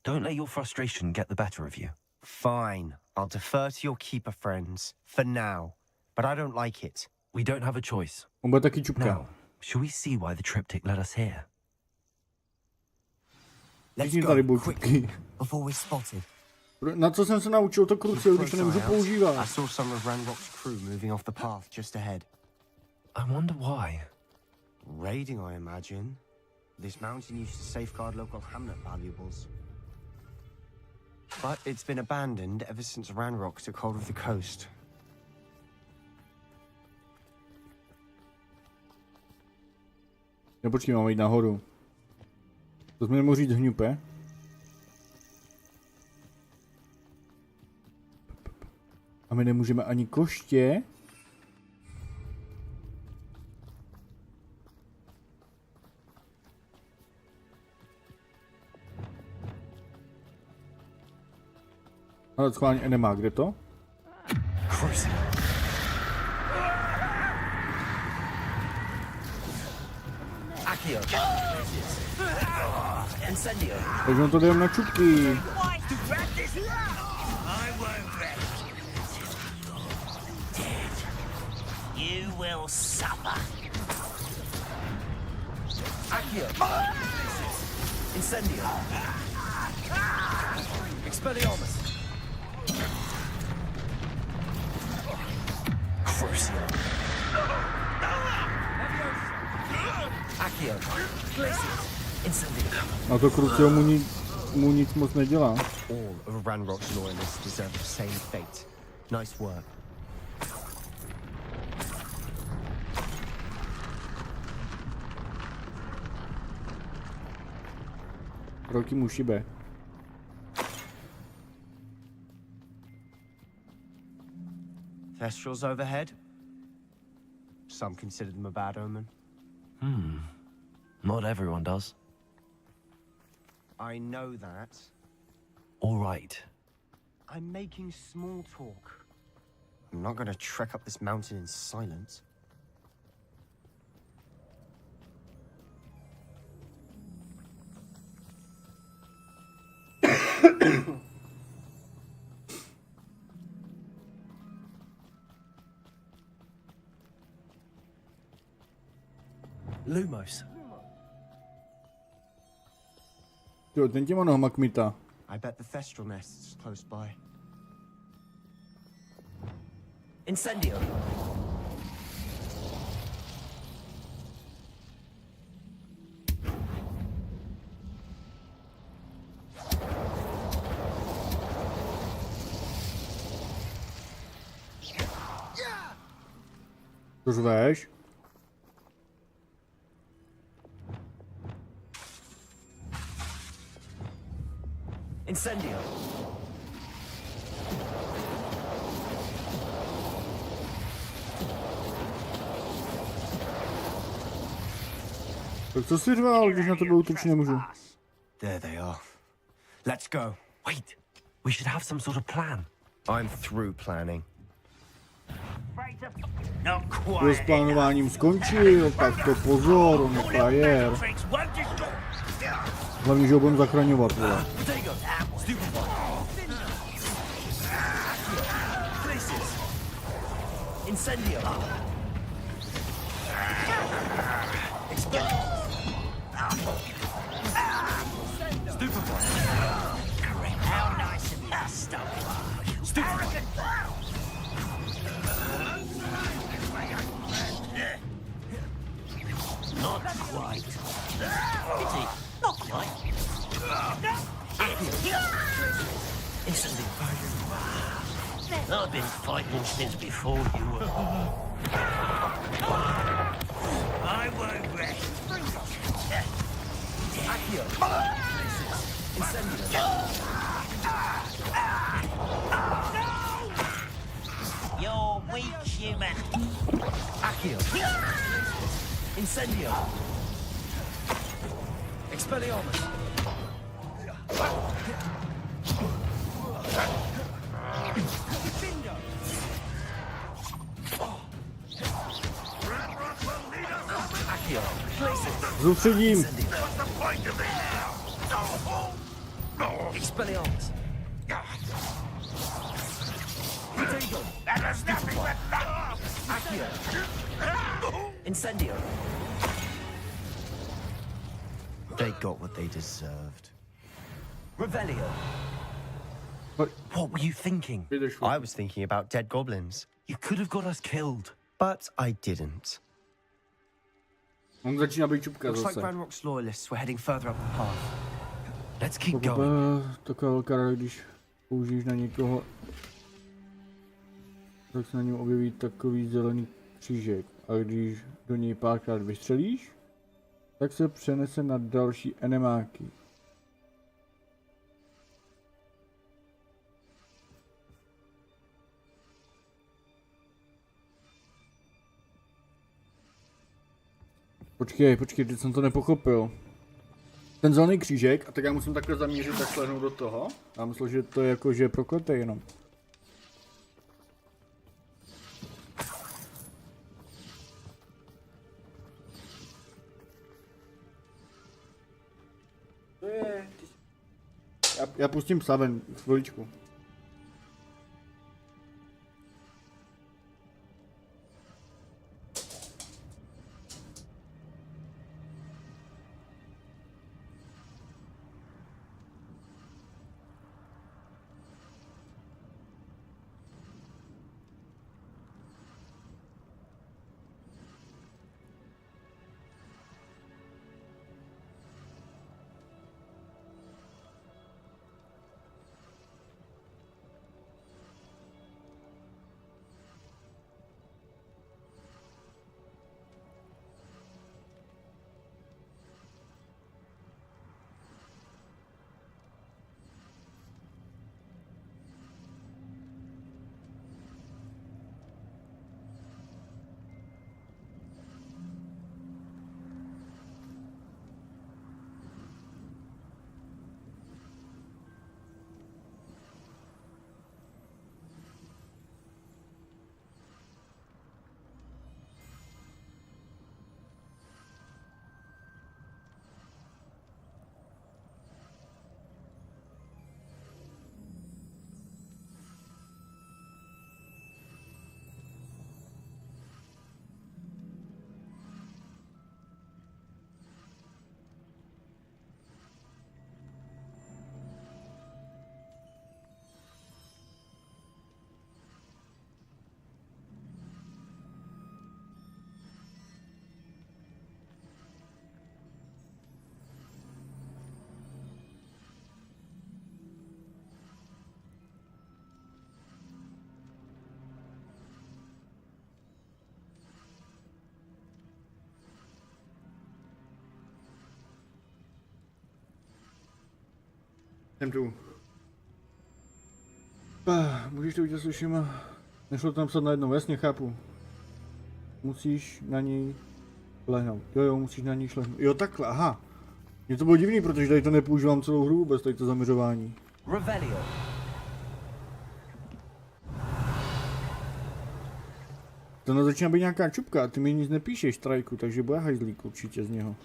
Don't let your frustration get the better of you. Fine. I'll defer to your keeper friends, for now. But I don't like it. We don't have a choice. On bude taky čupka. Now, shall we see why the triptych led us here? Let's tady go, budou quick, čupky. before we're spotted. Na co jsem se naučil to kruciel, když to nemůžu používat? I saw some of Ranrock's crew moving off the path just ahead. I wonder why. Raiding, I imagine. This mountain used to safeguard local hamlet valuables. But it's been abandoned ever since Ranrock took hold of the coast. Nepočkej, máme jít nahoru. To jsme nemohli říct hňupe. A my nemůžeme ani koště. Ale schválně nemá, kde to? Takže on to jde na čupky. You will suffer. Accio. Incendio. Expelliarmus. Crucio. Accio. Glacius. Incendio. A to Crucio mu nic moc nedělá. All of Ranrock's loyalists deserve the same fate. Nice work. Roky mu šibe. Thestrals overhead. Some consider them a bad omen. Not everyone does. I know that. All right. I'm making small talk. I'm not gonna trek up this mountain in silence. Lumos. Jo, ten těma nohama kmita. I bet the Thestral nest's close by. Incendio. To řveš? Incendio. Tak co si řval, když na tebe útočit nemůžu? There they are. Let's go. Wait, we should have some sort of plan. I'm through planning. Kdo s plánováním skončil, tak to pozor, on je frajer. Hlavně, že ho budeme zachraňovat, vole. Incendio. How nice of you, Stupid. Not quite. Pity. Not quite. Instantly. I've been fighting since before you were. I won't rest. Accio. Incendio. You're weak, human. Accio. Incendio. Expelliarmus. Accio. Zůstředím. Expelliarmus. Accio. Incendio. They got what they deserved. Revelio. What were you thinking? I was thinking about dead goblins. You could have got us killed. But I didn't. On začíná být čupka Looks zase. like Ranrock's loyalists were heading further up the path. Let's keep going. Taková velká rada, když použiješ na někoho, tak se na něm objeví takový zelený křížek. A když do něj párkrát vystřelíš, tak se přenese na další enemáky. Počkej, teď jsem to nepochopil. Ten zelený křížek, a tak já musím takhle zamířit a šlehnout do toho? Já myslel, že to je jako, že je prokletý jenom. To je... Já pustím psa ven, chviličku. Jdem tu. Můžeš to udělat, slyším. Nešlo to napsat najednou, jasně, chápu. Musíš na něj šlehnout. Jo, musíš na něj šlehnout. Jo, takhle, aha. Mně to bylo divný, protože tady to nepoužívám celou hru vůbec, tady to zaměřování. To začíná být nějaká čupka, ty mi nic nepíšeš, Trajku, takže bude hajzlík určitě z něho.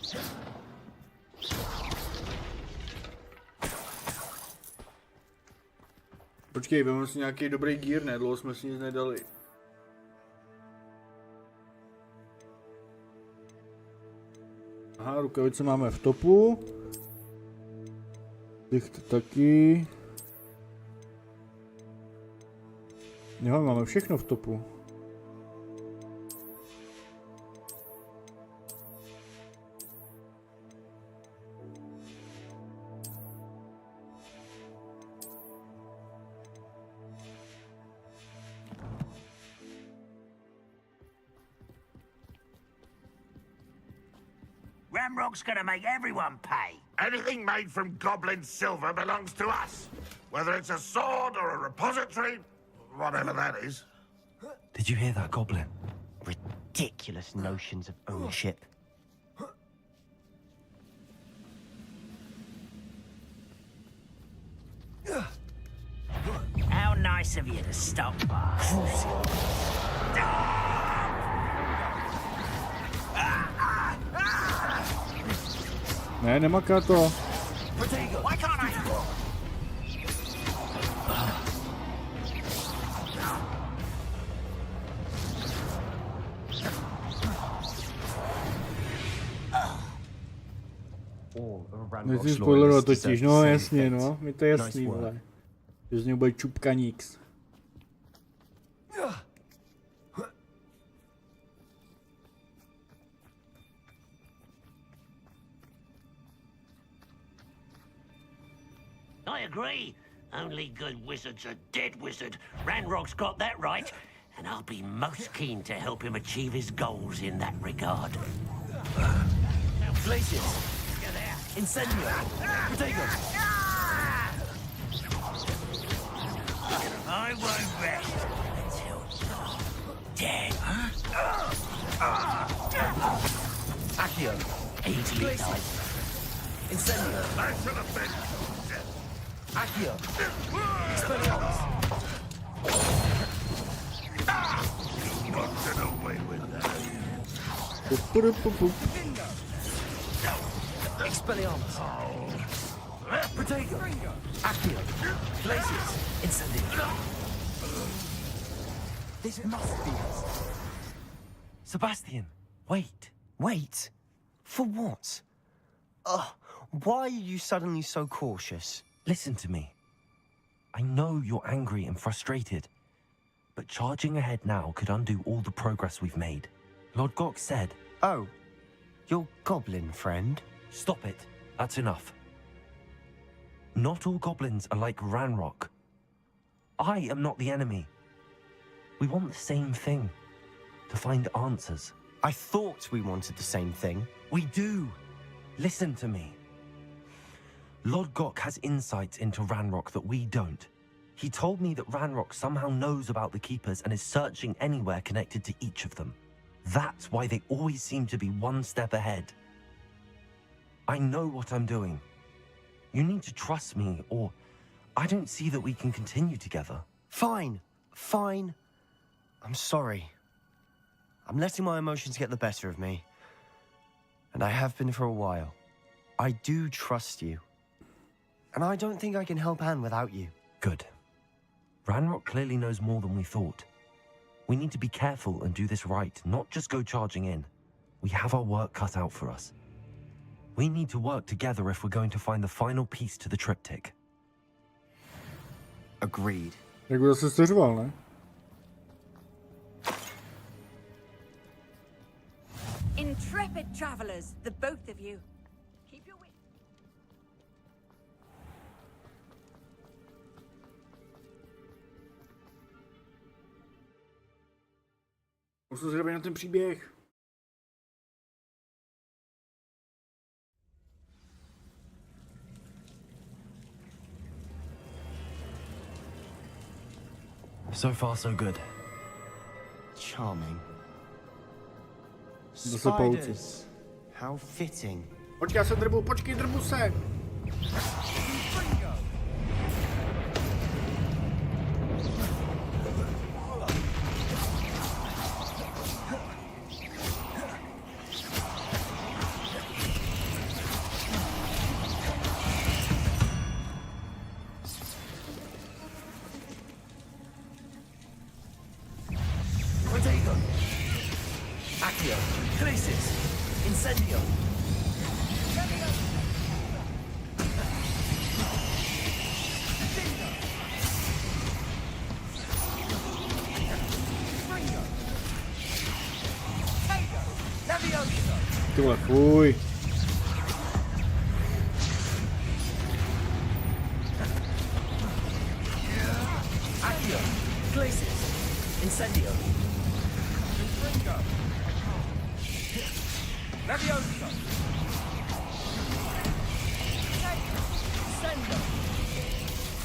Počkej, vezmeme si nějaký dobrý gear, ne? Dlouho jsme si nic nedali. Aha, rukavice máme v topu. Licht taky. Jo, máme všechno v topu. Ramrock's gonna make everyone pay. Anything made from goblin silver belongs to us. Whether it's a sword or a repository, whatever that is. Did you hear that, Goblin? Ridiculous notions of ownership. How nice of you to stop by. Ne, nemaká to. Why can't I? Nesmím spoilerovat totiž, no jasně, no, mi to je jasný, vole. Že z něho bude čupkaníks. I agree. Only good wizard's a dead wizard. Ranrock's got that right, and I'll be most keen to help him achieve his goals in that regard. Glaciers! Incendio! Protego! I won't rest until you're dead. Accio. Glacius. Incendio. Accio. Expelliarmus. Not get away with that. Expelliarmus. Protego. Accio. Glacius. Incendio. This must be us. Sebastian, wait. Wait? For what? Why are you suddenly so cautious? Listen to me. I know you're angry and frustrated, but charging ahead now could undo all the progress we've made. Lord Gok said... Oh, your goblin friend? Stop it. That's enough. Not all goblins are like Ranrock. I am not the enemy. We want the same thing. To find answers. I thought we wanted the same thing. We do. Listen to me. Lord Gok has insights into Ranrock that we don't. He told me that Ranrock somehow knows about the Keepers and is searching anywhere connected to each of them. That's why they always seem to be one step ahead. I know what I'm doing. You need to trust me, or I don't see that we can continue together. Fine. Fine. I'm sorry. I'm letting my emotions get the better of me. And I have been for a while. I do trust you. And I don't think I can help Anne without you. Good. Ranrock clearly knows more than we thought. We need to be careful and do this right, not just go charging in. We have our work cut out for us. We need to work together if we're going to find the final piece to the triptych. Agreed. Jak kdo se stěřoval, ne? Intrepid travelers, the both of you. Keep your wit. Už se zvědavý na ten příběh. So far, so good. Charming. Zase pouci. Spiders. How fitting. Počkej, já se drbu, počkej, drbu se. Protego. Accio. Glacius. Incendio. Ty vole, fuj. Accio. Glacius. Incendio. Levioso. Sendo.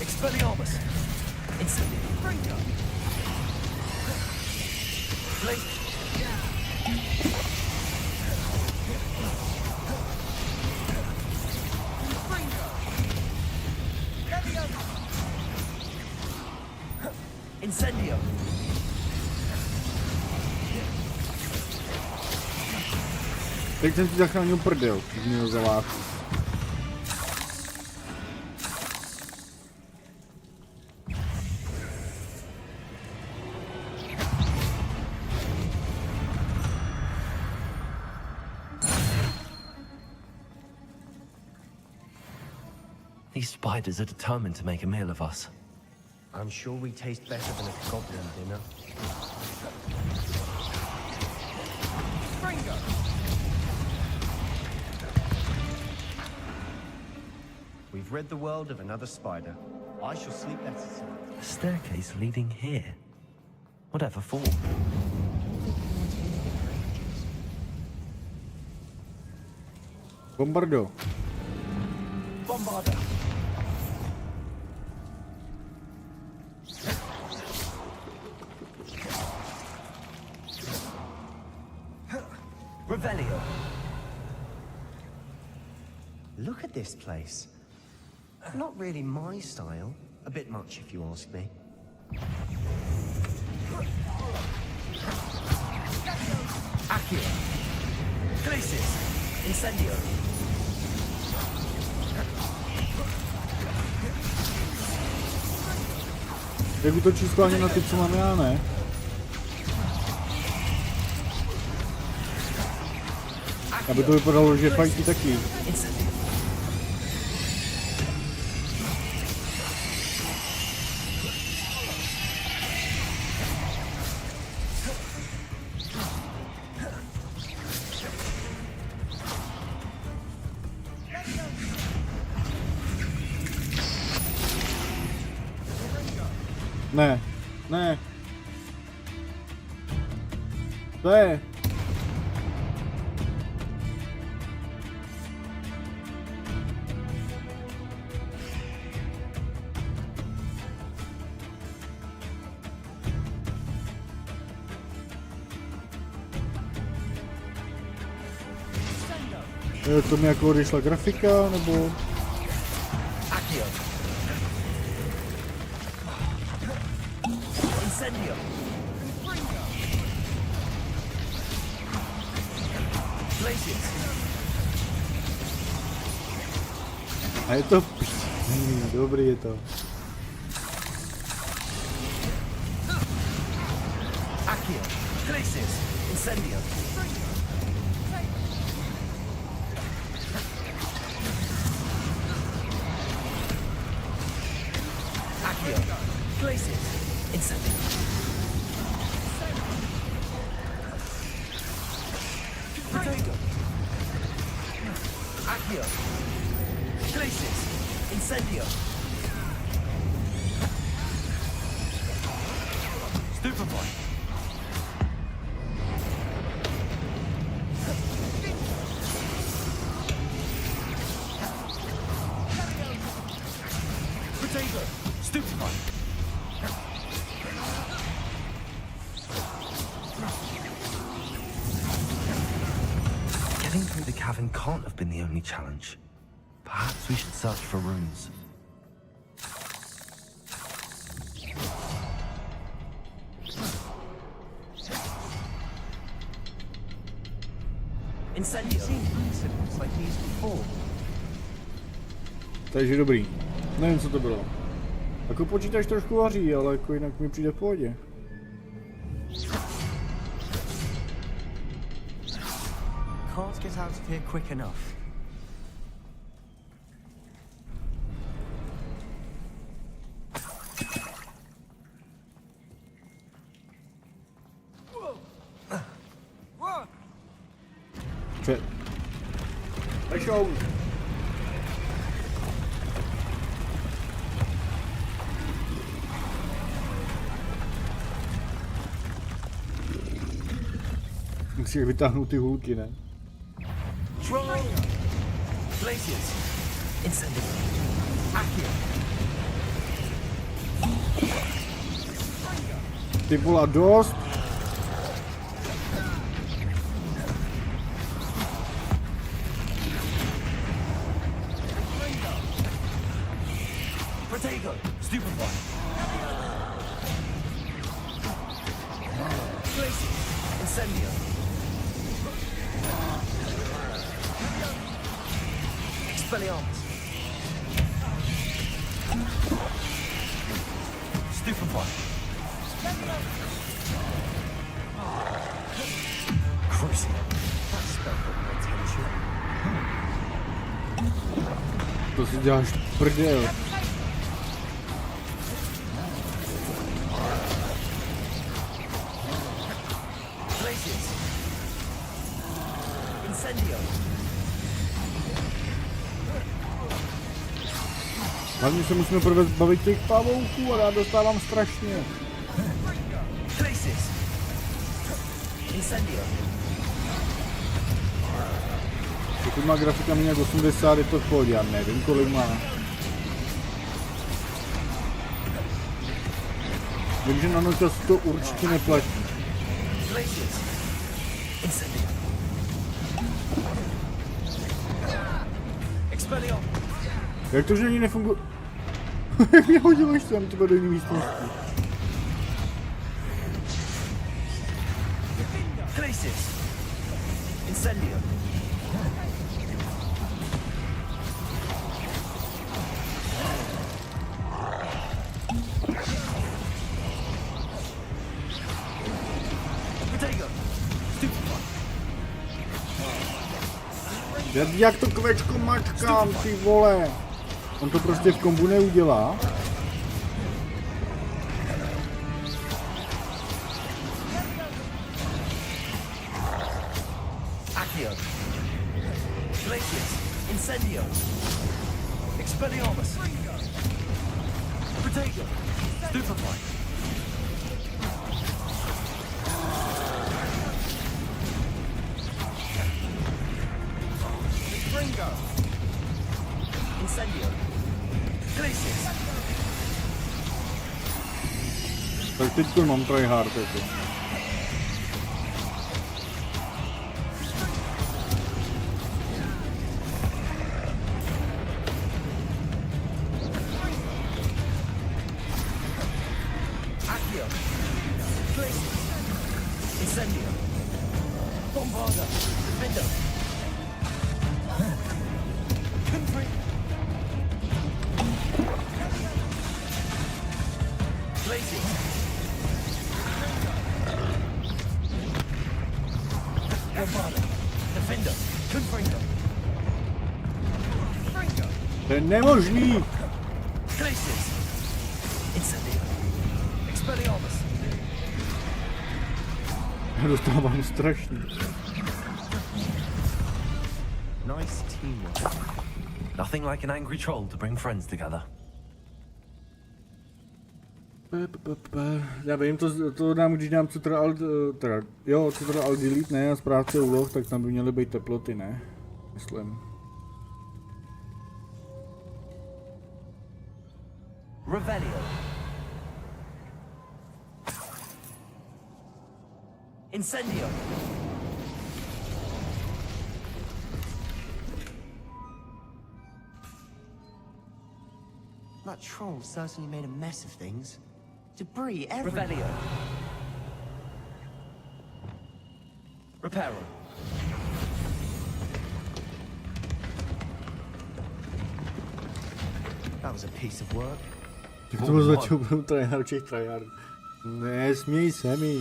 Expelliarmus. Incendio. Bringo. Glacius. Incendio. Teď jsem ti zachránil prdel, když měl zavát. These spiders are determined to make a meal of us. I'm sure we taste better than a goblin dinner. Bringo. We've rid the world of another spider. I shall sleep better tonight. A staircase leading here. Whatever for? Bombardo. Bombarda. Revelio. at this place. Not really my style. A bit much, if you ask me. Accio. Glacis. Incendio. Jak útočí skláně na ty, co mám já, ne? Aby to vypadalo, že fajtí taky. Ne, ne. To je. To mi jako odešla grafika, nebo... Incendio. Glacius. A je to... Dobrý je to. Accio. Glacius. Incendio. Accio. Glacius. Incendio. Potato. Accio. Glacius. Incendio. Stupefy. Potato. Stupefy. Getting through the cavern can't have been the only challenge. Perhaps we should search for runes. Incendio. Like these before. Takže dobrý. Nevím, co to bylo. Jako počítač trošku vaří, ale jako jinak mi přijde v pohodě. Can't get out of here quick enough. Pešou! Musíš vytáhnout ty hůlky, ne? Glacius. Incendio. Accio. Ty vole, dost! Potato. Stupefy. Glacius. Incendio. Expelliarmus. Stupefy. Crucial. That spell got my attention. To si děláš prdel. Glacius. Incendio. Hlavně se musíme prvé zbavit těch pavouků a já dostávám strašně. Glacius. Incendio. Pokud má grafika nějak 80, je to v pohodě, já nevím, kolik má. Vím, že na nočas to určitě neplatí. Glacius. Incendio. Expelliarmus. Jak to, že ani nefunguje? Mě hodilo sem, tyba do jiný místnosti. Crisis. Incendio. Jak to kvečko mačkám, ty vole. On to prostě v kombu neudělá. Accio. Glacius. Incendio. Expelliarmus. Protego. Stupefy. Ringo. Incendio. Glacius. Tak teď to mám tryhard jako. Accio. Glacius. Incendio. Bombarda. Defender. To je nemožný! Já dostávám strašně. Nice teamwork. Nothing like an angry troll to bring friends together. Já vím, to dám, když dám Ctrl Alt, Ctrl Alt Delete, ne, a správce úloh, tak tam by měly být teploty, ne? Myslím. Revelio. Incendio. That troll certainly made a mess of things. Debris everywhere. Revelio. Reparo. That was a piece of work. Tak to bylo začal budou tryhard. Ne, směj se mi.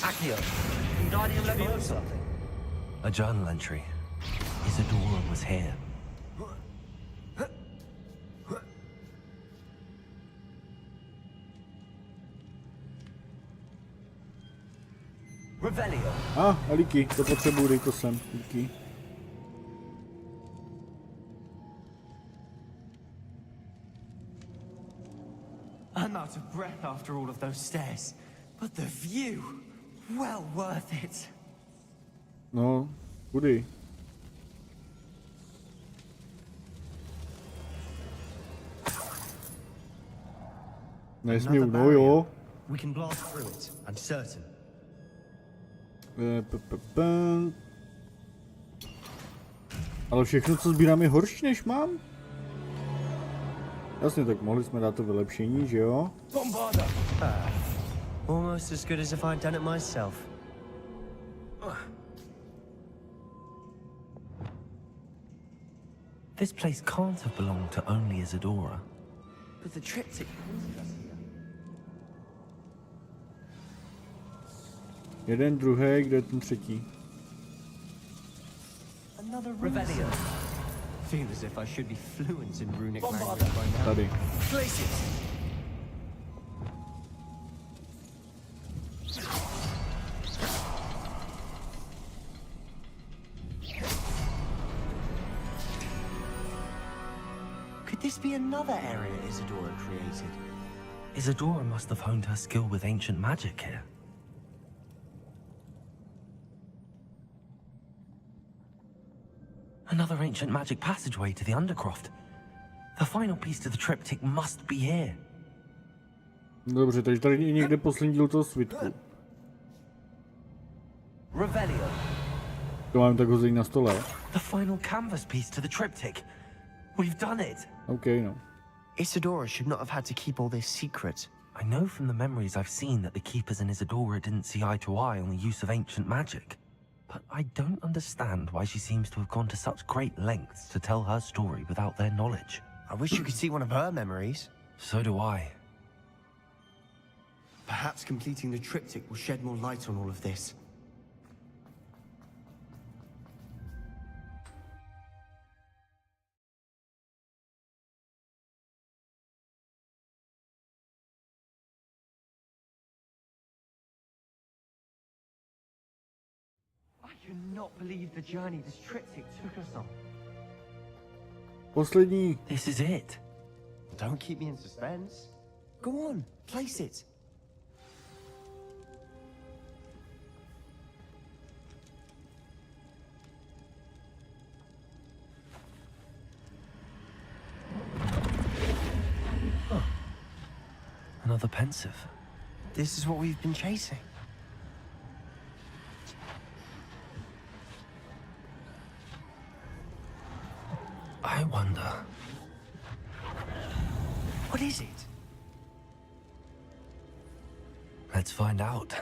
Accio. Wingardium Leviosa. A journal entry. Isadora was here. Revelio. A díky, to potřebuji, dej to sem, díky. I'm out of breath after all of those stairs, but the view, well worth it. No, kudy? Nesmím, no jo. We can blast through it, I'm certain. Ale všechno, co sbírám, je horší, než mám? Jasně, tak mohli jsme dát to vylepšení, že jo? Bombarda. Almost as good as if I'd done it myself. This place can't have belonged to only Isadora. But the triptych... Jeden, druhý, kde je ten třetí? Another Revelio. Feel as if I should be fluent in runic language by now. Tady. Glacius. Could this be another area Isadora created? Isadora must have honed her skill with ancient magic here. Another ancient magic passageway to the Undercroft. The final piece to the triptych must be here. Dobře, takže tady je někde poslední díl toho svitku. Revelio. To mám tak hozený na stole. The final canvas piece to the triptych. We've done it. Okay, no. Isadora should not have had to keep all this secret. I know from the memories I've seen that the keepers in Isadora didn't see eye to eye on the use of ancient magic. But I don't understand why she seems to have gone to such great lengths to tell her story without their knowledge. I wish you could see one of her memories. So do I. Perhaps completing the triptych will shed more light on all of this. I cannot believe the journey this triptych took us on. Poslední. This is it. Don't keep me in suspense. Go on, place it. Another pensive. This is what we've been chasing. I wonder. What is it? Let's find out.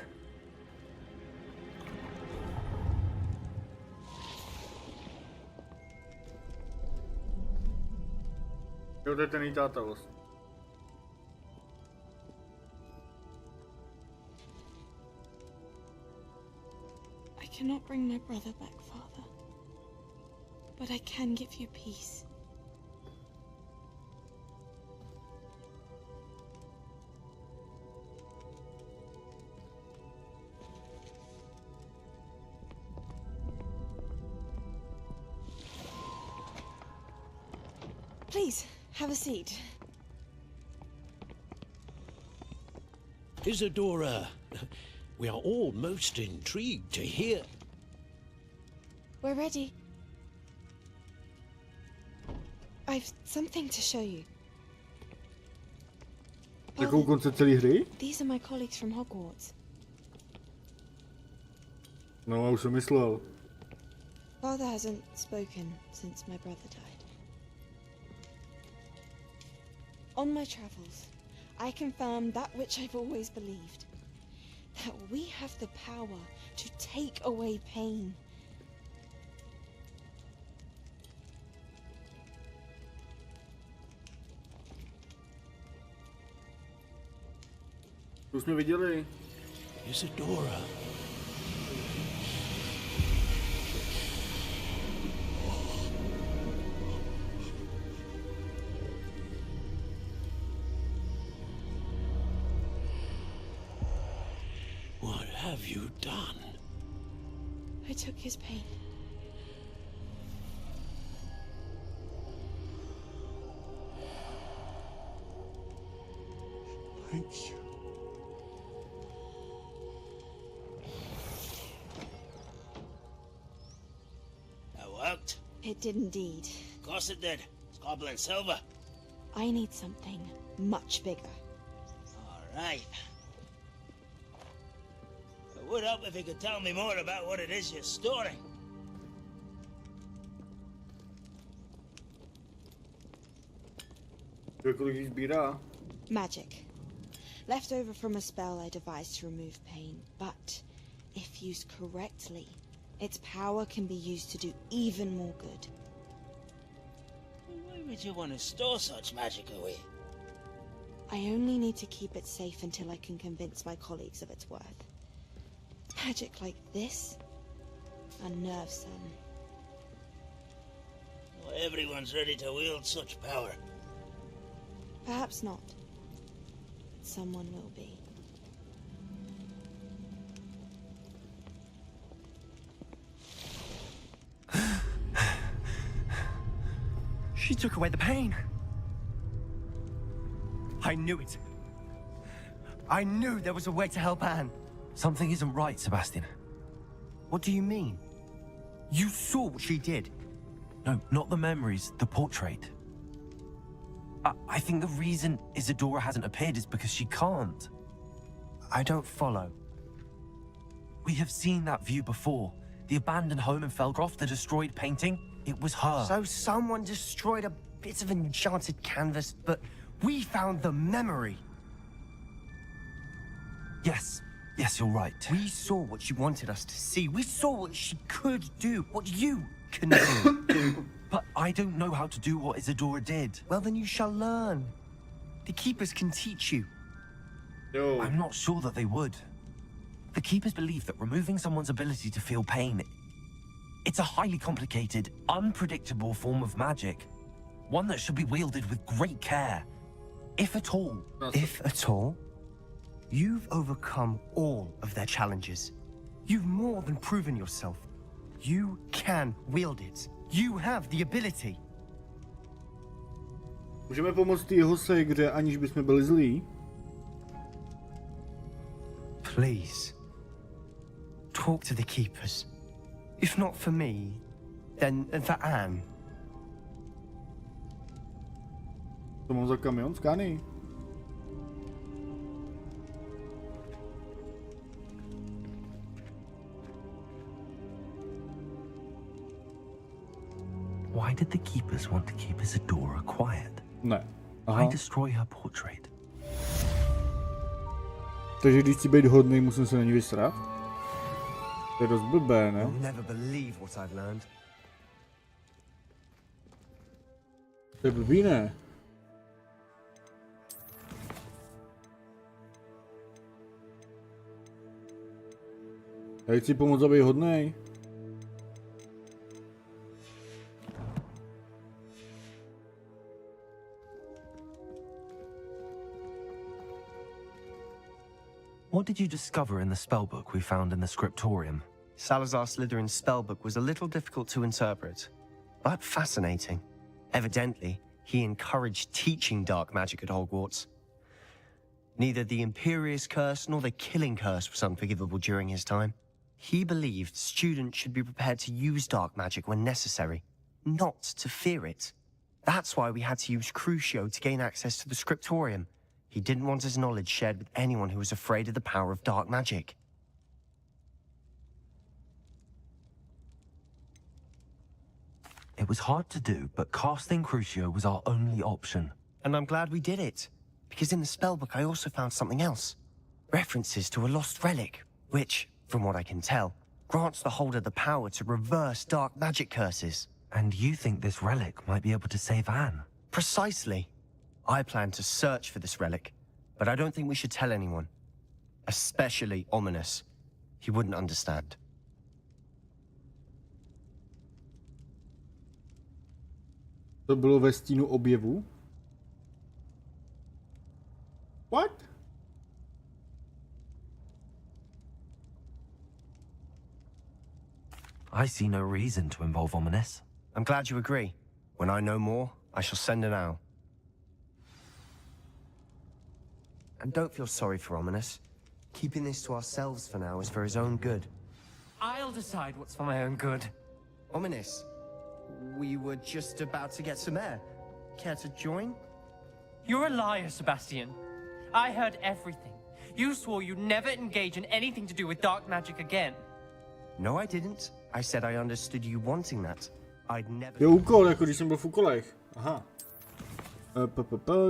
Jo, to je ten její táta vlastně. I cannot bring my brother back, Father. But I can give you peace. Please, have a seat. Isadora, we are all most intrigued to hear. We're ready. I've something to show you. Jakou koncept celé hry? These are my colleagues from Hogwarts. No, já už jsem myslel. Father hasn't spoken since my brother died. On my travels, I confirmed that which I've always believed. That we have the power to take away pain. To jsme viděli. Isadora. What have you done? I took his pain. Thank you. Worked? It did indeed. Of course it did. It's goblin silver. I need something much bigger. All right. It would help if you could tell me more about what it is you're storing. Magic. Left over from a spell I devised to remove pain, but if used correctly, its power can be used to do even more good. Why would you want to store such magic away? I only need to keep it safe until I can convince my colleagues of its worth. Magic like this unnerves them. Not everyone's ready to wield such power. Perhaps not. Someone will be. She took away the pain. I knew it. I knew there was a way to help Anne. Something isn't right, Sebastian. What do you mean? You saw what she did. No, not the memories, the portrait. I think the reason Isadora hasn't appeared is because she can't. I don't follow. We have seen that view before. The abandoned home in Felcroft, the destroyed painting, it was her. So someone destroyed a bit of enchanted canvas, but we found the memory. Yes, you're right. We saw what she wanted us to see. We saw what she could do, what you can do. But I don't know how to do what Isadora did. Well, then you shall learn. The Keepers can teach you. No. I'm not sure that they would. The Keepers believe that removing someone's ability to feel pain, it's a highly complicated, unpredictable form of magic. One that should be wielded with great care. If at all. If at all? You've overcome all of their challenges. You've more than proven yourself. You can wield it. You have the ability. Můžeme pomoct jeho ségře, aniž bychom byli zlí? Please. Talk to the Keepers. If not for me, then for Anne. To mám za kamion? Skany. Why did the Keepers want to keep Isadora quiet? Ne. Why destroy her portrait? Takže když chci být hodný, musím se na ní vysrat? To je dost blbé, ne? You'll never believe what I've learned. To je blbý, ne? Já chci pomoct, aby hodnej. What did you discover in the spellbook we found in the scriptorium? Salazar Slytherin's spellbook was a little difficult to interpret, but fascinating. Evidently, he encouraged teaching dark magic at Hogwarts. Neither the Imperious Curse nor the Killing Curse was unforgivable during his time. He believed students should be prepared to use dark magic when necessary, not to fear it. That's why we had to use Crucio to gain access to the scriptorium. He didn't want his knowledge shared with anyone who was afraid of the power of dark magic. It was hard to do, but casting Crucio was our only option. And I'm glad we did it, because in the spellbook I also found something else. References to a lost relic, which, from what I can tell, grants the holder the power to reverse dark magic curses. And you think this relic might be able to save Anne? Precisely. I plan to search for this relic, but I don't think we should tell anyone. Especially Ominous. He wouldn't understand. To bylo ve stínu objevu? What? I see no reason to involve Ominous. I'm glad you agree. When I know more, I shall send an owl. And don't feel sorry for Ominous. Keeping this to ourselves for now is for his own good. I'll decide what's for my own good. Ominous, we were just about to get some air. Care to join? You're a liar, Sebastian. I heard everything. You swore you'd never engage in anything to do with dark magic again. No, I didn't. I said I understood you wanting that. I'd never... Jo, úkol, jako když jsem byl v úkolech. Aha.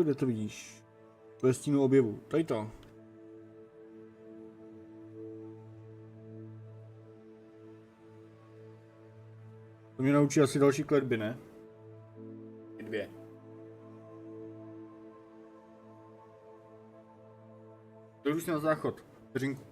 Kde to vidíš? Ve stínu objevu. Tady to. To mě naučí asi další kletby, ne? 2. To už na záchod. Vteřinku.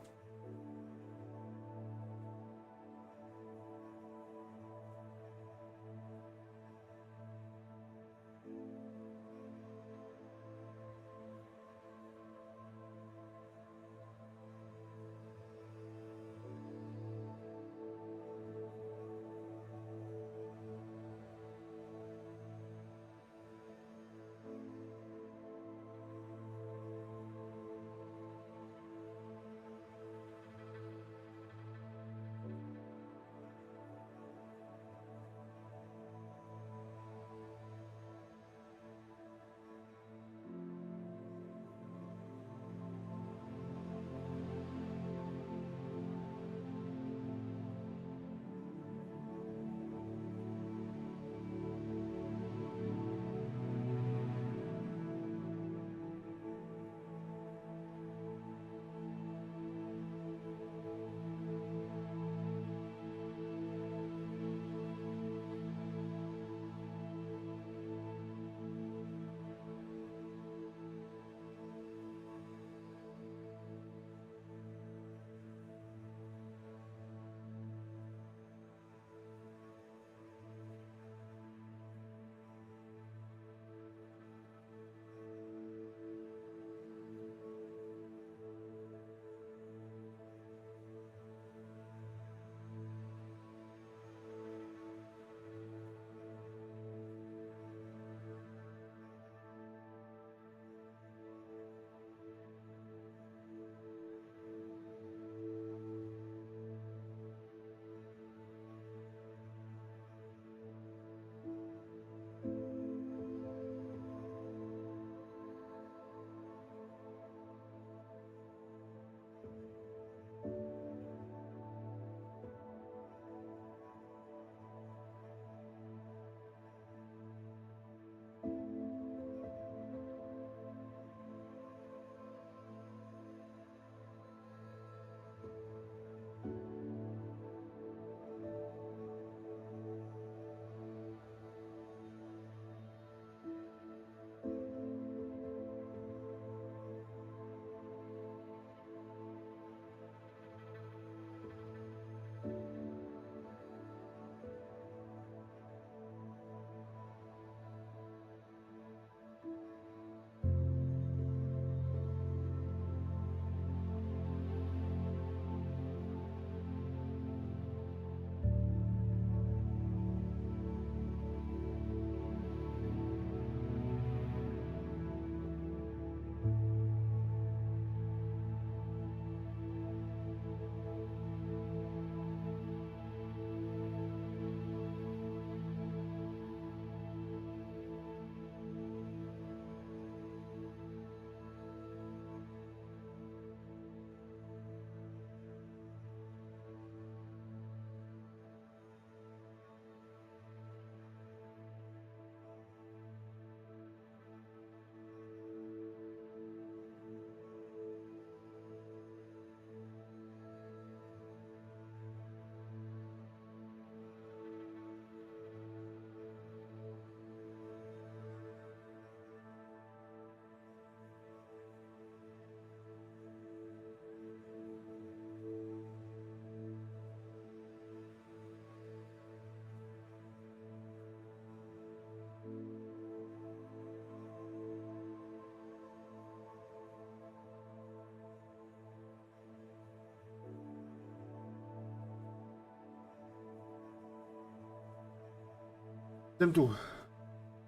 Jsem tu.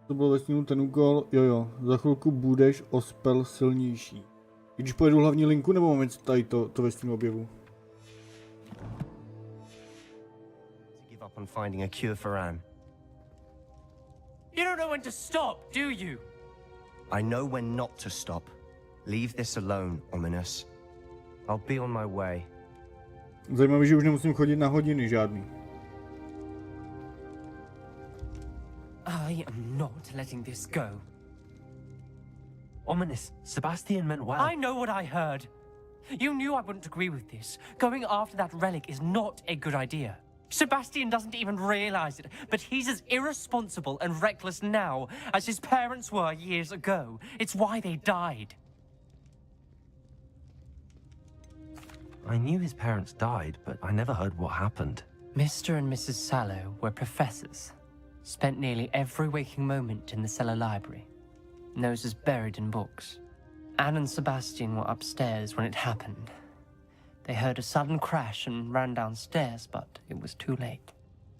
To bylo ve stínu ten úkol. Jo, za chvilku budeš o spell silnější. I když pojedu hlavní linku, nebo máme tady to ve stínu objevu? Give up on finding a cure for Anne. You don't know when to stop, do you? I know when not to stop. Leave this alone, Ominous. I'll be on my way. Zajímavé, že už nemusím chodit na hodiny žádný. I am not letting this go. Ominous, Sebastian meant well. I know what I heard. You knew I wouldn't agree with this. Going after that relic is not a good idea. Sebastian doesn't even realize it, but he's as irresponsible and reckless now as his parents were years ago. It's why they died. I knew his parents died, but I never heard what happened. Mr. and Mrs. Sallow were professors. Spent nearly every waking moment in the cellar library. Noses buried in books. Anne and Sebastian were upstairs when it happened. They heard a sudden crash and ran downstairs, but it was too late.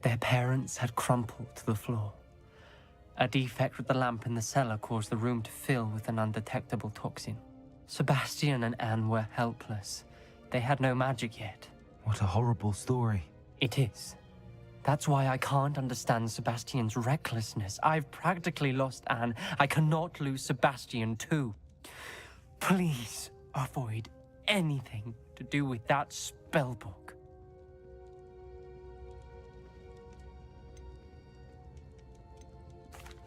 Their parents had crumpled to the floor. A defect with the lamp in the cellar caused the room to fill with an undetectable toxin. Sebastian and Anne were helpless. They had no magic yet. What a horrible story. It is. That's why I can't understand Sebastian's recklessness. I've practically lost Anne. I cannot lose Sebastian too. Please avoid anything to do with that spell book.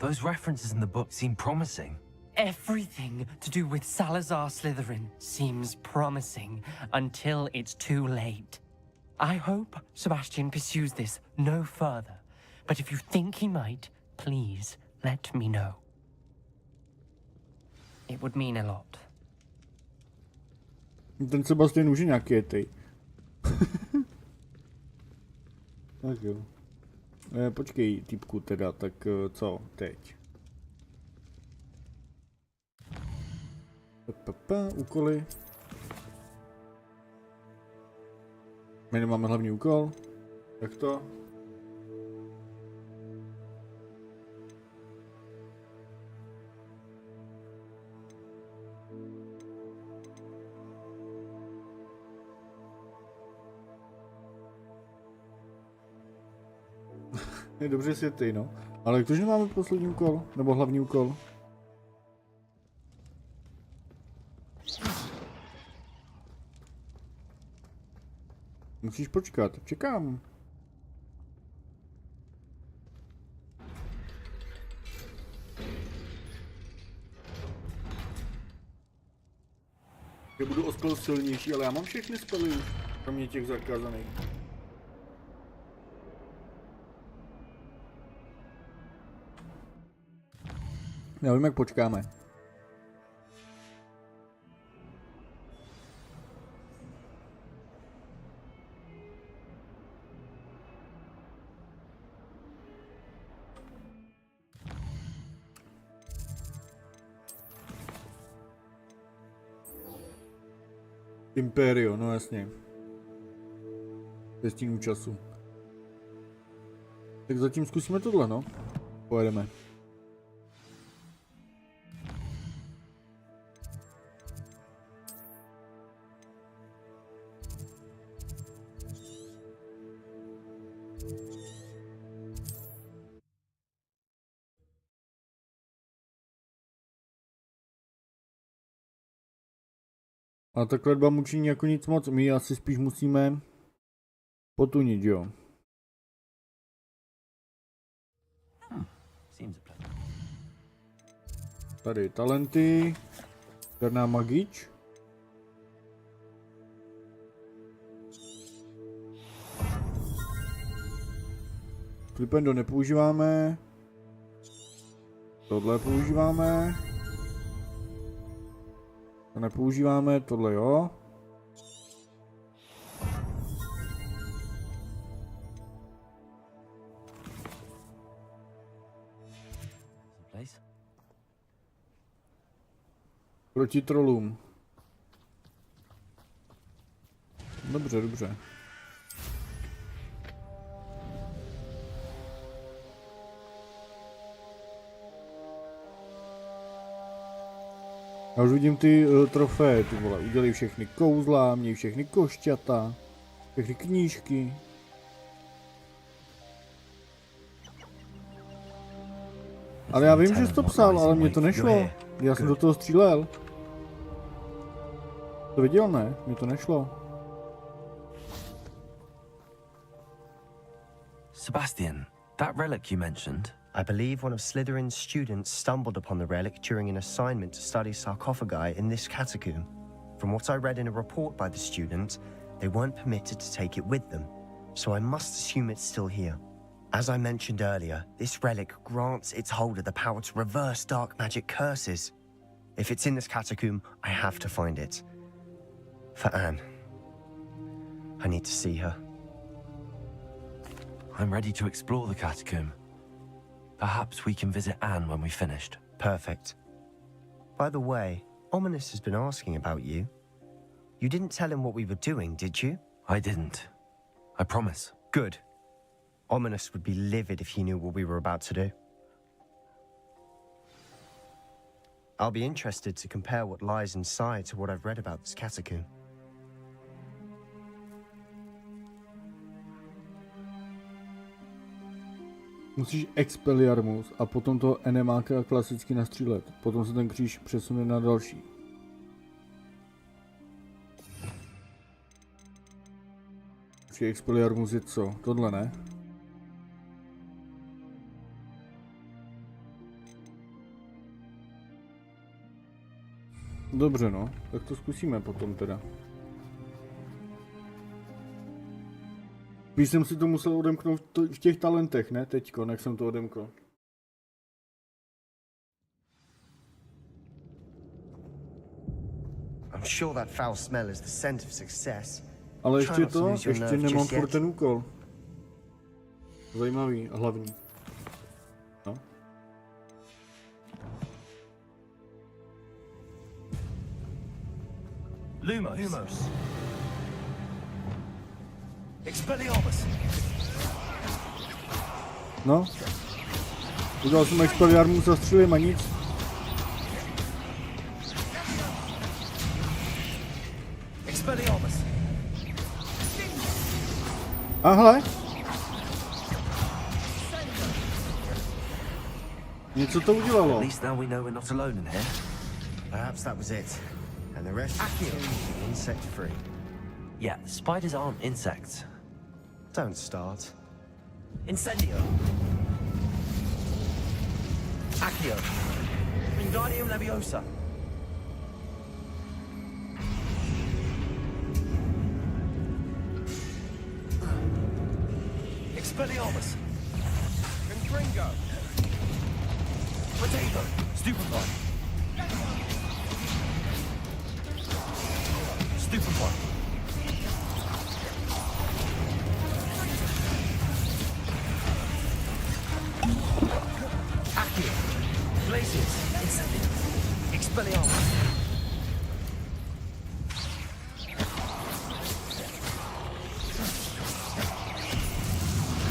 Those references in the book seem promising. Everything to do with Salazar Slytherin seems promising until it's too late. I hope Sebastian pursues this no further, but if you think he might, please let me know. It would mean a lot. Ten Sebastian už je nějaký etej. Tak jo. Počkej, týpku teda, tak co teď? Úkoly. My nemáme hlavní úkol. Jak to? Je dobře světej, no. Ale jak to, že nemáme poslední úkol? Nebo hlavní úkol? Musíš počkat, čekám. Já budu o spell silnější, ale já mám všechny spely už, kromě těch zakázaných. Já vím, jak počkáme. Imperio, no jasně. Ve stínu času. Tak zatím zkusíme tohle, no. Pojedeme. A ta kletba mučení jako nic moc, my asi spíš musíme potunit, jo. Tady talenty, černá magič. Flipendo nepoužíváme. Tohle používáme. To nepoužíváme, tohle jo. Proti trolům. Dobře, dobře. Já už vidím ty trofeje, ty vole, udělej všechny kouzla, měj všechny košťata, všechny knížky. Ale já vím, že jsi to psal, ale mně to nešlo. Já jsem do toho střílel. To viděl, ne? Mně to nešlo. Sebastian, that relic you mentioned. I believe one of Slytherin's students stumbled upon the relic during an assignment to study sarcophagi in this catacomb. From what I read in a report by the student, they weren't permitted to take it with them, so I must assume it's still here. As I mentioned earlier, this relic grants its holder the power to reverse dark magic curses. If it's in this catacomb, I have to find it. For Anne. I need to see her. I'm ready to explore the catacomb. Perhaps we can visit Anne when we've finished. Perfect. By the way, Ominous has been asking about you. You didn't tell him what we were doing, did you? I didn't. I promise. Good. Ominous would be livid if he knew what we were about to do. I'll be interested to compare what lies inside to what I've read about this catacomb. Musíš Expelliarmus a potom toho enemáka klasicky nastřílet. Potom se ten kříž přesune na další. Expelliarmus je co? Tohle ne? Dobře no, tak to zkusíme potom teda. Když jsem si to musel odemknout v těch talentech, ne teďko, jak jsem to odemkl. I'm sure that foul smell is the scent of success. Ale ještě nemám furt ten úkol. Zajímavý a hlavní. No. Lumos. Expelliarmus. No. Udělal jsem Expelliarmus a střílím a nic. Expelliarmus. Ahle. Něco to udělalo. At least now we know we're not alone in here. Perhaps that was it. And the rest is insect free. Yeah, spiders aren't insects. Don't start. Incendio. Accio. Wingardium Leviosa. Expelliarmus. Confringo. Potato. Stupefy. Stupefy. Accio. Glacius. Incendio. Expelliarmus.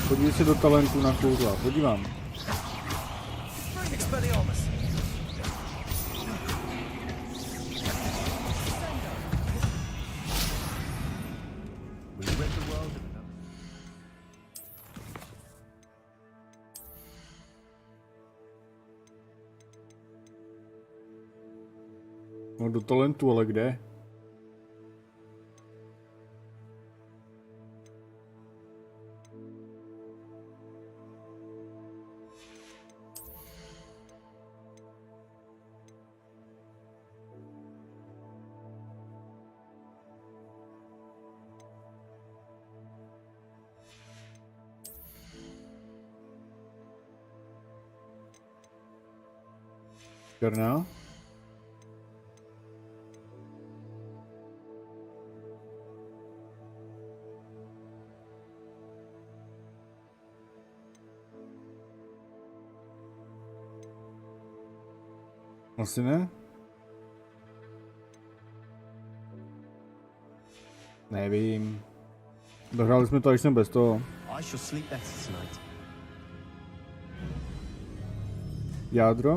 Podívej se do talentu na kouzla, podívám. Expelliarmus. No do talentu, ale kde? Černá? Asi ne? Nevím. Dohráli jsme to, až jsem bez toho. Jádro?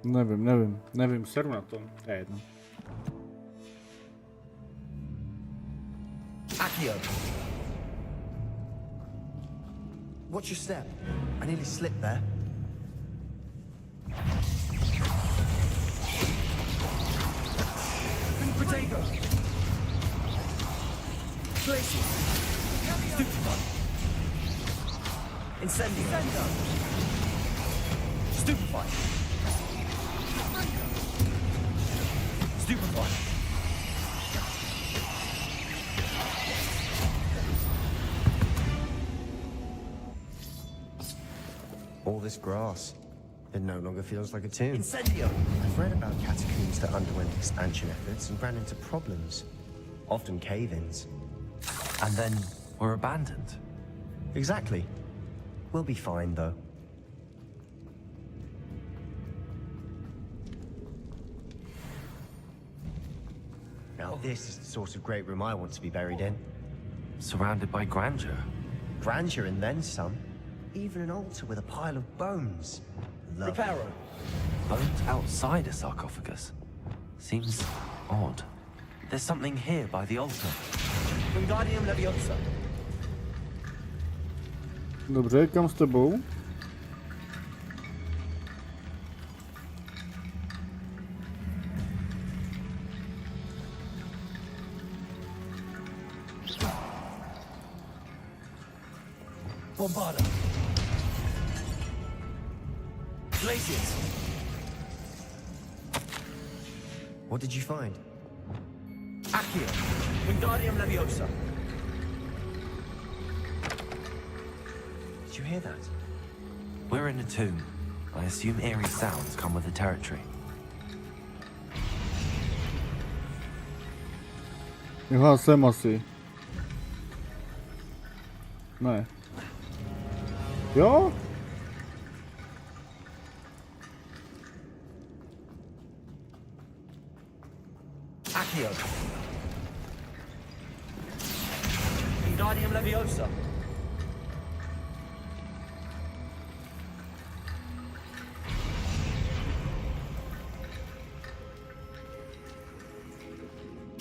Nevím, seru na to, to je jedno. Accio. Watch your step. I nearly slipped there. Potato. Glacier. Stupefy. Incendio. Stupefy. Stupefy. All this grass, it no longer feels like a tomb. Incendio! I've read about catacombs that underwent expansion efforts and ran into problems. Often cave-ins. And then were abandoned. Exactly. We'll be fine, though. Now this is the sort of great room I want to be buried in. Surrounded by grandeur. Grandeur and then some. Even an altar with a pile of bones. Reparo. Bones outside a sarcophagus. Seems odd. There's something here by the altar. Wingardium Leviosa. Dobře, kam s tebou? Bombarda. Glaciers. What did you find? Accio. Wingardium Leviosa. Did you hear that? We're in a tomb. I assume eerie sounds come with the territory. Aha, sem asi. Ne. Jo? Accio. Wingardium Leviosa.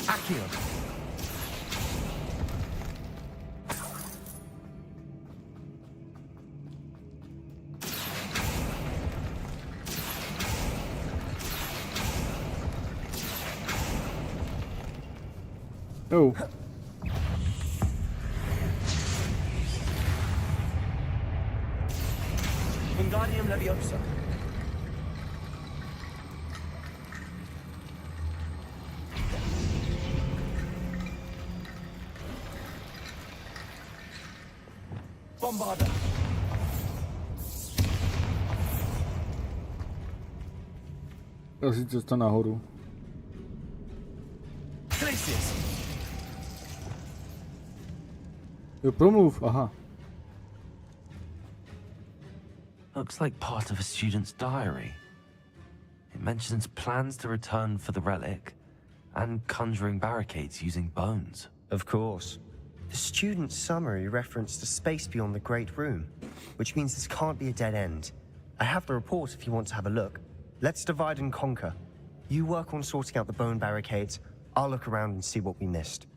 Accio. Oh. Wingardium Leviosa. Bombarda. Asi cesta nahoru. Glaciers. Jo, promluv, aha. Looks like part of a student's diary. It mentions plans to return for the relic and conjuring barricades using bones. Of course. The student's summary referenced a space beyond the Great Room, which means this can't be a dead end. I have the report if you want to have a look. Let's divide and conquer. You work on sorting out the bone barricades. I'll look around and see what we missed.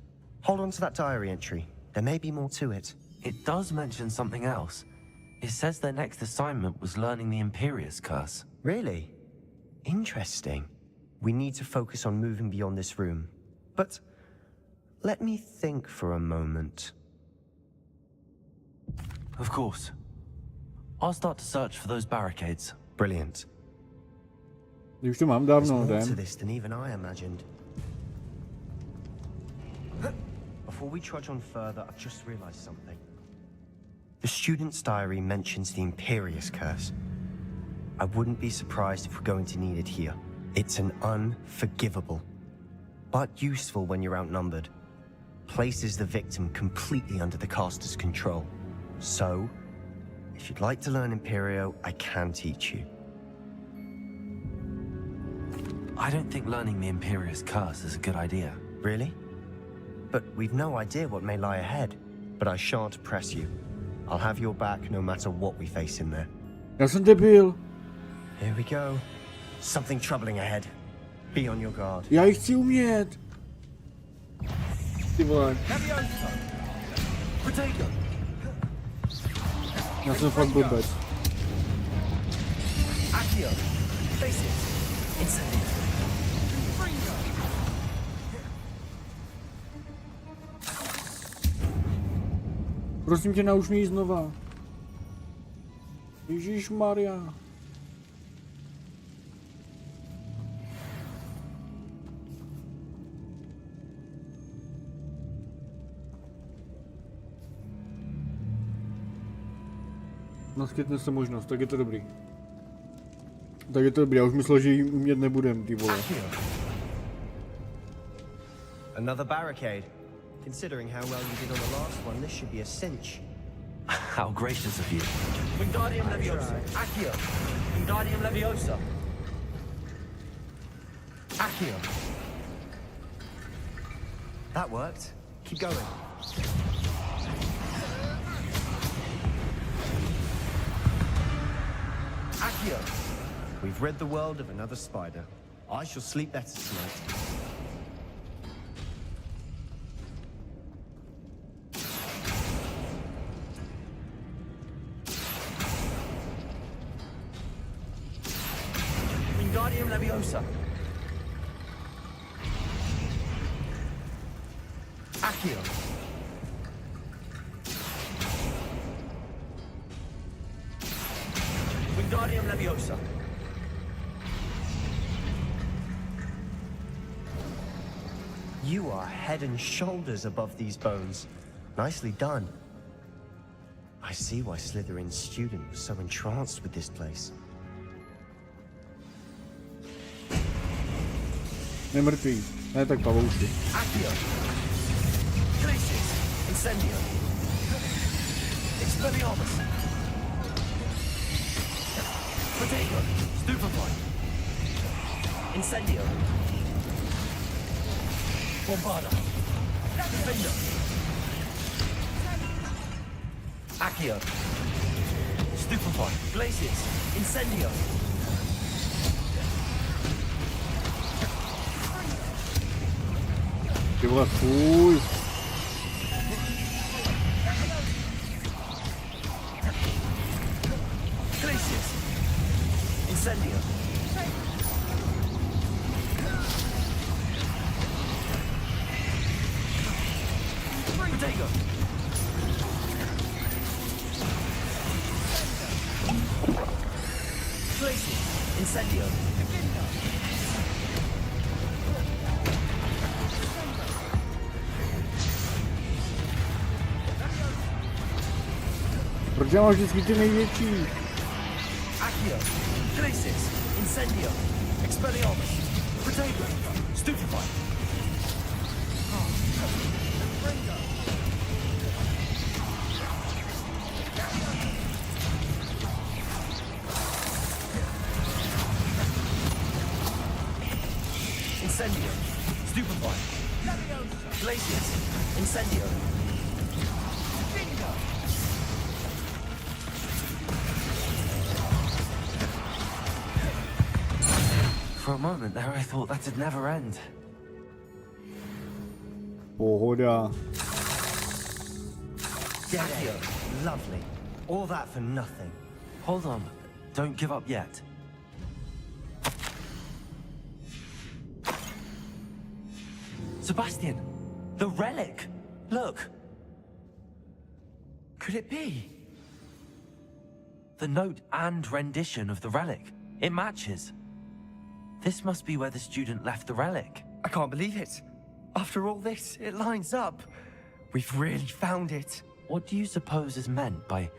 Hold on to that diary entry. There may be more to it. It does mention something else. It says their next assignment was learning the Imperious Curse. Really? Interesting. We need to focus on moving beyond this room. But let me think for a moment. Of course. I'll start to search for those barricades. Brilliant. Už to mám dávno, There's more to jdem. this than even I imagined. Before we trudge on further, I've just realized something. The student's diary mentions the Imperious Curse. I wouldn't be surprised if we're going to need it here. It's an unforgivable, but useful when you're outnumbered. Places the victim completely under the caster's control. So, if you'd like to learn Imperio, I can teach you. I don't think learning the Imperious Curse is a good idea. Really? But we've no idea what may lie ahead. But I shan't press you. I'll have your back no matter what we face in there. Já jsem debil. Here we go. Something troubling ahead. Be on your guard. Já ji chci umět. Ty vole. Já jsem fakt blbec. Prosím tě, nauč mě jí znova. Ježišmarja. Naskytne se možnost, tak je to dobrý. Tak je to dobrý, já už myslel, že jí umět nebudem, ty vole. Another barricade. Considering how well you did on the last one, this should be a cinch. How gracious of you. Wingardium Leviosa. Accio. Wingardium Leviosa. Accio. That worked. Keep going. Accio. We've rid the world of another spider. I shall sleep better tonight. Wingardium Leviosa. Accio. Wingardium Leviosa. You are head and shoulders above these bones. Nicely done. I see why Slytherin's student was so entranced with this place. Nemrtvý, ne tak pavouši. Accio. Glacius. Incendio. Expelliarmus. Potato. Stupefy. Incendio. Bombarda. Defender. Accio. Stupefy. Glacius. Incendio. Ty vole, fuj. Glacius. Incendio. Potato. Glacius. Incendio. Proč já mám vždycky ty největší? Accio. Glacius. Incendio. Expelliarmus. Potato. Stupefy. Incendio. Stupefy. Glacius. Incendio. For a moment there, I thought that'd never end. Pohoda. Accio. Lovely. All that for nothing. Hold on. Don't give up yet. Sebastian! The relic! Look! Could it be? The note and rendition of the relic. It matches. This must be where the student left the relic. I can't believe it. After all this, it lines up. We've really found it. What do you suppose is meant by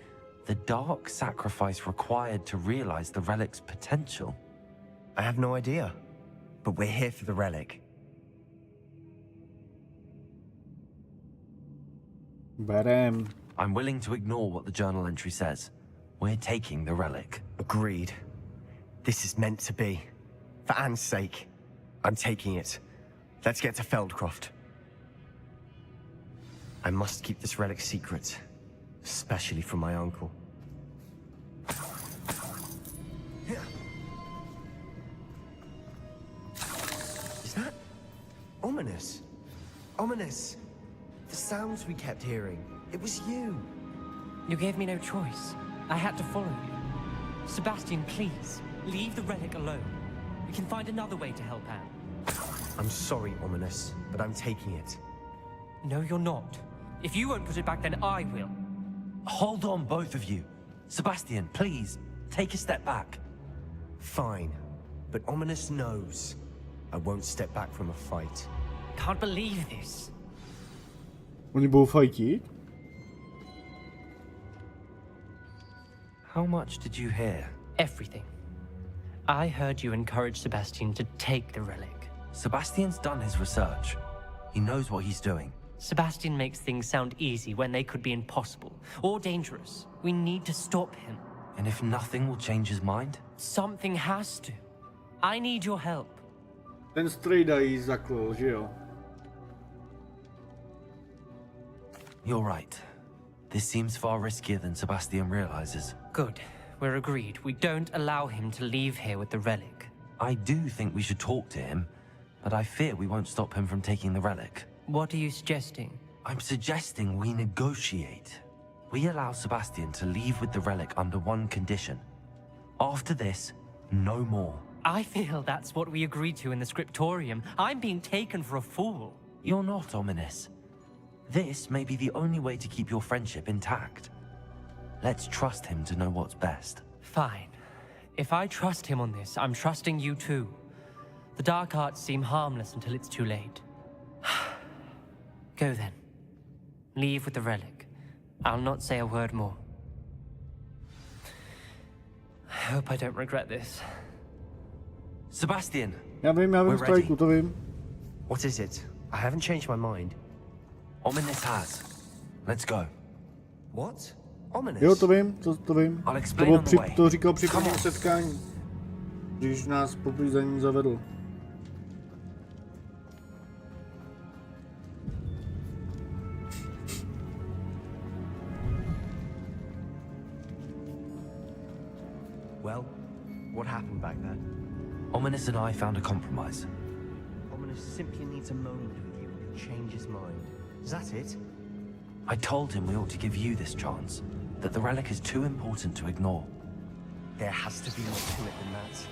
the dark sacrifice required to realize the relic's potential? I have no idea. But we're here for the relic. Berem. I'm willing to ignore what the journal entry says. We're taking the relic. Agreed. This is meant to be. For Anne's sake, I'm taking it. Let's get to Feldcroft. I must keep this relic secret, especially from my uncle. Ominous. Ominous. The sounds we kept hearing. It was you. You gave me no choice. I had to follow you. Sebastian, please, leave the relic alone. We can find another way to help Anne. I'm sorry, Ominous, but I'm taking it. No, you're not. If you won't put it back, then I will. Hold on, both of you. Sebastian, please, take a step back. Fine, but Ominous knows. I won't step back from a fight. Can't believe this. Oni budou fajtit? How much did you hear? Everything. I heard you encourage Sebastian to take the relic. Sebastian's done his research. He knows what he's doing. Sebastian makes things sound easy when they could be impossible or dangerous. We need to stop him. And if nothing will change his mind? Something has to. I need your help. Ten strejda jí zaklil, že jo? You're right. This seems far riskier than Sebastian realizes. Good. We're agreed. We don't allow him to leave here with the relic. I do think we should talk to him, but I fear we won't stop him from taking the relic. What are you suggesting? I'm suggesting we negotiate. We allow Sebastian to leave with the relic under one condition. After this, no more. I feel that's what we agreed to in the scriptorium. I'm being taken for a fool. You're not, Ominous. This may be the only way to keep your friendship intact. Let's trust him to know what's best. Fine. If I trust him on this, I'm trusting you too. The dark arts seem harmless until it's too late. Go then. Leave with the relic. I'll not say a word more. I hope I don't regret this. Sebastian! Já vím, strajku, to vím. What is it? I haven't changed my mind. Ominous has. Let's go. What? Ominous? Jo, to vím, to vím. I'll explain on the way. To říkal při prvním setkání, když nás poprvé za ním zavedl. Well, what happened back there? Ominous and I found a compromise. Ominous simply needs a moment with you and he'll change his mind. Is that it? I told him we ought to give you this chance, that the relic is too important to ignore. There has to be more to it than that.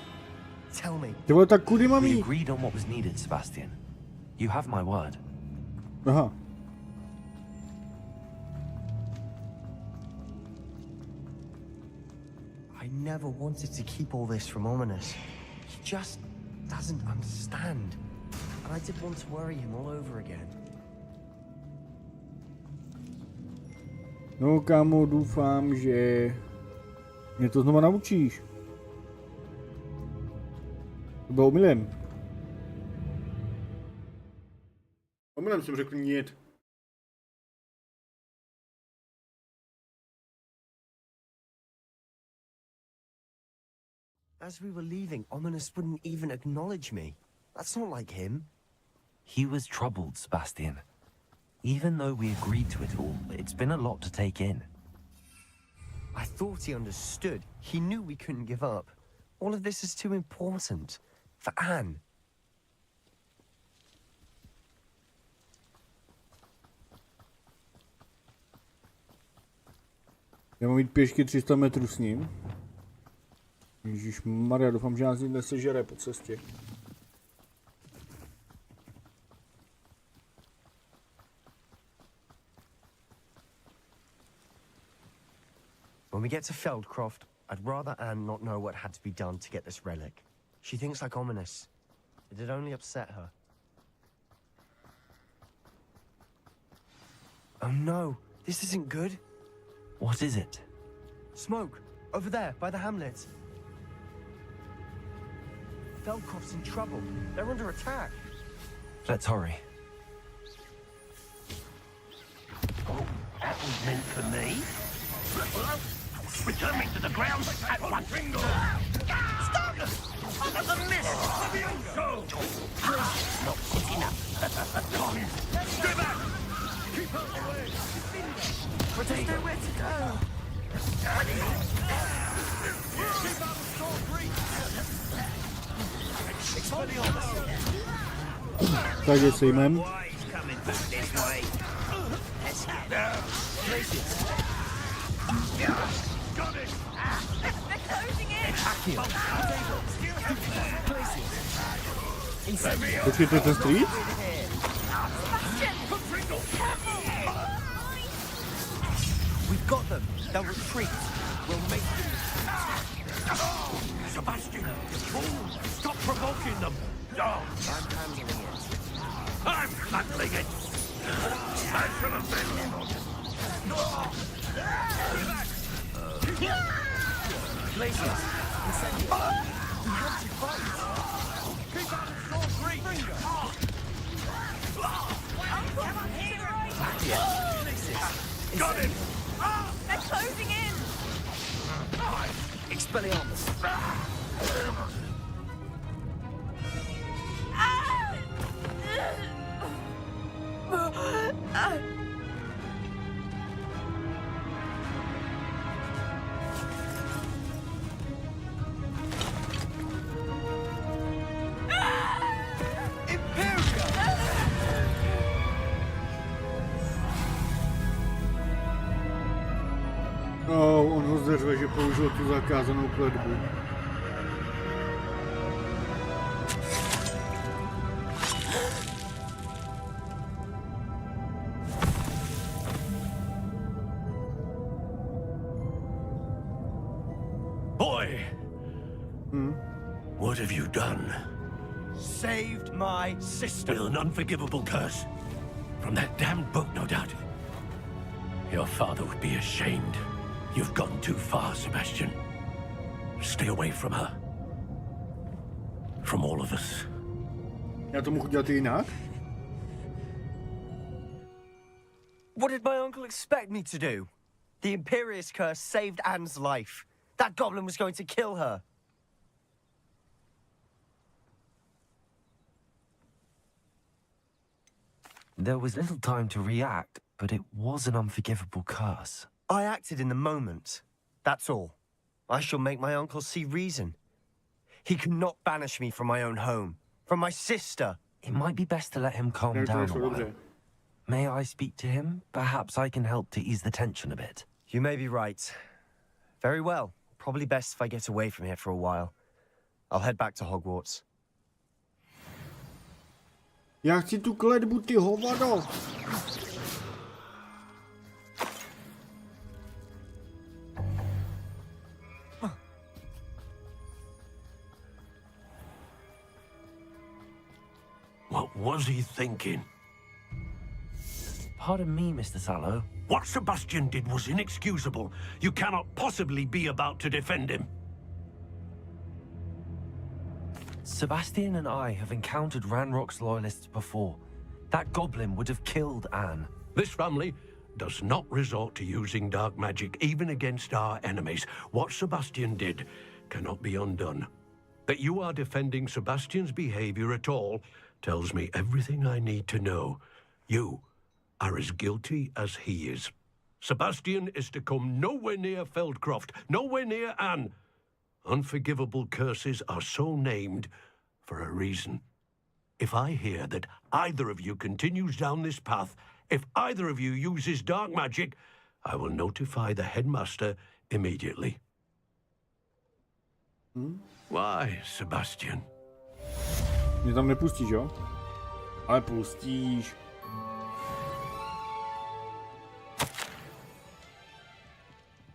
Tell me. Ty vole, tak kudy mám We jít? agreed on what was needed, Sebastian. You have my word. Aha. I never wanted to keep all this from Ominous. He just doesn't understand. And I didn't want to worry him all over again. No kámo, doufám, že mě to znova naučíš. To bylo omylem. Omylem jsem řekl niet. As we were leaving, Ominous wouldn't even acknowledge me. That's not like him. He was troubled, Sebastian. Even though we agreed to it all, it's been a lot to take in. I thought he understood. He knew we couldn't give up. All of this is too important. For Anne. Já mám jít pěšky 300 metrů s ním. Ježišmarja, doufám, že nás nic nesežere po cestě. When we get to Feldcroft, I'd rather Anne not know what had to be done to get this relic. She thinks like Ominous. It'd only upset her. Oh no, this isn't good. What is it? Smoke, over there, by the hamlet. Feldcroft's in trouble. They're under attack. Let's hurry. Oh, that was meant for me. Return me to the ground at once. Stop! The miss! Not quick enough. Stay back! Keep out the way! But there's nowhere to go. Keep out of short reach! Expelliarmus! Takže sejmem. Počkejte, ten street? We've got them. They'll retreat. We'll make them. Sebastian, you fool! Stop provoking them! Oh. I'm handling it. I'm handling it! I should have been. Places. We have to fight. Keep out of short reach! Got him! They're closing in! Expelliarmus. No, on ho zřve, že použil tu zakázanou kletbu. Boy! What have you done? Saved my sister. With an unforgivable curse. From that damned book, no doubt. Your father would be ashamed. You've gone too far, Sebastian. Stay away from her. From all of us. Já to mohu dělat jinak? What did my uncle expect me to do? The Imperious curse saved Anne's life. That goblin was going to kill her. There was little time to react, but it was an unforgivable curse. I acted in the moment. That's all. I shall make my uncle see reason. He cannot banish me from my own home, from my sister. It might be best to let him calm down a while. May I speak to him? Perhaps I can help to ease the tension a bit. You may be right. Very well. Probably best if I get away from here for a while. I'll head back to Hogwarts. Já chci tu kletbu, ty hovado! What was he thinking? Pardon me, Mr. Sallow. What Sebastian did was inexcusable. You cannot possibly be about to defend him. Sebastian and I have encountered Ranrock's loyalists before. That goblin would have killed Anne. This family does not resort to using dark magic even against our enemies. What Sebastian did cannot be undone. That you are defending Sebastian's behavior at all tells me everything I need to know. You are as guilty as he is. Sebastian is to come nowhere near Feldcroft, nowhere near Anne. Unforgivable curses are so named for a reason. If I hear that either of you continues down this path, if either of you uses dark magic, I will notify the headmaster immediately. Why, Sebastian? Mě tam nepustíš, jo? Ale pustíš.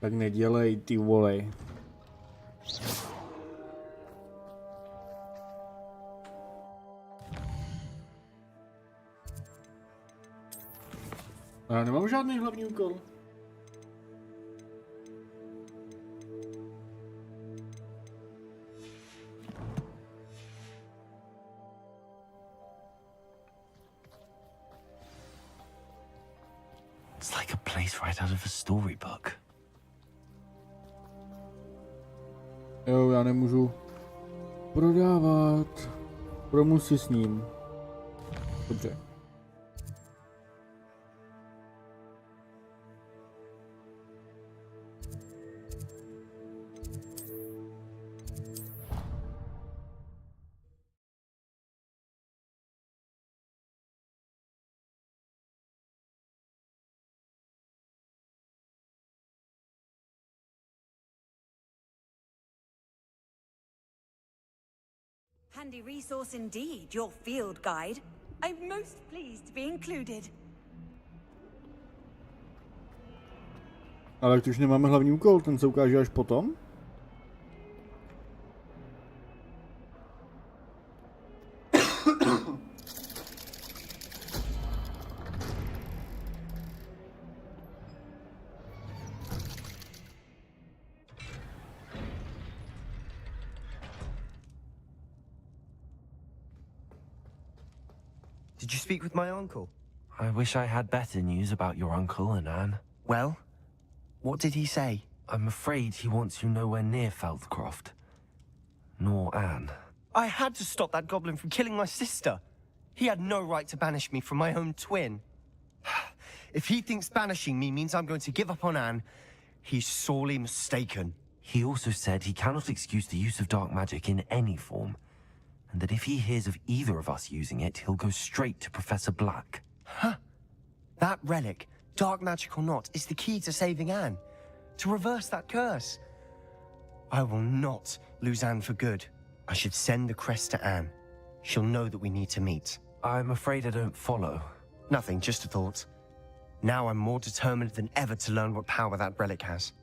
Tak nedělej, ty vole. Já nemám žádný hlavní úkol. It's like a place right out of a storybook. Jo, já nemůžu prodávat. Promluv si s ním. Dobře. Handy resource indeed, your field guide. I'm most pleased to be included. Ale už nemáme hlavní úkol, ten se ukáže až potom. Did you speak with my uncle? I wish I had better news about your uncle and Anne. Well, what did he say? I'm afraid he wants you nowhere near Feldcroft. Nor Anne. I had to stop that goblin from killing my sister. He had no right to banish me from my own twin. If he thinks banishing me means I'm going to give up on Anne, he's sorely mistaken. He also said he cannot excuse the use of dark magic in any form, and that if he hears of either of us using it, he'll go straight to Professor Black. Huh? That relic, dark magic or not, is the key to saving Anne. To reverse that curse. I will not lose Anne for good. I should send the crest to Anne. She'll know that we need to meet. I'm afraid I don't follow. Nothing, just a thought. Now I'm more determined than ever to learn what power that relic has.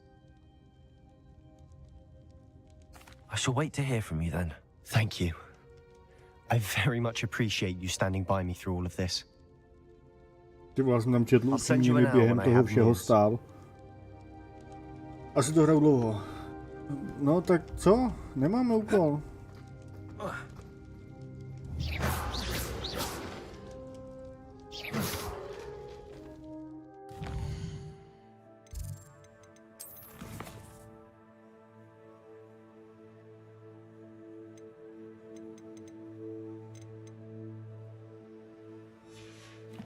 I shall wait to hear from you then. Thank you. I very much appreciate you standing by me through all of this. Ty jsem tam četl upřímně během toho všeho stál. Asi to hraju dlouho. No tak co? Nemáme úkol.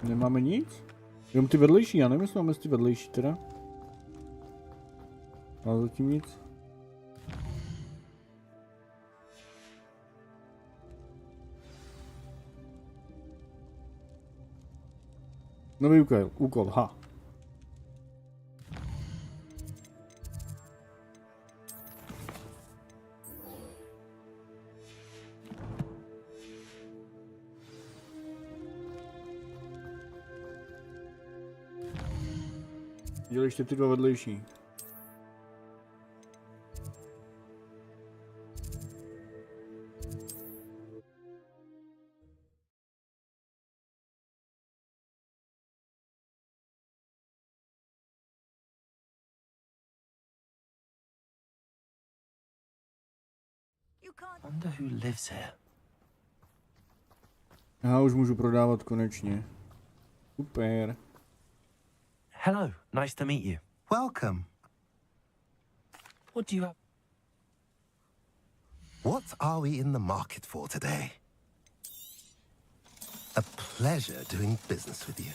Nemáme nic? Jenom ty vedlejší, já nevím, jestli máme ty vedlejší teda. Ale zatím nic. Nový úkol, ha. Dělej ještě ty dva vedlejší. Wonder who lives here. Já už můžu prodávat konečně. Super. Hello, nice to meet you. Welcome. What do you have? What are we in the market for today? A pleasure doing business with you.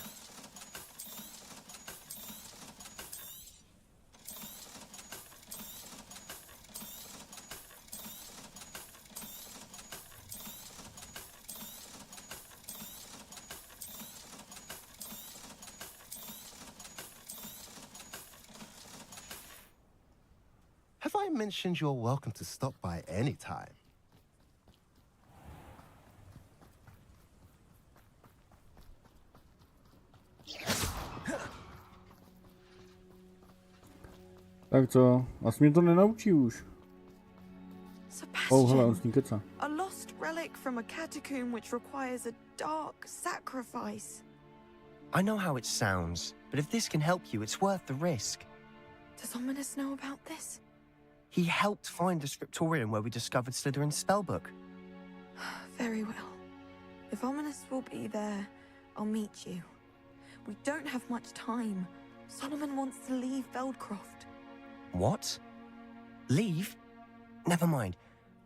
Have I mentioned you're welcome to stop by any time? Tak co? Asi mě to nenaučí už. Oh, hele, on s ní keca. A lost relic from a catacomb which requires a dark sacrifice. I know how it sounds, but if this can help you, it's worth the risk. Does Ominous know about this? He helped find the scriptorium where we discovered Slytherin's spellbook. Very well. If Ominous will be there, I'll meet you. We don't have much time. Solomon wants to leave Feldcroft. What? Leave? Never mind.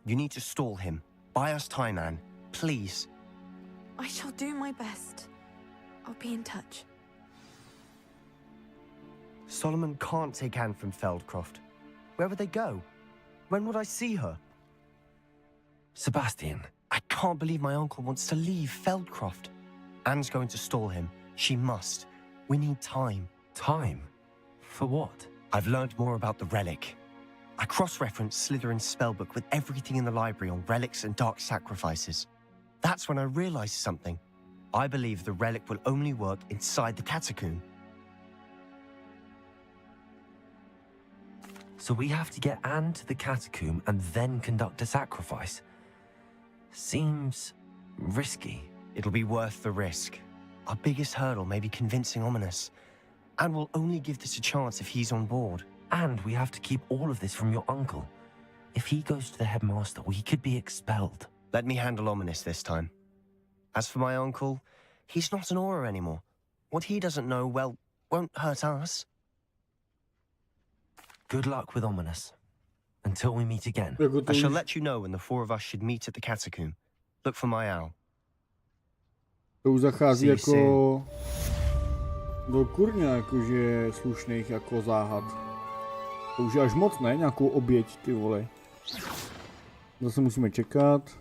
You need to stall him. Buy us time, Anne. Please. I shall do my best. I'll be in touch. Solomon can't take Anne from Feldcroft. Where would they go? When would I see her? Sebastian. I can't believe my uncle wants to leave Feldcroft. Anne's going to stall him. She must. We need time. Time? For what? I've learned more about the relic. I cross-referenced Slytherin's spellbook with everything in the library on relics and dark sacrifices. That's when I realized something. I believe the relic will only work inside the catacomb. So we have to get Anne to the catacomb and then conduct a sacrifice. Seems risky. It'll be worth the risk. Our biggest hurdle may be convincing Ominous. And we'll only give this a chance if he's on board. And we have to keep all of this from your uncle. If he goes to the headmaster, we could be expelled. Let me handle Ominous this time. As for my uncle, he's not an Auror anymore. What he doesn't know, well, won't hurt us. Good luck with Ominous. Until we meet again. I shall let you know when the four of us should meet at the catacomb. Look for my owl. To už zachází jako do kurňa, jakože slušných jako záhad. To už je až moc, ne? Nějakou oběť, ty vole. Zase musíme čekat.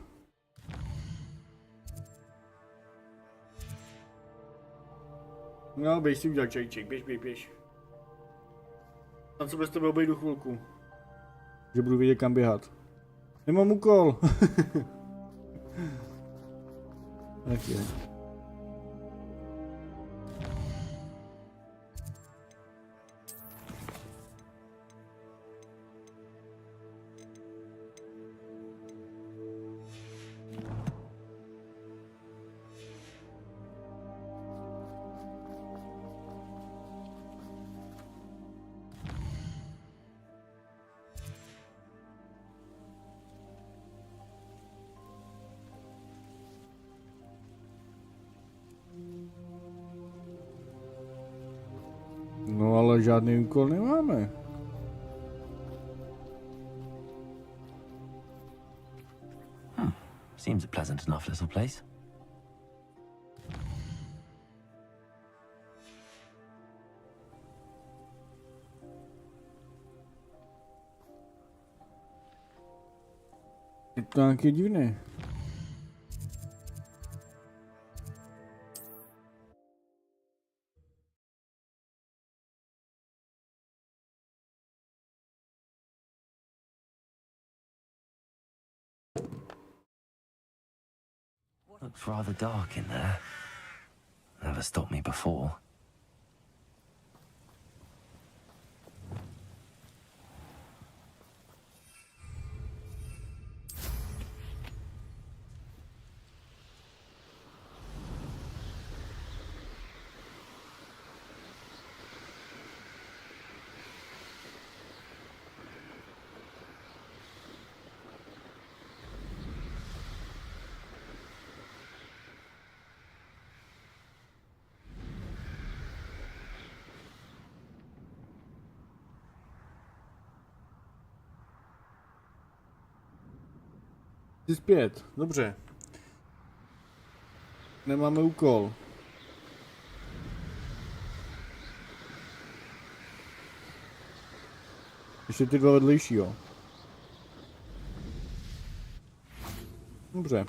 No, běž si udělat čajček, běž. Tam se bez tebe obejdu chvilku. Že budu vědět, kam běhat. Nemám úkol. Tak je. No ale žádný úkol nemáme. Seems a pleasant enough little place. Je to nějaké divné. Looks rather dark in there. Never stopped me before. Jsi zpět, dobře. Nemáme úkol. Ještě ty dva vedlejší, jo. Dobře.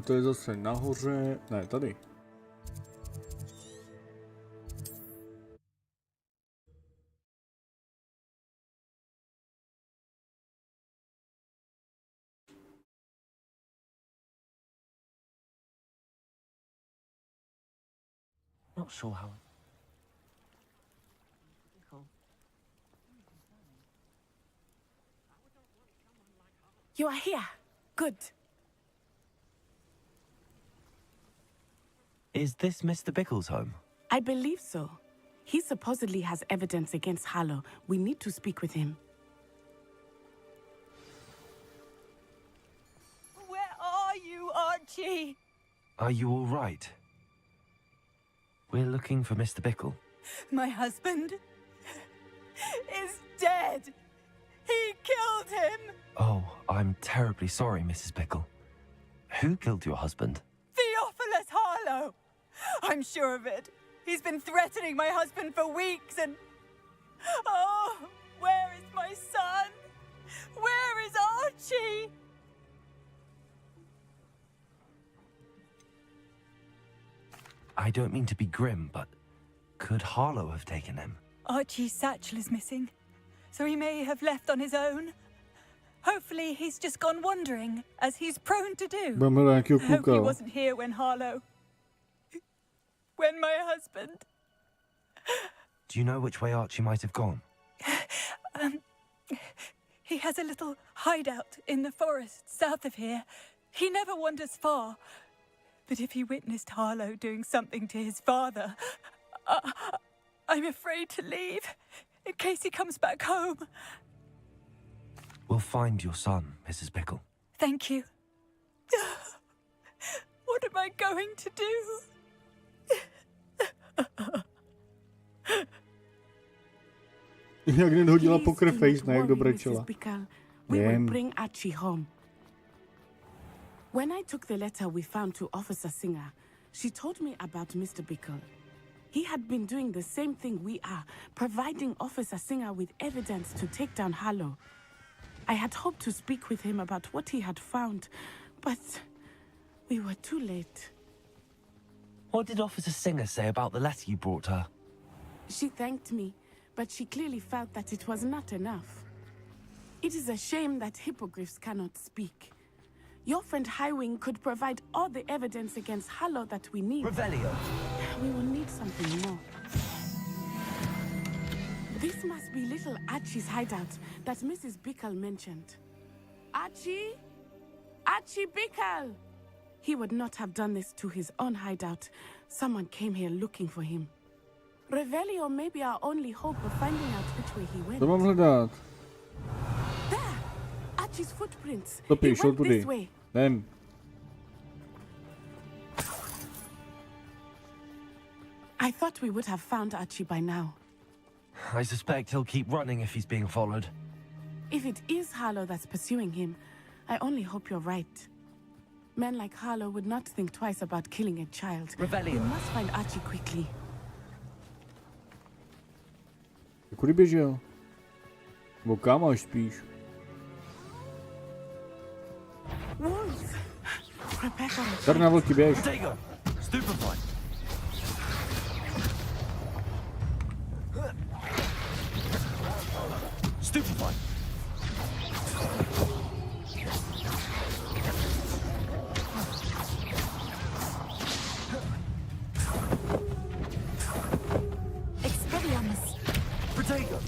To je zase nahoře, ne, tady. Not sure how. You are here. Good. Is this Mr. Bickle's home? I believe so. He supposedly has evidence against Harlow. We need to speak with him. Where are you, Archie? Are you all right? We're looking for Mr. Bickle. My husband is dead. He killed him. Oh, I'm terribly sorry, Mrs. Bickle. Who killed your husband? Theophilus Harlow. I'm sure of it. He's been threatening my husband for weeks and... Oh, where is my son? Where is Archie? I don't mean to be grim, but could Harlow have taken him? Archie's satchel is missing, so he may have left on his own. Hopefully he's just gone wandering, as he's prone to do. I hope he wasn't here when Harlow... when my husband... Do you know which way Archie might have gone? He has a little hideout in the forest south of here. He never wanders far. But if he witnessed Harlow doing something to his father, I'm afraid to leave, in case he comes back home. We'll find your son, Mrs. Bickle. Thank you. What am I going to do? Jak nedhodila poker face, ne, jak do brečela. We will bring Archie home. When I took the letter we found to Officer Singer, she told me about Mr. Bickle. He had been doing the same thing we are, providing Officer Singer with evidence to take down Harlow. I had hoped to speak with him about what he had found, but we were too late. What did Officer Singer say about the letter you brought her? She thanked me, but she clearly felt that it was not enough. It is a shame that hippogriffs cannot speak. Your friend Highwing could provide all the evidence against Harlow that we need. Revelio. We will need something more. This must be little Archie's hideout that Mrs. Bickle mentioned. Archie? Archie Bickle! He would not have done this to his own hideout. Someone came here looking for him. Revelio may be our only hope of finding out which way he went. To mám hledat. There! Archie's footprints. Stopy, He šel went this tudy. way. Jdem. I thought we would have found Archie by now. I suspect he'll keep running if he's being followed. If it is Harlow that's pursuing him, I only hope you're right. Men like Harlow would not think twice about killing a child. Revelio. We must find Archie quickly. Kudy běžel? Nebo kam až spíš? Wolves! Rebecca. Tady na vlky běž. Stupefy. Stupefy. Expelliarmus. Protego.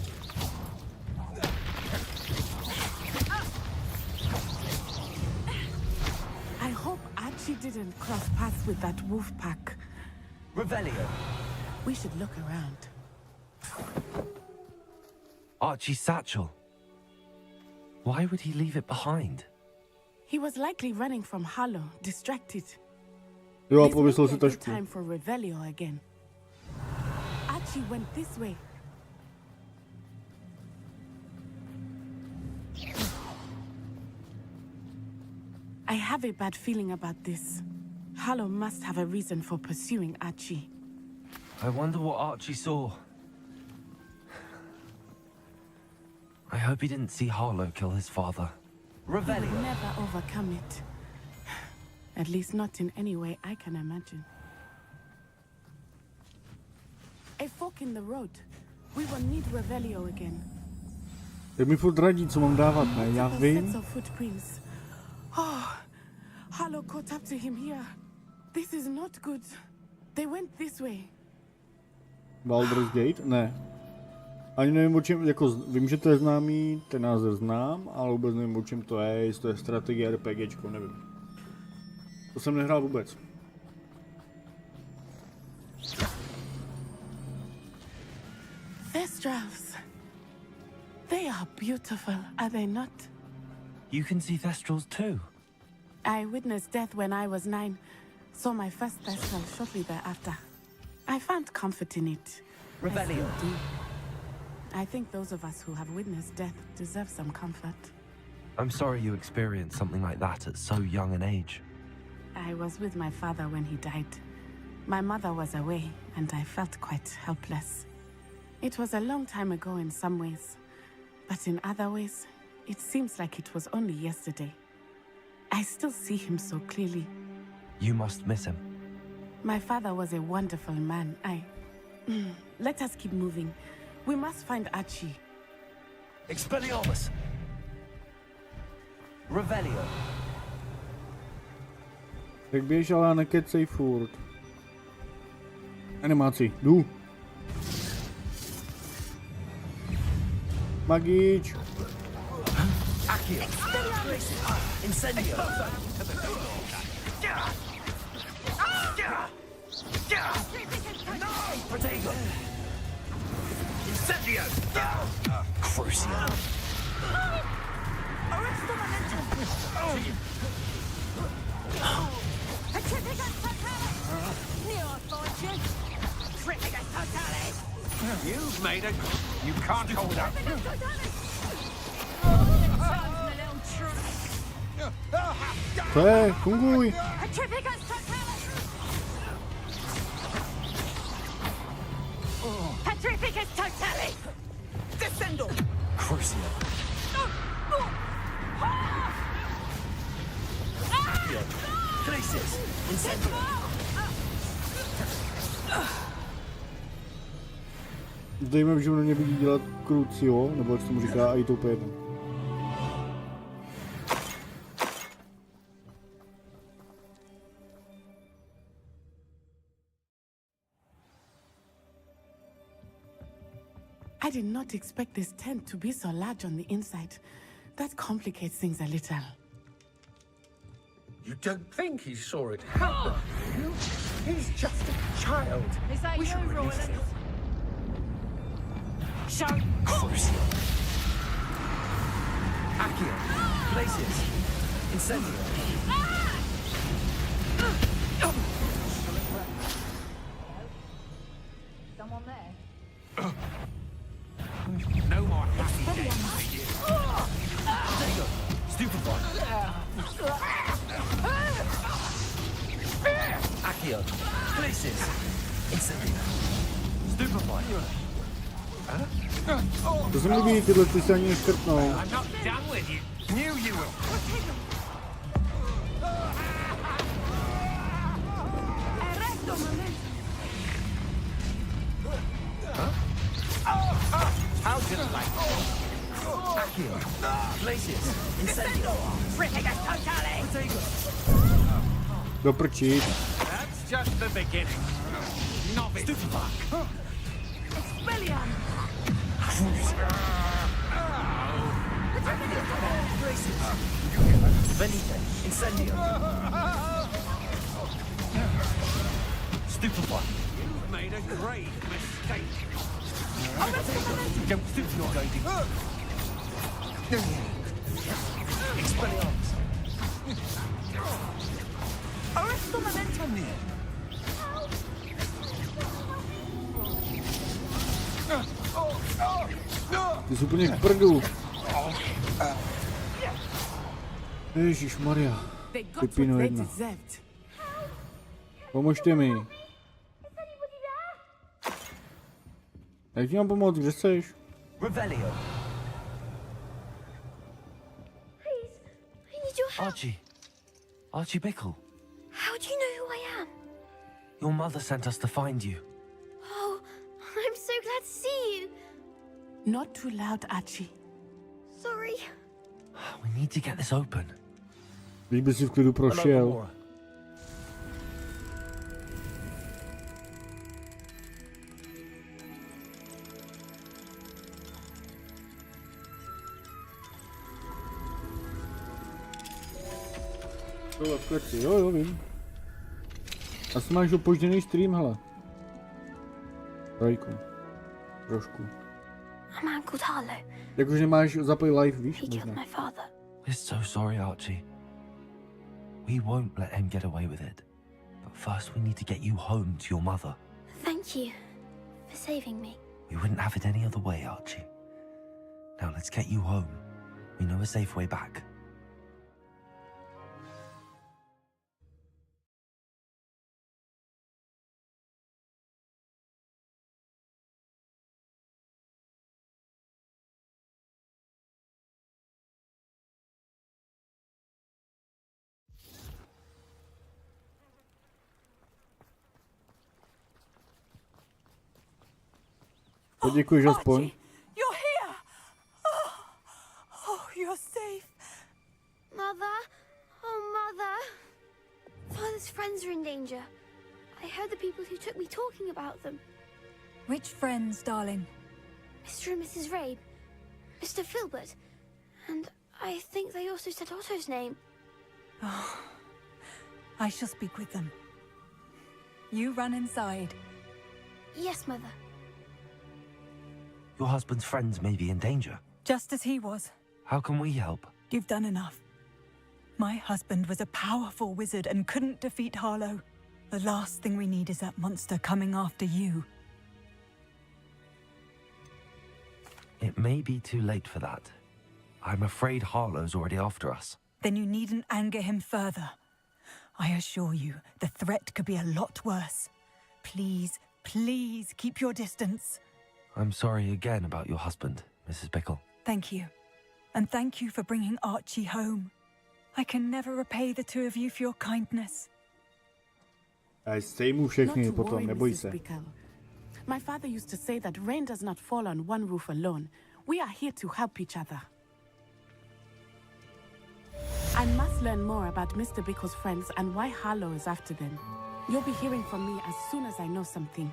I hope Archie didn't cross paths with that wolf pack. Revelio. We should look around. Archie's satchel. Why would he leave it behind? He was likely running from Harlow, distracted. Jo, a This pověsil may si be a good tašku. time for Revelio again. Archie went this way. I have a bad feeling about this. Harlow must have a reason for pursuing Archie. I wonder what Archie saw. I hope he didn't see Harlow kill his father. He will Revelio. never overcome it. At least not in any way I can imagine. A fork in the road. We will need Revelio again. Jak mi furt radí, co mám dávat, ne? Já Sets vím. of footprints. Oh, Harlow caught up to him here. This is not good. They went this way. Baldur's Gate? Ne. Ani nevím, o čem, jako vím, že to je známý, ten název znám, ale vůbec nevím, o čem to je, jestli to je strategie, RPGčko, nevím. To jsem nehrál vůbec. Thestrals. They are beautiful, are they not? You can see Thestrals too. I witnessed death when I was 9. Saw my first Thestral shortly thereafter. I found comfort in it. I Revelio. still do. I think those of us who have witnessed death deserve some comfort. I'm sorry you experienced something like that at so young an age. I was with my father when he died. My mother was away, and I felt quite helpless. It was a long time ago in some ways, but in other ways, it seems like it was only yesterday. I still see him so clearly. You must miss him. My father was a wonderful man. Let us keep moving. We must find Archie. Expelliarmus! Revelio! Tak běž, ale nekecej furt. Animaci, jdu. Magíč. Accio! Incendio! Protego! Incendio! Crucio! You've made a... You can't hold up. Co je? Funguj. Petrificus totale! Descendo! Crucio! Crisis! Incendio! Zajímavé, že mě vidí dělat Crucio, nebo jak se tomu říká, a je to úplně jedno. I did not expect this tent to be so large on the inside. That complicates things a little. You don't think he saw it happen, do you? He's just a child. Is that We you, should Roland? release him. Show! Crucio! Accio! Glacius! Incendio! Someone there? No more happy days for you. Protego! Stupefy! Accio! Glacius! Incendio! Stupefy! To se mi líbí, tyhle ty se ani neškrtnou. I'm not done with you. Knew you would. How do you like Accio! Glacius! Incendio! Petrificus totale! Protego! Doprčit. That's just the beginning. Novice. Stupefy! Expelliarm! Glacius! Venite! Incendio! Stupefy! You've made a great mistake. Don't think you're going to... Expelliarmus! Arresto momentum! Ty jsi úplně v prdu. Ježišmarja. They got Pipino what they jedna. deserved. Pomožte mi. Jak ti mám pomoct, kde seš? Revelio! Please, I need your help. Archie! Archie Bickle! How do you know who I am? Your mother sent us to find you. Oh, I'm so glad to see you. Not too loud, Archie. Sorry. We need to get this open. Když by si v klidu prošel. Tohle v kleci, jo, vím. Asi máš opožděný stream, hele. Rajku. Trošku. A man called Harlow. Jakože nemáš zapoj live, víš? He killed Možná. my father. We're so sorry, Archie. We won't let him get away with it. But first we need to get you home to your mother. Thank you for saving me. We wouldn't have it any other way, Archie. Now let's get you home. We know a safe way back. Poděkuji aspoň. You're here! Oh, you're safe. Mother? Oh, Mother. Father's friends are in danger. I heard the people who took me talking about them. Which friends, darling? Mr. and Mrs. Rabe. Mr. Filbert. And I think they also said Otto's name. Oh, I shall speak with them. You run inside. Yes, Mother. Your husband's friends may be in danger. Just as he was. How can we help? You've done enough. My husband was a powerful wizard and couldn't defeat Harlow. The last thing we need is that monster coming after you. It may be too late for that. I'm afraid Harlow's already after us. Then you needn't anger him further. I assure you, the threat could be a lot worse. Please, please keep your distance. I'm sorry again about your husband, Mrs. Bickle. Thank you. And thank you for bringing Archie home. I can never repay the two of you for your kindness. A sej mu všechny Not to potom, worry, neboj Mrs. se. Bickle. My father used to say that rain does not fall on one roof alone. We are here to help each other. I must learn more about Mr. Bickle's friends and why Harlow is after them. You'll be hearing from me as soon as I know something.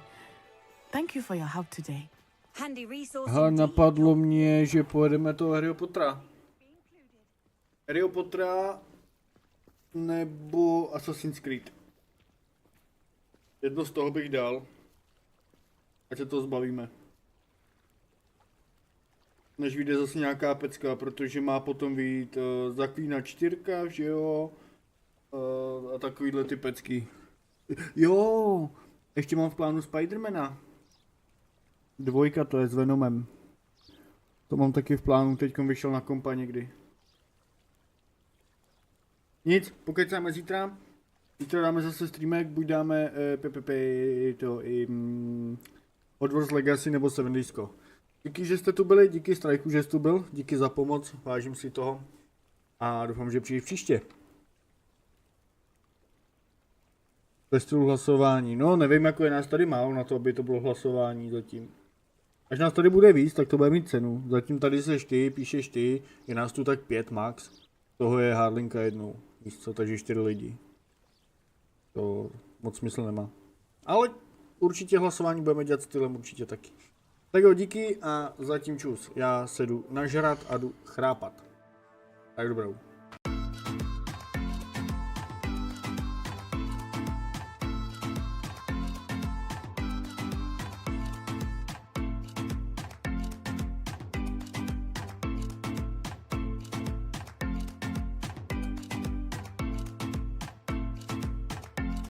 Thank you for your help today. Handy resource. Aha, napadlo mě, že pojedeme toho Harryho Pottera. Harryho Pottera nebo Assassin's Creed. Jedno z toho bych dal. Ať se to zbavíme. Než vyjde zase nějaká pecka, protože má potom vyjít Zaklínač 4, že jo? A takovýhle ty pecky. Jo, ještě mám v plánu Spidermana. 2, to je s Venomem. To mám taky v plánu, teďkom vyšel na kompa někdy. Nic, pokecáme zítra. Zítra dáme zase streamek, buď dáme Hogwarts Legacy nebo 7 Disco. Díky, že jste tu byli, díky Strajku, že jste tu byl, díky za pomoc, vážím si toho. A doufám, že přijdeš příště. Ve stylu hlasování, no nevím, jako je nás tady málo na to, aby to bylo hlasování zatím. Až nás tady bude víc, tak to bude mít cenu. Zatím tady seš ty, píšeš ty, je nás tu tak 5 max. Toho je Harlinka jednou, víš co, takže 4 lidi. To moc smysl nemá. Ale určitě hlasování budeme dělat stylem, určitě taky. Tak jo, díky a zatím čus. Já se jdu nažrat a jdu chrápat. Tak dobrou.